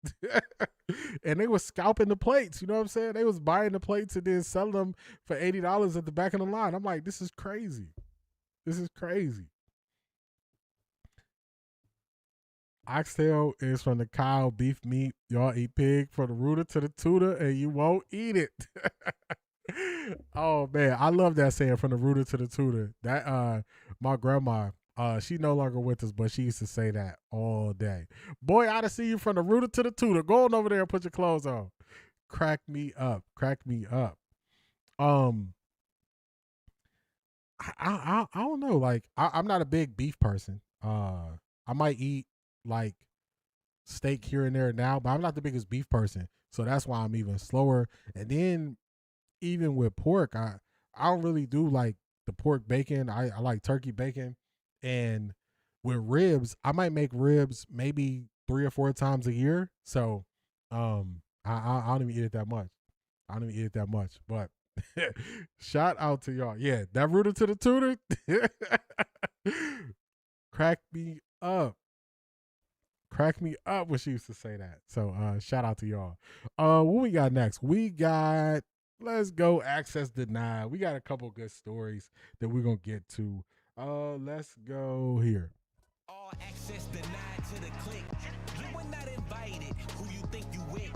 And they was scalping the plates. You know what I'm saying? They was buying the plates and then selling them for $80 at the back of the line. I'm like, this is crazy. Oxtail is from the cow, beef meat. Y'all eat pig from the rooter to the tutor, and you won't eat it. Oh man, I love that saying, from the rooter to the tutor. That my grandma, she no longer with us, but she used to say that all day. Boy, I ought to see you from the rooter to the tutor. Go on over there and put your clothes on. Crack me up. I don't know. Like I'm not a big beef person. I might eat like steak here and there now, but I'm not the biggest beef person. So that's why I'm even slower. And then even with pork, I don't really do like the pork bacon. I like turkey bacon. And with ribs, I might make ribs maybe 3 or 4 times a year. So I don't even eat it that much. But shout out to y'all. Yeah, that rooter to the tutor. Crack me up when she used to say that. So shout out to y'all. What we got next? Let's go access denied. We got a couple good stories that we're gonna get to. Let's go here. All access denied to the click. You were not invited. Who you think you with?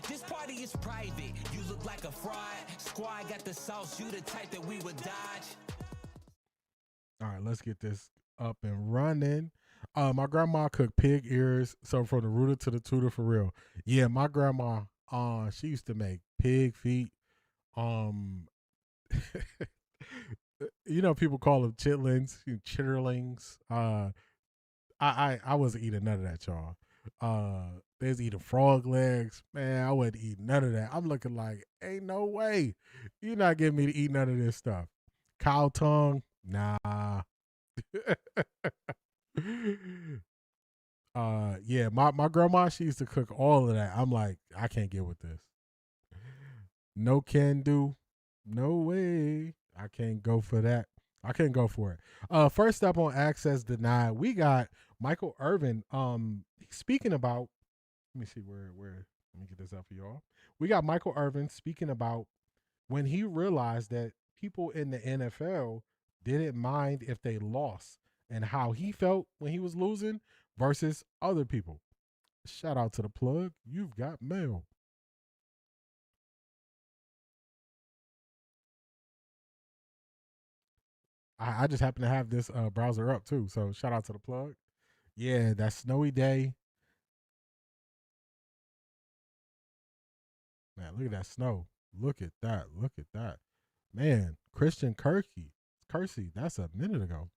This party is private. You look like a fraud. Squad got the sauce. You the type that we would dodge. All right, let's get this up and running. My grandma cooked pig ears, so from the rooter to the tutor, for real. Yeah, my grandma, she used to make pig feet. People call them chitterlings. I wasn't eating none of that, y'all. They was eating frog legs. Man, I wasn't eating none of that. I'm looking like, ain't no way. You're not getting me to eat none of this stuff. Cow tongue, nah. Yeah, my grandma, she used to cook all of that. I'm like, I can't get with this. No can do. No way. I can't go for that. I can't go for it. First up on access denied, we got Michael Irvin. Speaking about, let me see where. Let me get this up for y'all. We got Michael Irvin speaking about when he realized that people in the NFL didn't mind if they lost and how he felt when he was losing versus other people. Shout out to the plug. You've got mail. I just happen to have this browser up too. So shout out to the plug. Yeah, that snowy day. Man, look at that snow. Look at that. Look at that. Man, Christian Kersey, that's a minute ago.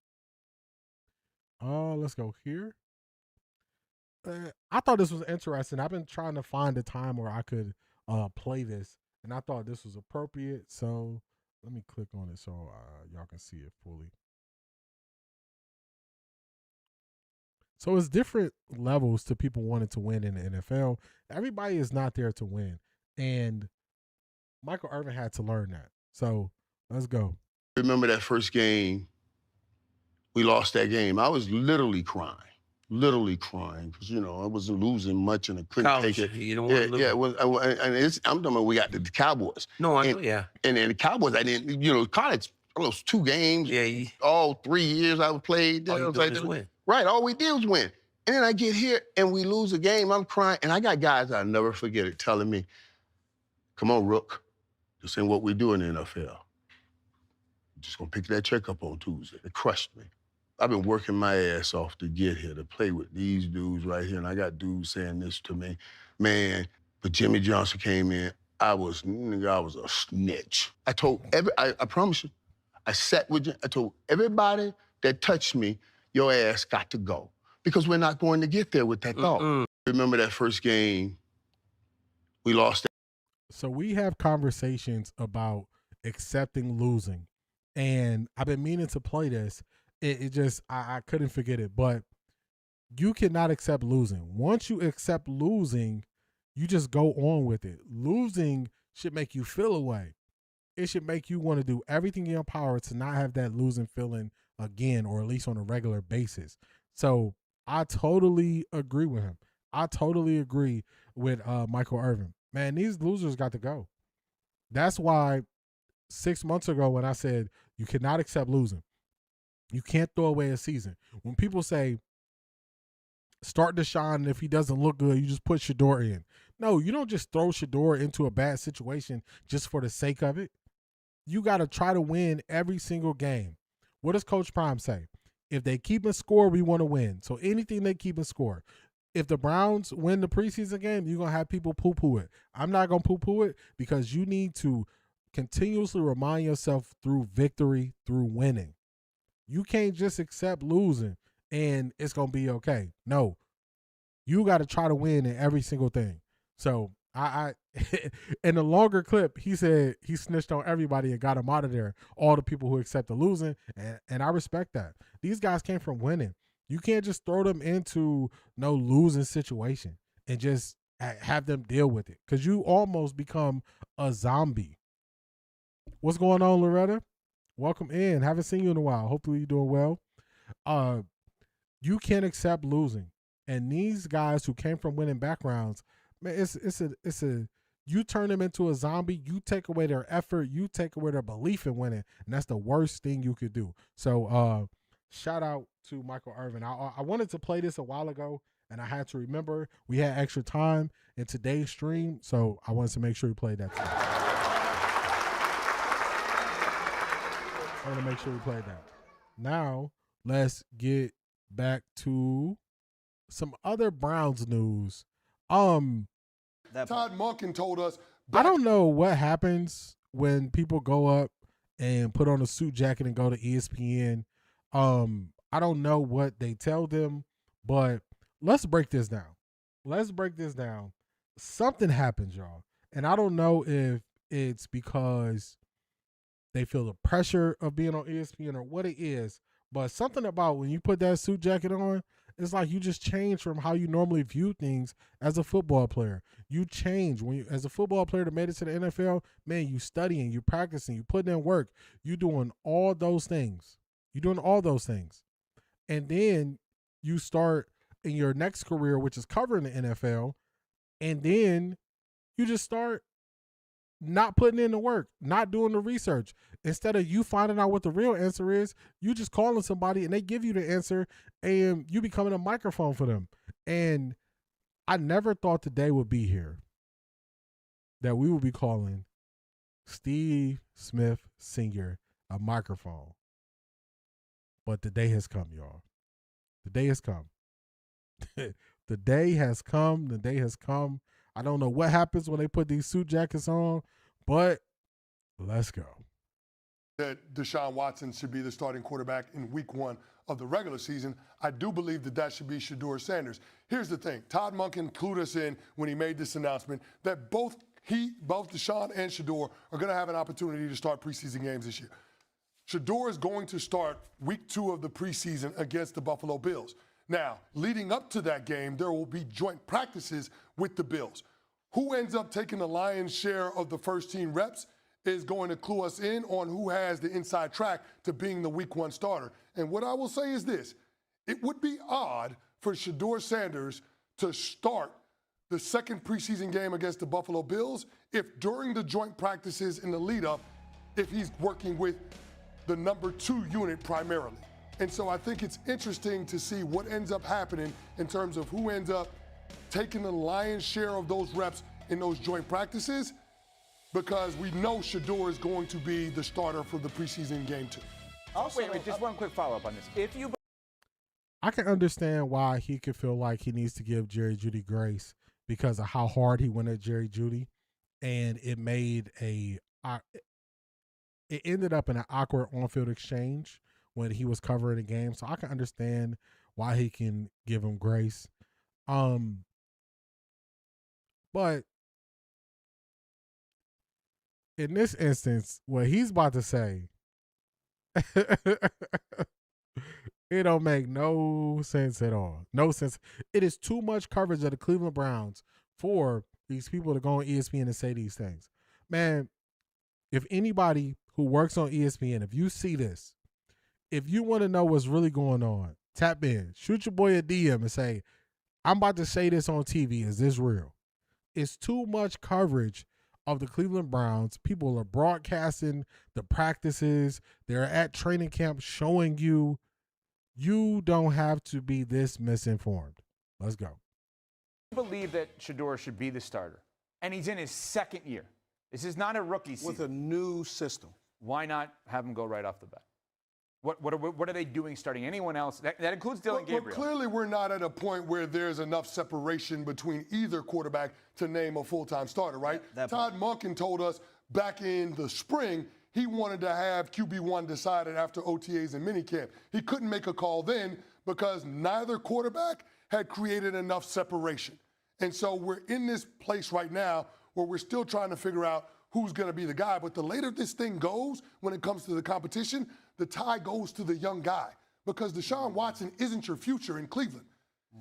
Let's go here. I thought this was interesting. I've been trying to find a time where I could play this, and I thought this was appropriate. So let me click on it so y'all can see it fully. So it's different levels to people wanting to win in the NFL. Everybody is not there to win, and Michael Irvin had to learn that. So let's go. Remember that first game? We lost that game. I was literally crying because I wasn't losing much and I couldn't take it. You don't want to lose. Yeah. I'm talking about we got the Cowboys. No, I know. Yeah. And the Cowboys, I didn't. College. Those 2 games. Yeah. All 3 years I played. All you do is win. Right. All we did was win. And then I get here and we lose a game. I'm crying, and I got guys I'll never forget it telling me, "Come on, Rook. This ain't what we do in the NFL. You're just gonna pick that check up on Tuesday." It crushed me. I've been working my ass off to get here, to play with these dudes right here, and I got dudes saying this to me. Man, but Jimmy Johnson came in, I was a snitch. I promise you, I sat with you, I told everybody that touched me, your ass got to go. Because we're not going to get there with that thought. Remember that first game, we lost. So we have conversations about accepting losing. And I've been meaning to play this. It just, I couldn't forget it. But you cannot accept losing. Once you accept losing, you just go on with it. Losing should make you feel away. It should make you want to do everything in your power to not have that losing feeling again, or at least on a regular basis. So I totally agree with him. I totally agree with Michael Irvin. Man, these losers got to go. That's why 6 months ago when I said you cannot accept losing, you can't throw away a season. When people say start Deshaun, and if he doesn't look good, you just put Shador in. No, you don't just throw Shador into a bad situation just for the sake of it. You got to try to win every single game. What does Coach Prime say? If they keep a score, we want to win. So anything they keep a score. If the Browns win the preseason game, you're going to have people poo-poo it. I'm not going to poo-poo it because you need to continuously remind yourself through victory, through winning. You can't just accept losing and it's going to be okay. No. You got to try to win in every single thing. So I in the longer clip, he said he snitched on everybody and got him out of there, all the people who accept the losing, and I respect that. These guys came from winning. You can't just throw them into no losing situation and just have them deal with it, because you almost become a zombie. What's going on, Loretta? Welcome in. Haven't seen you in a while. Hopefully you're doing well. You can't accept losing. And these guys who came from winning backgrounds, man, it's a you turn them into a zombie, you take away their effort, you take away their belief in winning, and that's the worst thing you could do. So shout out to Michael Irvin. I wanted to play this a while ago, and I had to remember we had extra time in today's stream, so I wanted to make sure we played that today. I want to make sure we played that. Now, let's get back to some other Browns news. Todd Monken told us. I don't know what happens when people go up and put on a suit jacket and go to ESPN. I don't know what they tell them, but let's break this down. Something happens, y'all. And I don't know if it's because they feel the pressure of being on ESPN or what it is, but something about when you put that suit jacket on, it's like you just change from how you normally view things as a football player. You change when you, as a football player that made it to the NFL, man, you studying, you practicing, you putting in work, you doing all those things. And then you start in your next career, which is covering the NFL, and then you just start not putting in the work, not doing the research. Instead of you finding out what the real answer is, you just calling somebody and they give you the answer and you becoming a microphone for them. And I never thought the day would be here that we would be calling Steve Smith Sr. a microphone. But the day has come, y'all. The day has come. The day has come. The day has come. I don't know what happens when they put these suit jackets on, but let's go. That Deshaun Watson should be the starting quarterback in week 1 of the regular season. I do believe that should be Shedeur Sanders. Here's the thing. Todd Monken clued us in when he made this announcement that both Deshaun and Shedeur are going to have an opportunity to start preseason games this year. Shedeur is going to start week 2 of the preseason against the Buffalo Bills. Now, leading up to that game, there will be joint practices with the Bills. Who ends up taking the lion's share of the first team reps is going to clue us in on who has the inside track to being the week 1 starter. And what I will say is this. It would be odd for Shedeur Sanders to start the second preseason game against the Buffalo Bills if during the joint practices in the lead up, if he's working with the number 2 unit primarily. And so I think it's interesting to see what ends up happening in terms of who ends up taking the lion's share of those reps in those joint practices, because we know Shedeur is going to be the starter for the preseason game 2. Also, wait, just one quick follow-up on this. I can understand why he could feel like he needs to give Jerry Jeudy grace because of how hard he went at Jerry Jeudy, and it ended up in an awkward on-field exchange when he was covering the game. So I can understand why he can give him grace. But in this instance, what he's about to say, it don't make no sense at all. No sense. It is too much coverage of the Cleveland Browns for these people to go on ESPN and say these things. Man, if anybody who works on ESPN, if you see this, if you want to know what's really going on, tap in. Shoot your boy a DM and say, I'm about to say this on TV. Is this real? It's too much coverage of the Cleveland Browns. People are broadcasting the practices. They're at training camp showing you don't have to be this misinformed. Let's go. I believe that Shedeur should be the starter, and he's in his second year. This is not a rookie season. With a new system. Why not have him go right off the bat? What are they doing starting anyone else? That includes Dylan Gabriel. Well, clearly we're not at a point where there's enough separation between either quarterback to name a full-time starter, right? Todd Monken told us back in the spring he wanted to have QB1 decided after OTAs and minicamp. He couldn't make a call then because neither quarterback had created enough separation. And so we're in this place right now where we're still trying to figure out who's going to be the guy. But the later this thing goes when it comes to the competition, the tie goes to the young guy because Deshaun Watson isn't your future in Cleveland.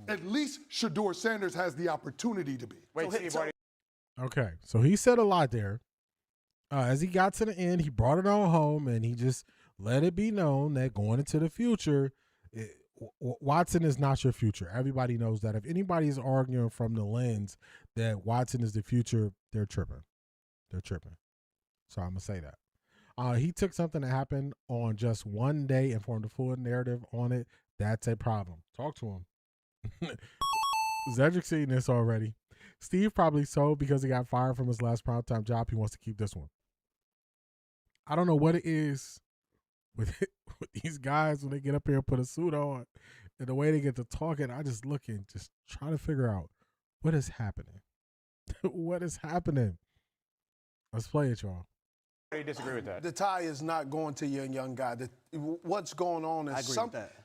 At least Shedeur Sanders has the opportunity to be. Okay, so he said a lot there. As he got to the end, he brought it on home, and he just let it be known that going into the future, Watson is not your future. Everybody knows that. If anybody is arguing from the lens that Watson is the future, they're tripping. They're tripping. So I'm going to say that. He took something that happened on just one day and formed a full narrative on it. That's a problem. Talk to him. Zedric seen this already. Steve probably so because he got fired from his last primetime job. He wants to keep this one. I don't know what it is with these guys when they get up here and put a suit on and the way they get to talking. I just look and just try to figure out what is happening. What is happening? Let's play it, y'all. I disagree with that. The tie is not going to your young guy. What's going on is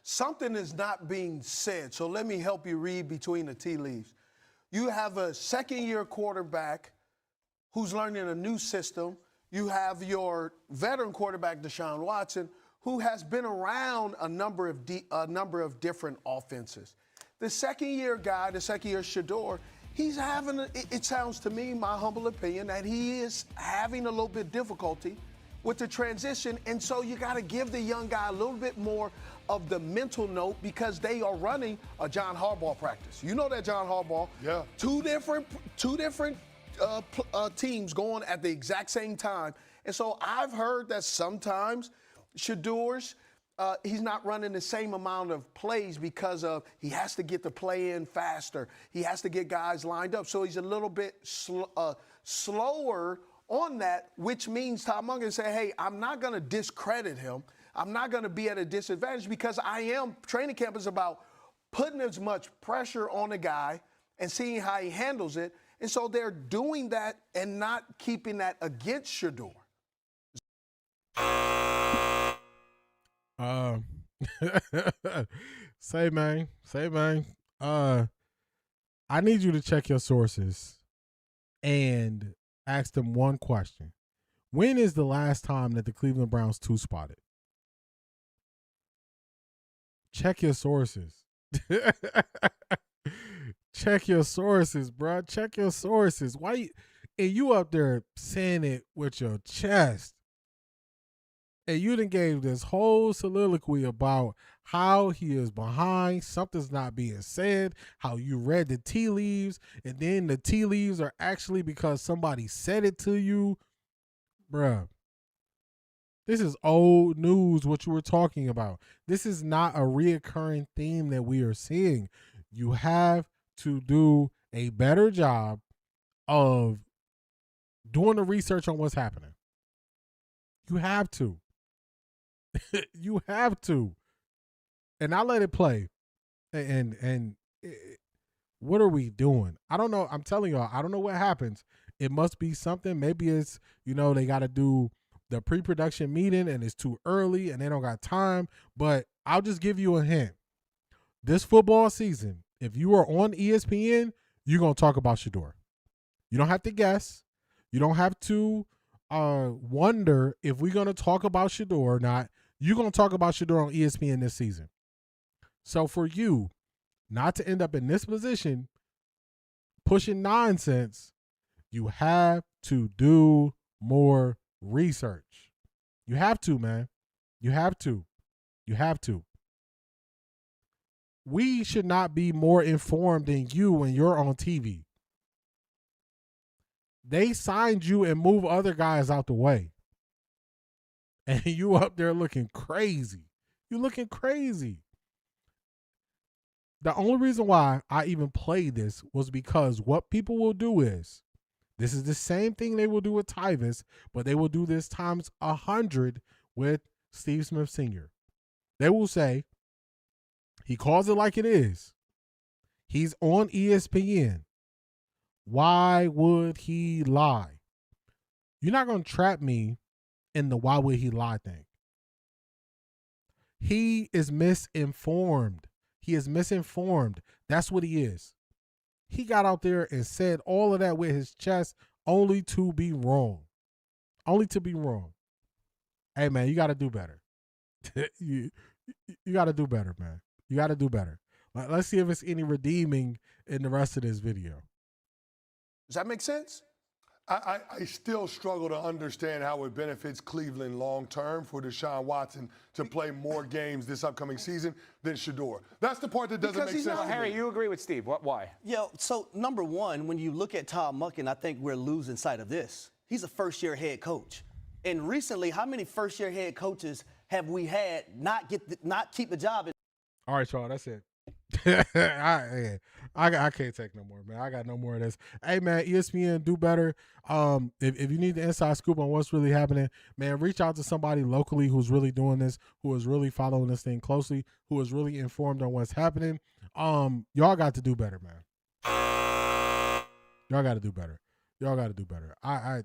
something is not being said. So let me help you read between the tea leaves. You have a second-year quarterback who's learning a new system. You have your veteran quarterback, Deshaun Watson, who has been around a number of different offenses. The second-year guy, the second-year Shedeur, he's having, it sounds to me, my humble opinion, that he is having a little bit difficulty with the transition. And so you got to give the young guy a little bit more of the mental note because they are running a John Harbaugh practice. You know that John Harbaugh. Yeah. Two different teams going at the exact same time. And so I've heard that sometimes Shedeur's, he's not running the same amount of plays because of he has to get the play in faster. He has to get guys lined up. So he's a little bit slower on that, which means Tom Monken say, hey, I'm not going to discredit him. I'm not going to be at a disadvantage because training camp is about putting as much pressure on the guy and seeing how he handles it. And so they're doing that and not keeping that against Shedeur. Say, man. I need you to check your sources and ask them one question. When is the last time that the Cleveland Browns two-spotted? Check your sources. Check your sources, bro. Check your sources. Why? And you up there saying it with your chest. And you done gave this whole soliloquy about how he is behind, something's not being said, how you read the tea leaves, and then the tea leaves are actually because somebody said it to you. Bruh, this is old news, what you were talking about. This is not a reoccurring theme that we are seeing. You have to do a better job of doing the research on what's happening. You have to. You have to. And I let it play. And what are we doing? I don't know. I'm telling y'all, I don't know what happens. It must be something. Maybe it's, they got to do the pre-production meeting and it's too early and they don't got time. But I'll just give you a hint. This football season, if you are on ESPN, you're going to talk about Shedeur. You don't have to guess. You don't have to wonder if we're going to talk about Shedeur or not. You're going to talk about Shedeur on ESPN this season. So for you not to end up in this position pushing nonsense, you have to do more research. You have to, man. You have to. You have to. We should not be more informed than you when you're on TV. They signed you and move other guys out the way. And you up there looking crazy. You're looking crazy. The only reason why I even played this was because what people will do is, this is the same thing they will do with Tyvis, but they will do this times 100 with Steve Smith Sr. They will say, he calls it like it is. He's on ESPN. Why would he lie? You're not going to trap me in the why would he lie thing. He is misinformed. He is misinformed. That's what he is. He got out there and said all of that with his chest only to be wrong. Only to be wrong. Hey, man, you got to do better. you got to do better, man. You got to do better. Let's see if it's any redeeming in the rest of this video. Does that make sense? I still struggle to understand how it benefits Cleveland long-term for Deshaun Watson to play more games this upcoming season than Shedeur. That's the part that doesn't make sense to me. Harry, you agree with Steve. Why? Yeah, so number one, when you look at Todd Monken, I think we're losing sight of this. He's a first-year head coach. And recently, how many first-year head coaches have we had not keep the job? All right, y'all, that's it. I can't take no more, man. I got no more of this. Hey, man, ESPN, do better. If you need the inside scoop on what's really happening, man, reach out to somebody locally who's really doing this, who is really following this thing closely, who is really informed on what's happening. Y'all got to do better, man. Y'all got to do better. Y'all got to do better. I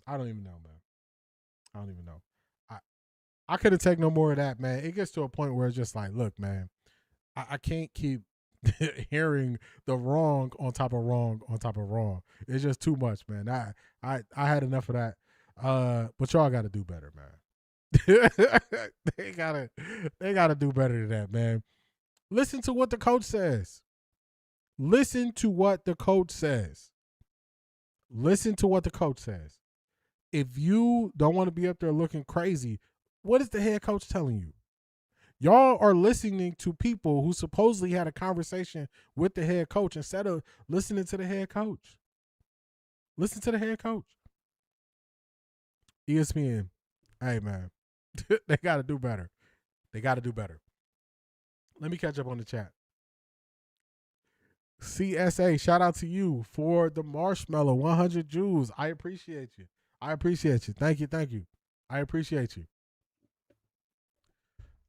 don't even know, man. I don't even know. I couldn't take no more of that, man. It gets to a point where it's just like, look, man, I can't keep hearing the wrong on top of wrong on top of wrong. It's just too much, man. I had enough of that. But y'all got to do better, man. they gotta do better than that, man. Listen to what the coach says. Listen to what the coach says. Listen to what the coach says. If you don't want to be up there looking crazy, what is the head coach telling you? Y'all are listening to people who supposedly had a conversation with the head coach instead of listening to the head coach. Listen to the head coach. ESPN, hey, man, they got to do better. They got to do better. Let me catch up on the chat. CSA, shout out to you for the marshmallow, 100 Jews. I appreciate you. I appreciate you. Thank you. Thank you. I appreciate you.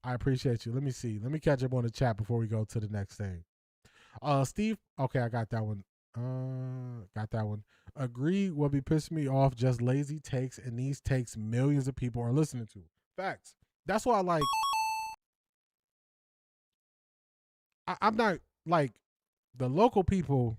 I appreciate you. Let me see. Let me catch up on the chat before we go to the next thing. Steve. Okay, I got that one. Got that one. Agree. What be pissing me off? Just lazy takes, and these takes millions of people are listening to. Facts. That's why I like. I'm not like the local people.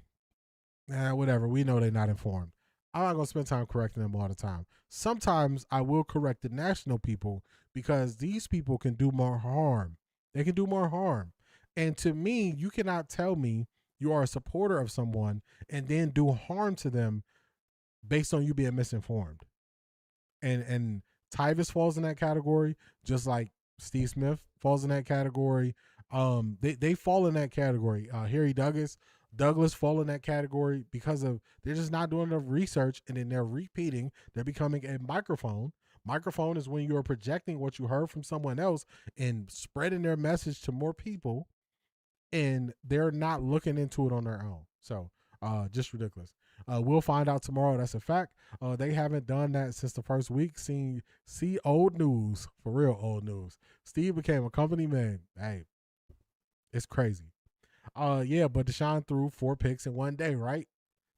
Whatever. We know they're not informed. I'm not gonna spend time correcting them all the time. Sometimes I will correct the national people because these people can do more harm. They can do more harm. And to me, you cannot tell me you are a supporter of someone and then do harm to them based on you being misinformed. And Tyvis falls in that category, just like Steve Smith falls in that category. They fall in that category. Harry Douglas fall in that category because of they're just not doing enough research, and then they're repeating. They're becoming a microphone. Microphone is when you're projecting what you heard from someone else and spreading their message to more people, and they're not looking into it on their own. So just ridiculous. We'll find out tomorrow. That's a fact. They haven't done that since the first week. See old news, for real old news. Steve became a company man. Hey, it's crazy. Yeah, but Deshaun threw 4 picks in one day, right?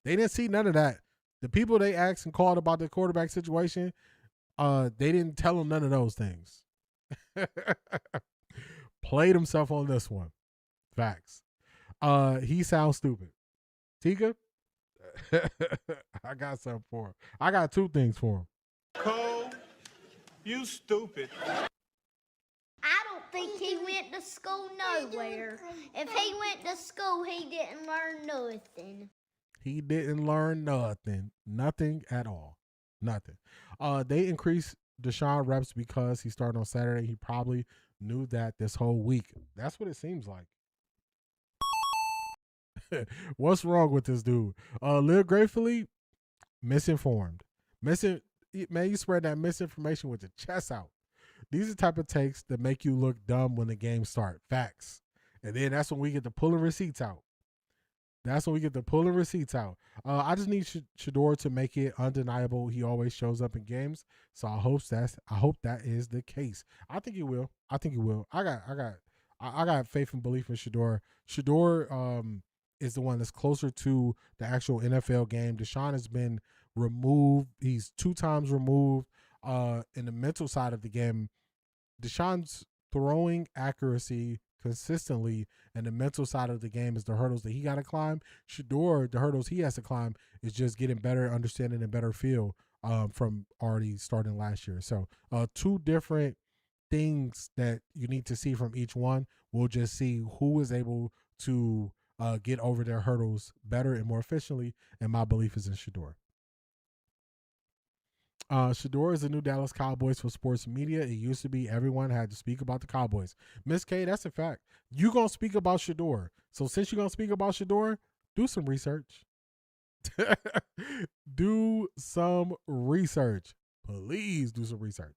They didn't see none of that. The people they asked and called about the quarterback situation, they didn't tell him none of those things. Played himself on this one. Facts. He sounds stupid. Tika, I got something for him. I got 2 things for him. Cole, you stupid. I don't think he went to school nowhere. If he went to school, he didn't learn nothing. He didn't learn nothing. Nothing at all. Nothing. They increased Deshaun reps because he started on Saturday. He probably knew that this whole week. That's what it seems like. What's wrong with this dude? Live gratefully, misinformed. Man, you spread that misinformation with your chest out. These are the type of takes that make you look dumb when the game starts. Facts. And then that's when we get the pulling receipts out. I just need Shedeur to make it undeniable. He always shows up in games, so I hope that is the case. I think he will. I got faith and belief in Shedeur. Shedeur is the one that's closer to the actual NFL game. Deshaun has been removed. He's 2 times removed in the mental side of the game. Deshaun's throwing accuracy consistently, and the mental side of the game is the hurdles that he got to climb. Shedeur, the hurdles he has to climb is just getting better understanding and better feel from already starting last year. So 2 different things that you need to see from each one. We'll just see who is able to get over their hurdles better and more efficiently, and my belief is in Shedeur. Shedeur is the new Dallas Cowboys for sports media. It used to be everyone had to speak about the Cowboys. Miss K, that's a fact. You gonna speak about Shedeur. So since you're gonna speak about Shedeur, do some research. Do some research. Please do some research.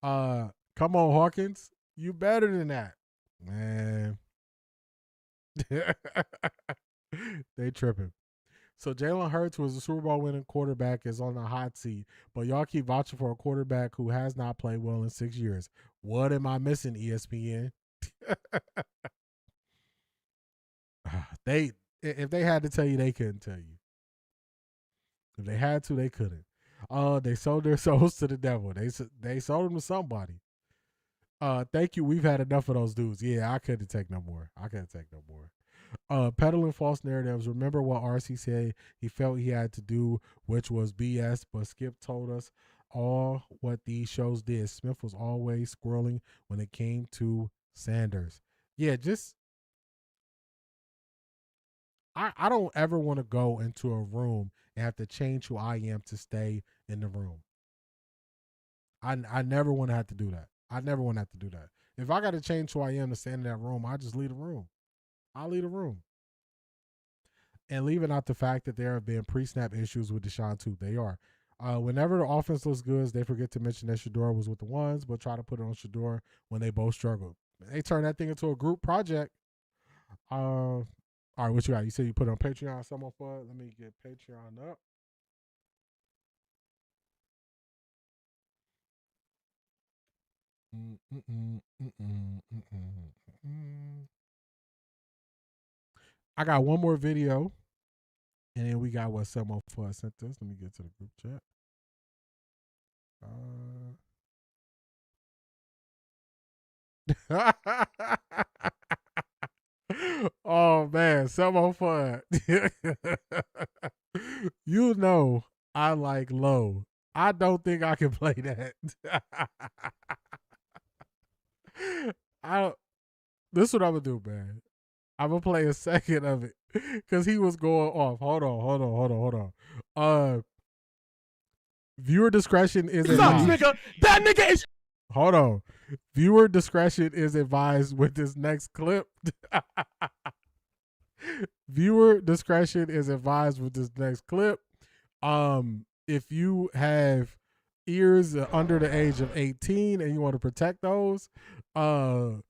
Come on, Hawkins. You better than that. Man. They tripping. So Jalen Hurts, who is a Super Bowl winning quarterback, is on the hot seat, but y'all keep vouching for a quarterback who has not played well in 6 years. What am I missing, ESPN? If they had to tell you, they couldn't tell you. If they had to, they couldn't. They sold their souls to the devil. They sold them to somebody. Thank you. We've had enough of those dudes. Yeah, I couldn't take no more. Peddling false narratives. Remember what RC said he felt he had to do, which was BS, but Skip told us all what these shows did. Smith was always squirreling when it came to Sanders. Yeah, just I don't ever want to go into a room and have to change who I am to stay in the room. I never want to have to do that. If I got to change who I am to stand in that room, I just leave the room. I'll leave the room. And leaving out the fact that there have been pre-snap issues with Deshaun too. They are. Whenever the offense looks good, they forget to mention that Shedeur was with the ones, but try to put it on Shedeur when they both struggled. They turned that thing into a group project. All right, what you got? You said you put it on Patreon. Someone for it. Let me get Patreon up. I got one more video, and then we got what someone for sent us. Let me get to the group chat. Oh man, some fun. You know I like low. I don't think I can play that. This is what I'm gonna do, man. I'm gonna play a second of it because he was going off. Hold on. Viewer discretion is advised. Nigga. That nigga is. Hold on. Viewer discretion is advised with this next clip. Viewer discretion is advised with this next clip. If you have ears under the age of 18 and you want to protect those, I'm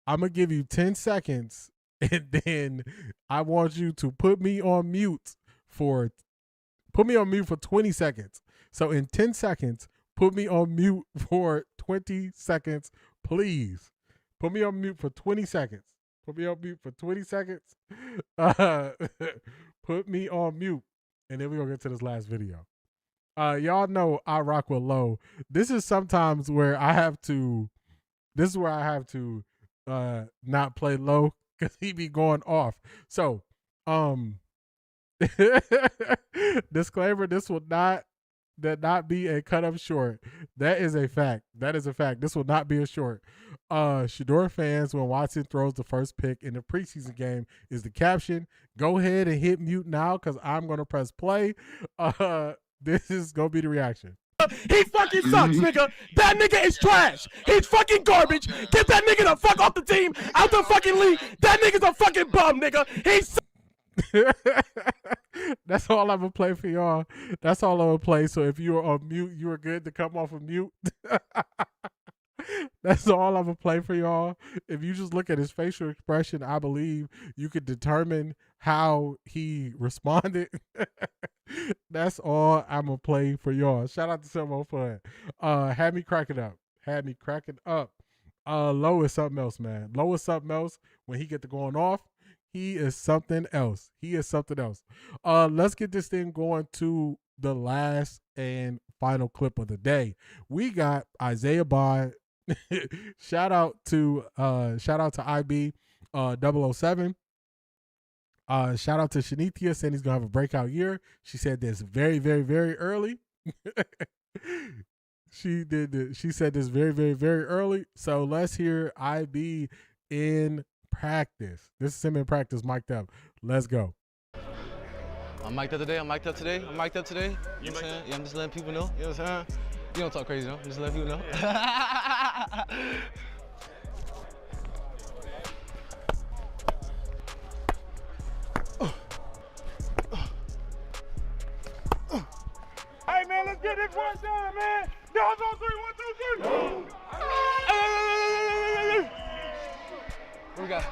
gonna give you 10 seconds, and then I want you to put me on mute for 20 seconds. So in 10 seconds, put me on mute for 20 seconds, please. Put me on mute for 20 seconds. Put me on mute for 20 seconds. Put me on mute. And then we're going to get to this last video. Y'all know I rock with low. This is sometimes where I have to not play low because he be going off. So, disclaimer, this will not be a cut up short. That is a fact. This will not be a short. Shedeur fans, when Watson throws the first pick in the preseason game is the caption. Go ahead and hit mute now because I'm going to press play. This is going to be the reaction. He fucking sucks, nigga. That nigga is trash. He's fucking garbage. Get that nigga the fuck off the team, out the fucking league. That nigga's a fucking bum, nigga. He's. That's all I'm gonna play for y'all. That's all I'm gonna play. So if you are on mute, you are good to come off of mute. That's all I'm gonna play for y'all. If you just look at his facial expression, I believe you could determine how he responded. That's all I'm gonna play for y'all. Shout out to Some Fun. Had me cracking up. Low is something else, man. Low is something else. When he get to going off, he is something else. Let's get this thing going to the last and final clip of the day. We got Isaiah Bond. Shout out to IB 007. Shout out to Shanithia saying he's gonna have a breakout year. She said this very, very, very early. She said this very, very, very early. So let's hear IB in practice. This is him in practice, mic'd up. Let's go. I'm mic'd up today. You know what I'm saying? Yeah, I'm just letting people know. You know what I'm saying? You don't talk crazy, though. I'm just letting people know. Hey, man, let's get this one done, man. Down on 3, 1, 2, 3. What we got?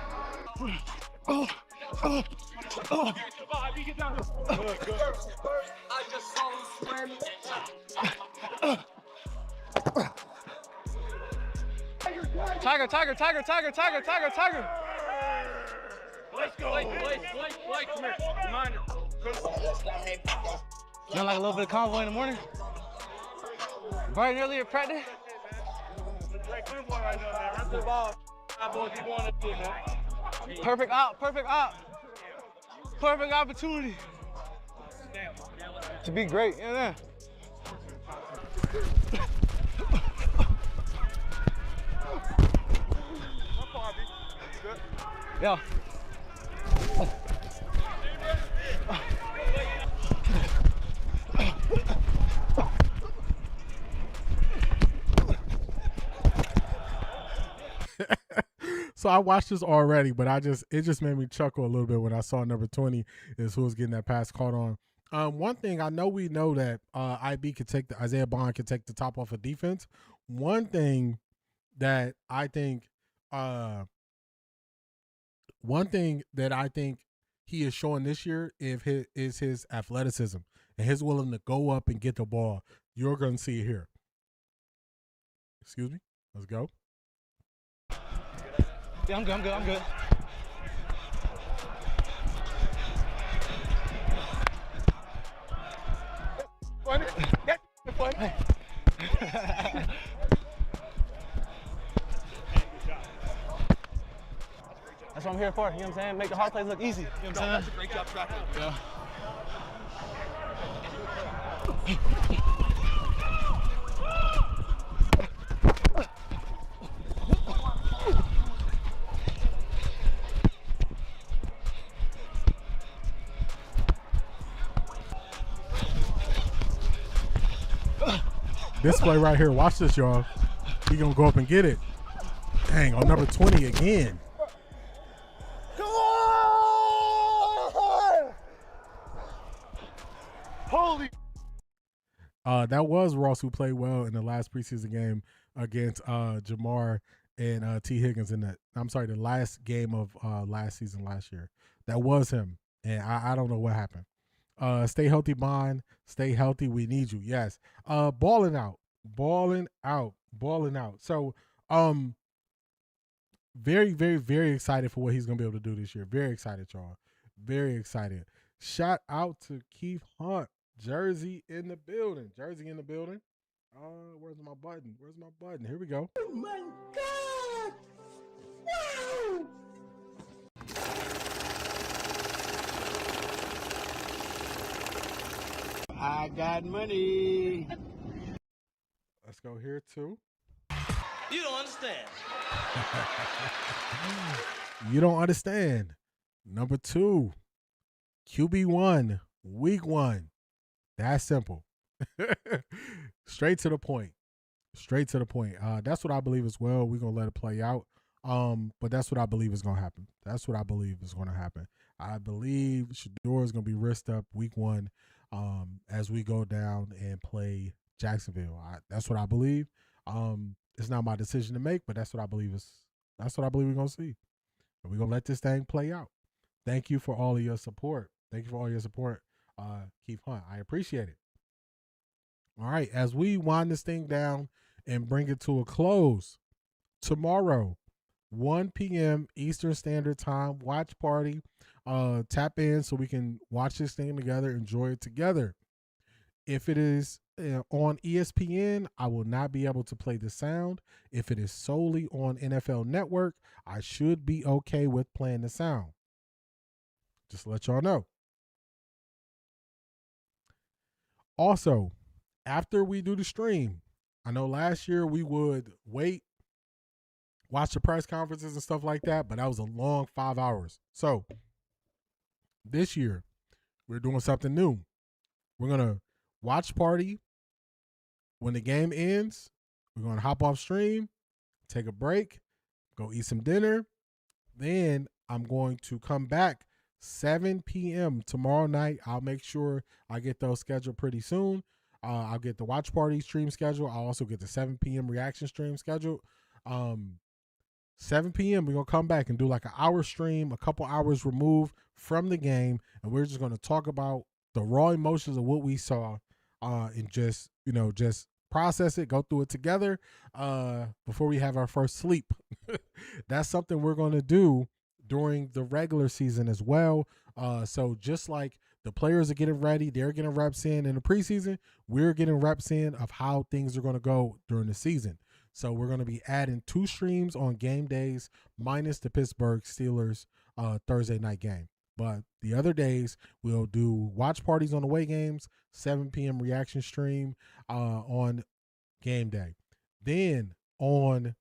Tiger. Let's go. Blake, come here. Reminder. Nothing like a little bit of convo in the morning. Bright and early at practice. Perfect op. Perfect opportunity to be great. You know that? Yeah. So I watched this already, but it just made me chuckle a little bit when I saw number 20 is who was getting that pass caught on. One thing we know that IB could take Isaiah Bond could take the top off of defense. One thing that I think he is showing this year is his athleticism and his willing to go up and get the ball. You're going to see it here. Excuse me. Let's go. Yeah, I'm good. I'm good. Funny. That's funny. That's what I'm here for. You know what I'm saying? Make the hard plays look easy. You know what I'm saying? That's a great job tracking. Yeah. This play right here, watch this, y'all. He gonna go up and get it. Dang, on number 20 again. Come on! Holy. That was Ross, who played well in the last preseason game against Jamar and T. Higgins the last game of last season last year. That was him, and I don't know what happened. Stay healthy, Bond. Stay healthy. We need you. Yes. Balling out. So, very, very, very excited for what he's gonna be able to do this year. Very excited, y'all. Very excited. Shout out to Keith Hunt. Jersey in the building. Where's my button? Here we go. Oh my God! Wow! I got money. Let's go here too. You don't understand. You don't understand. Number 2, QB1, week 1. That's simple. Straight to the point. That's what I believe as well. We're going to let it play out. But that's what I believe is going to happen. I believe Shedeur is going to be risked up week 1 as we go down and play Jacksonville. That's what I believe. It's not my decision to make, but that's what I believe we're going to see. And we're going to let this thing play out. Thank you for all of your support. Keith Hunt. I appreciate it. All right, as we wind this thing down and bring it to a close, tomorrow, 1 p.m. Eastern Standard Time, watch party. Tap in so we can watch this thing together, enjoy it together. If it is on ESPN, I will not be able to play the sound. If it is solely on NFL Network, I should be okay with playing the sound. Just to let y'all know. Also, after we do the stream, I know last year we would wait, watch the press conferences and stuff like that, but that was a long 5 hours. So this year, we're doing something new. We're going to watch party. When the game ends, we're going to hop off stream, take a break, go eat some dinner. Then I'm going to come back 7 p.m. tomorrow night. I'll make sure I get those scheduled pretty soon. I'll get the watch party stream schedule. I'll also get the 7 p.m. reaction stream scheduled. 7 p.m. we're going to come back and do like an hour stream, a couple hours removed from the game, and we're just going to talk about the raw emotions of what we saw and just process it, go through it together before we have our first sleep. That's something we're going to do during the regular season as well. So just like the players are getting ready, they're getting reps in the preseason, we're getting reps in of how things are going to go during the season. So we're going to be adding 2 streams on game days minus the Pittsburgh Steelers Thursday night game. But the other days, we'll do watch parties on the away games, 7 p.m. reaction stream on game day. Then on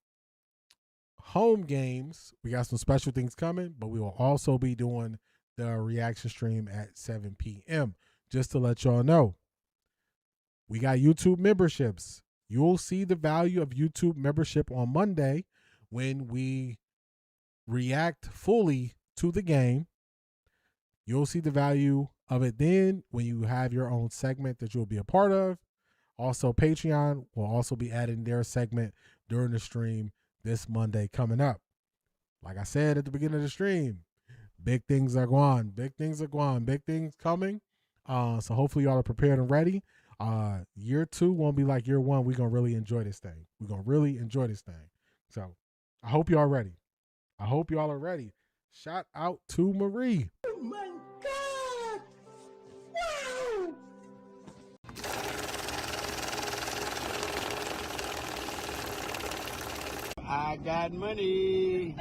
home games, we got some special things coming, but we will also be doing the reaction stream at 7 p.m. Just to let y'all know, we got YouTube memberships. You'll see the value of YouTube membership on Monday when we react fully to the game. You'll see the value of it then when you have your own segment that you'll be a part of. Also, Patreon will also be adding their segment during the stream this Monday coming up. Like I said at the beginning of the stream, big things are going. Big things coming. So hopefully y'all are prepared and ready. Year 2 won't be like year 1. We're gonna really enjoy this thing. We're gonna really enjoy this thing. So I hope y'all ready. I hope y'all are ready. Shout out to Marie. Oh my God! Wow! I got money.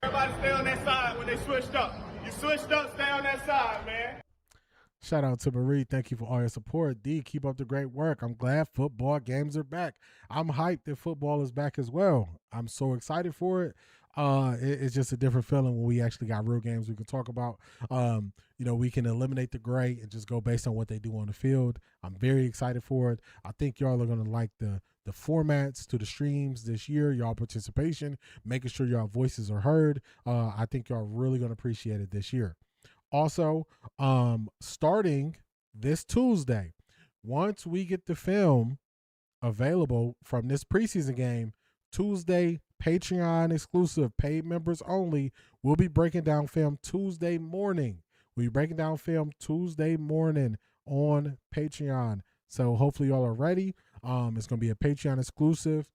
Everybody stay on that side when they switched up. You switched up, stay on that side, man. Shout out to Marie. Thank you for all your support. D, keep up the great work. I'm glad football games are back. I'm hyped that football is back as well. I'm so excited for it. It's just a different feeling when we actually got real games we can talk about. We can eliminate the gray and just go based on what they do on the field. I'm very excited for it. I think y'all are going to like the formats to the streams this year, y'all participation, making sure y'all voices are heard. I think y'all really going to appreciate it this year. Also, starting this Tuesday, once we get the film available from this preseason game, Tuesday, Patreon exclusive, paid members only, we'll be breaking down film Tuesday morning. We'll be breaking down film Tuesday morning on Patreon. So hopefully y'all are ready. It's going to be a Patreon exclusive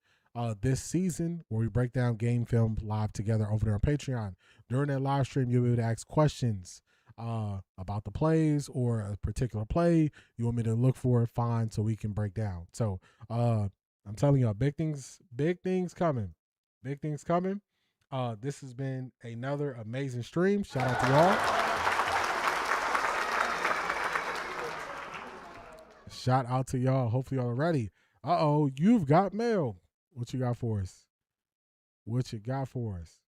this season where we break down game film live together over there on Patreon. During that live stream, you'll be able to ask questions about the plays or a particular play you want me to look for, find, so we can break down. So I'm telling y'all, big things coming. Big things coming. This has been another amazing stream. Shout out to y'all. Shout out to y'all. Hopefully y'all are ready. You've got mail. What you got for us? What you got for us?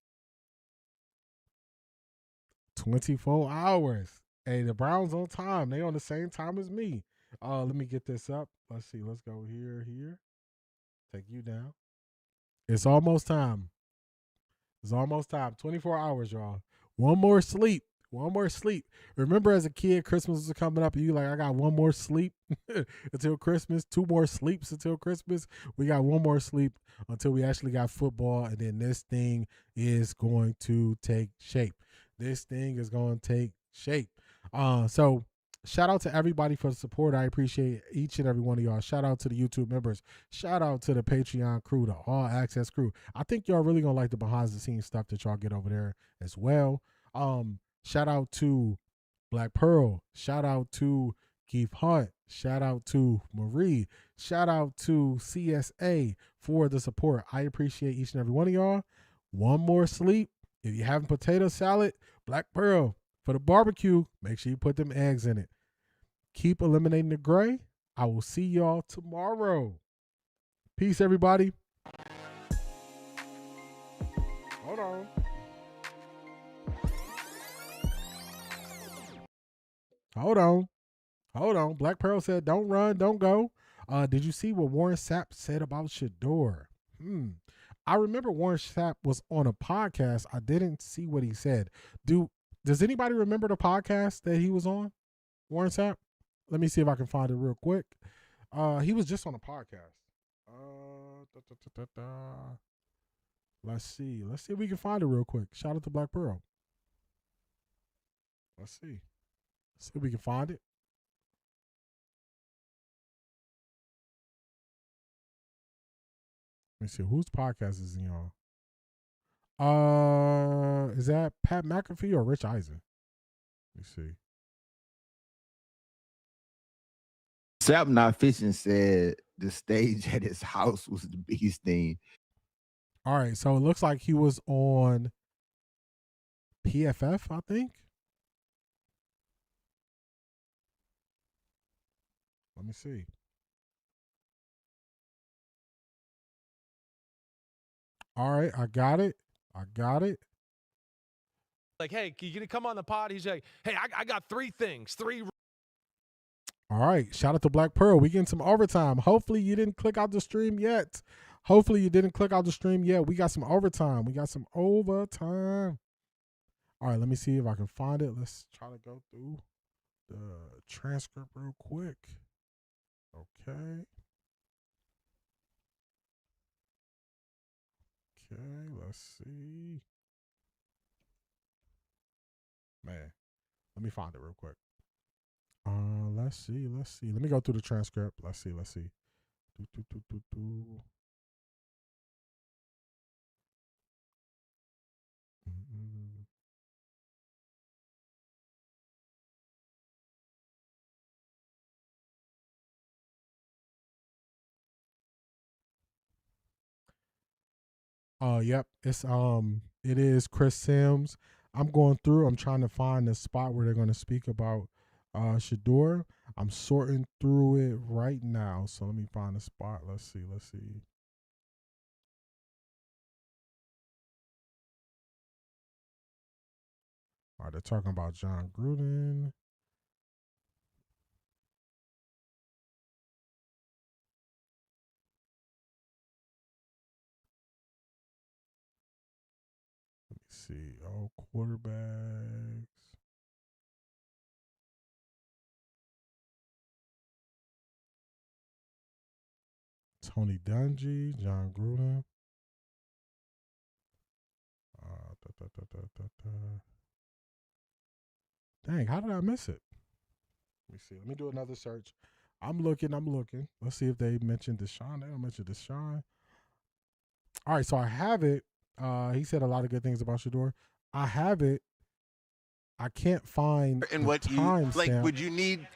24 hours. Hey, the Browns on time. They on the same time as me. Let me get this up. Let's see. Let's go here. Take you down. It's almost time. It's almost time. 24 hours, y'all. One more sleep. One more sleep. Remember as a kid, Christmas was coming up and you like, I got one more sleep until Christmas, 2 more sleeps until Christmas. We got one more sleep until we actually got football, and then this thing is going to take shape. This thing is going to take shape. So shout out to everybody for the support. I appreciate each and every one of y'all. Shout out to the YouTube members. Shout out to the Patreon crew, the All Access crew. I think y'all really going to like the behind the scenes stuff that y'all get over there as well. Shout out to Black Pearl. Shout out to Keith Hunt. Shout out to Marie. Shout out to CSA for the support. I appreciate each and every one of y'all. One more sleep. If you're having potato salad, Black Pearl. For the barbecue, make sure you put them eggs in it. Keep eliminating the gray. I will see y'all tomorrow. Peace, everybody. Hold on. Hold on. Black Pearl said, don't run, don't go. Did you see what Warren Sapp said about Shador? I remember Warren Sapp was on a podcast. I didn't see what he said. Does anybody remember the podcast that he was on? Warren Sapp? Let me see if I can find it real quick. He was just on a podcast. Let's see if we can find it real quick. Shout out to Black Pearl. Let's see if we can find it. Let me see whose podcast is he on. Is that Pat McAfee or Rich Eisen? Let me see. Sap Not Fishing said the stage at his house was the biggest thing. All right, so it looks like he was on PFF, I think. Let me see. All right, I got it. Like, hey, can you gonna come on the pod? He's like, hey, I got 3 things. All right, shout out to Black Pearl. We getting some overtime. Hopefully you didn't click out the stream yet. We got some overtime. All right, let me see if I can find it. Let's try to go through the transcript real quick. Okay, let's see. Man, let me find it real quick. Let's see. Let me go through the transcript. Let's see. Yep. It is Chris Sims. I'm going through. I'm trying to find the spot where they're going to speak about Shador. I'm sorting through it right now. So let me find a spot. Let's see. All right, they're talking about John Gruden. Let me see. Oh, quarterbacks. Tony Dungy, John Gruden. Dang, how did I miss it? Let me see. Let me do another search. I'm looking. Let's see if they mentioned Deshaun. They don't mention Deshaun. All right, so I have it. He said a lot of good things about Shador. I have it. I can't find And the what you like? timestamp. Would you need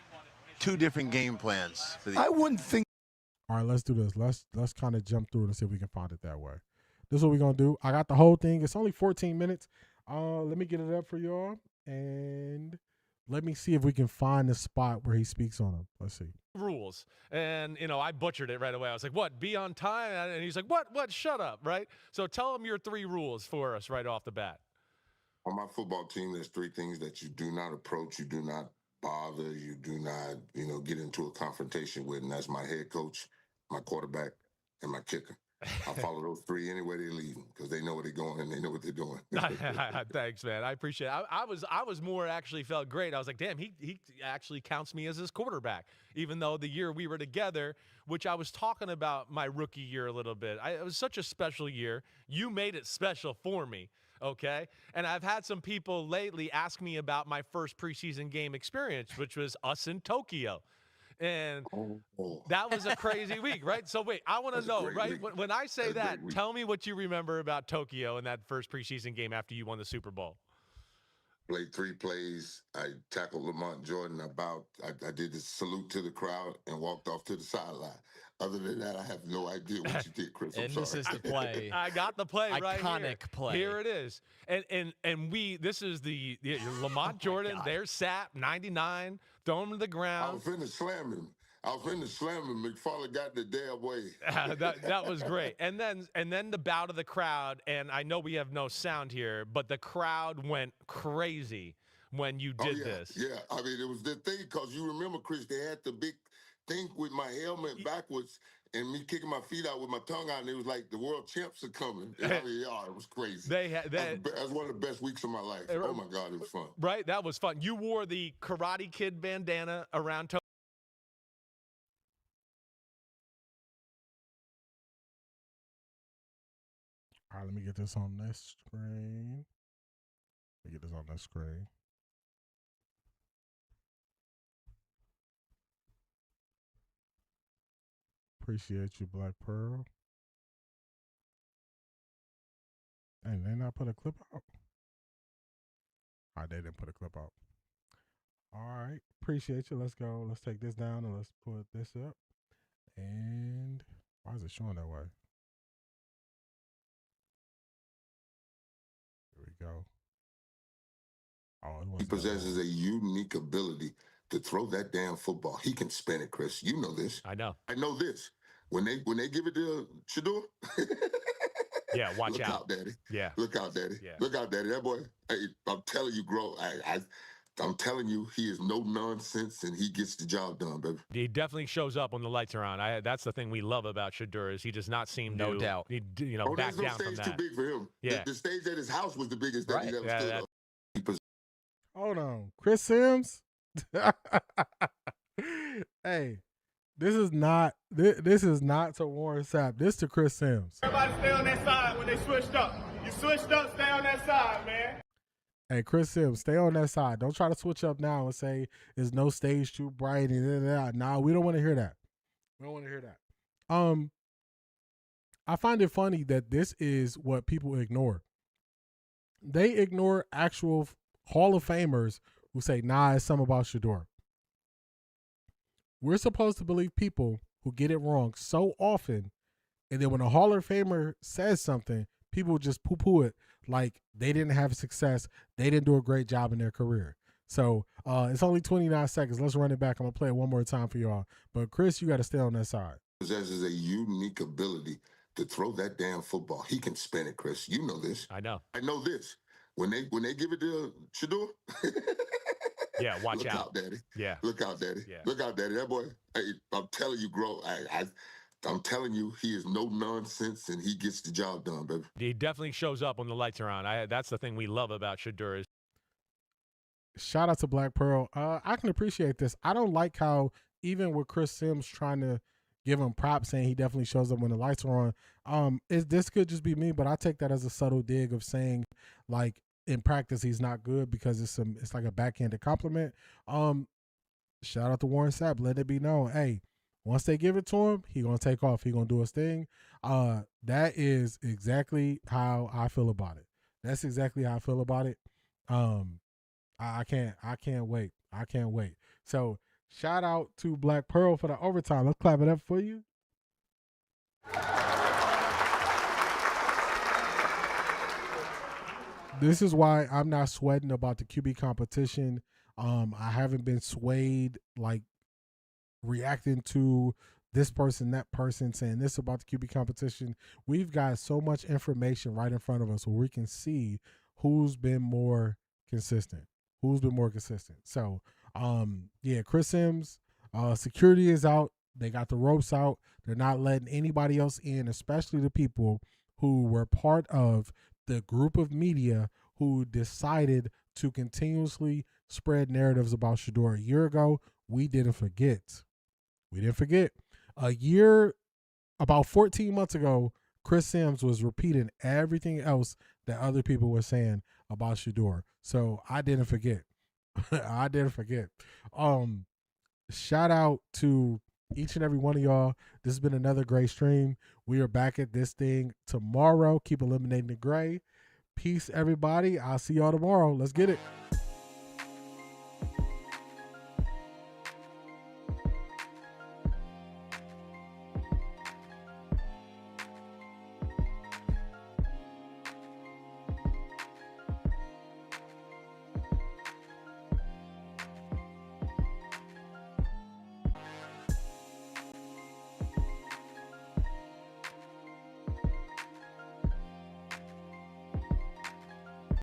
two different game plans? For the- I wouldn't think. All right, let's do this. Let's kind of jump through it and see if we can find it that way. This is what we're gonna do. I got the whole thing. It's only 14 minutes. Let me get it up for y'all, and let me see if we can find the spot where he speaks on them. Let's see. Rules. And, I butchered it right away. I was like, what, be on time? And he's like, what, shut up, right? So tell him your 3 rules for us right off the bat. On my football team, there's 3 things that you do not approach, you do not bother, you do not, get into a confrontation with, and that's my head coach, my quarterback, and my kicker. I follow those 3 anywhere they lead because they know where they're going and they know what they're doing. Thanks, man. I appreciate it. I was more actually felt great. I was like, damn, he actually counts me as his quarterback, even though the year we were together, which I was talking about my rookie year a little bit. It was such a special year. You made it special for me. Okay. And I've had some people lately ask me about my first preseason game experience, which was us in Tokyo. And that was a crazy week, right? So wait, I want to know, right? When I say that, tell me what you remember about Tokyo in that first preseason game after you won the Super Bowl. Played 3 plays. I tackled Lamont Jordan I did the salute to the crowd and walked off to the sideline. Other than that, I have no idea what you did, Chris. I'm And sorry. this is the play. I got the play right here. Iconic play. Here it is. And this is the Lamont Jordan. There's Sapp, 99, throw him to the ground. I was finna slam him. McFarlane got the damn way. that was great. And then the bow to the crowd, and I know we have no sound here, but the crowd went crazy when you did this. Yeah, I mean, it was the thing, because you remember, Chris, they had the big thing with my helmet backwards and me kicking my feet out with my tongue out, and it was like the world champs are coming. And I mean, it was crazy. That's one of the best weeks of my life. Oh, my God, it was fun. Right? That was fun. You wore the Karate Kid bandana around All right, let me get this on this screen. Appreciate you, Black Pearl. And they not put a clip out? All right, they didn't put a clip out. All right, appreciate you. Let's go. Let's take this down and let's put this up. And why is it showing that way? Here we go. He possesses a unique ability to throw that damn football. He can spin it, Chris. You know this. I know. I know this. When they give it to Shador, yeah, watch look out. out, Daddy. Yeah. Look out, Daddy. Yeah. Look out, Daddy. That boy, I'm telling you, bro. I'm telling you, he is no nonsense, and he gets the job done, baby. He definitely shows up when the lights are on. That's the thing we love about Shador is he does not seem no doubt. Back there's no down from stage that. too big for him. Yeah. The stage at his house was the biggest that he ever stood on. Hold on. Chris Sims? Hey, this is not to Warren Sapp. This to Chris Sims. Everybody stay on that side when they switched up. You switched up, stay on that side, man. Hey, Chris Sims, stay on that side. Don't try to switch up now and say there's no stage too bright and that. Nah, we don't want to hear that. We don't want to hear that. I find it funny that this is what people ignore. They ignore actual Hall of Famers who say, nah, it's something about Shedeur. We're supposed to believe people who get it wrong so often, and then when a Hall of Famer says something, people just poo-poo it like they didn't have success, they didn't do a great job in their career. So it's only 29 seconds. Let's run it back. I'm going to play it one more time for y'all. But, Chris, you got to stay on that side. Possesses a unique ability to throw that damn football. He can spin it, Chris. You know this. I know. I know this. When they give it to Shedeur, yeah, watch look out, Daddy. Yeah, look out, Daddy. Yeah. Look out, Daddy. That boy. Hey, I'm telling you, grow. I'm telling you, he is no nonsense, and he gets the job done, baby. He definitely shows up when the lights are on. That's the thing we love about Shedeur. Shout out to Black Pearl. I can appreciate this. I don't like how even with Chris Sims trying to give him props, saying he definitely shows up when the lights are on. This could just be me, but I take that as a subtle dig of saying, like, in practice he's not good because it's like a backhanded compliment. Shout out to Warren Sapp, let it be known, hey, once they give it to him, he gonna take off. He gonna do his thing. That is exactly how I feel about it. That's exactly how I feel about it. I can't wait. I can't wait. So shout out to Black Pearl for the overtime. Let's clap it up for you. This is why I'm not sweating about the QB competition. I haven't been swayed, like reacting to this person, that person, saying this about the QB competition. We've got so much information right in front of us where we can see who's been more consistent. So, yeah, Chris Sims, security is out. They got the ropes out. They're not letting anybody else in, especially the people who were part of the group of media who decided to continuously spread narratives about Shedeur. A year ago, we didn't forget. A year, about 14 months ago, Chris Sims was repeating everything else that other people were saying about Shedeur. So I didn't forget. Shout out to each and every one of y'all. This has been another great stream. We are back at this thing tomorrow. Keep eliminating the gray. Peace, everybody. I'll see y'all tomorrow. Let's get it.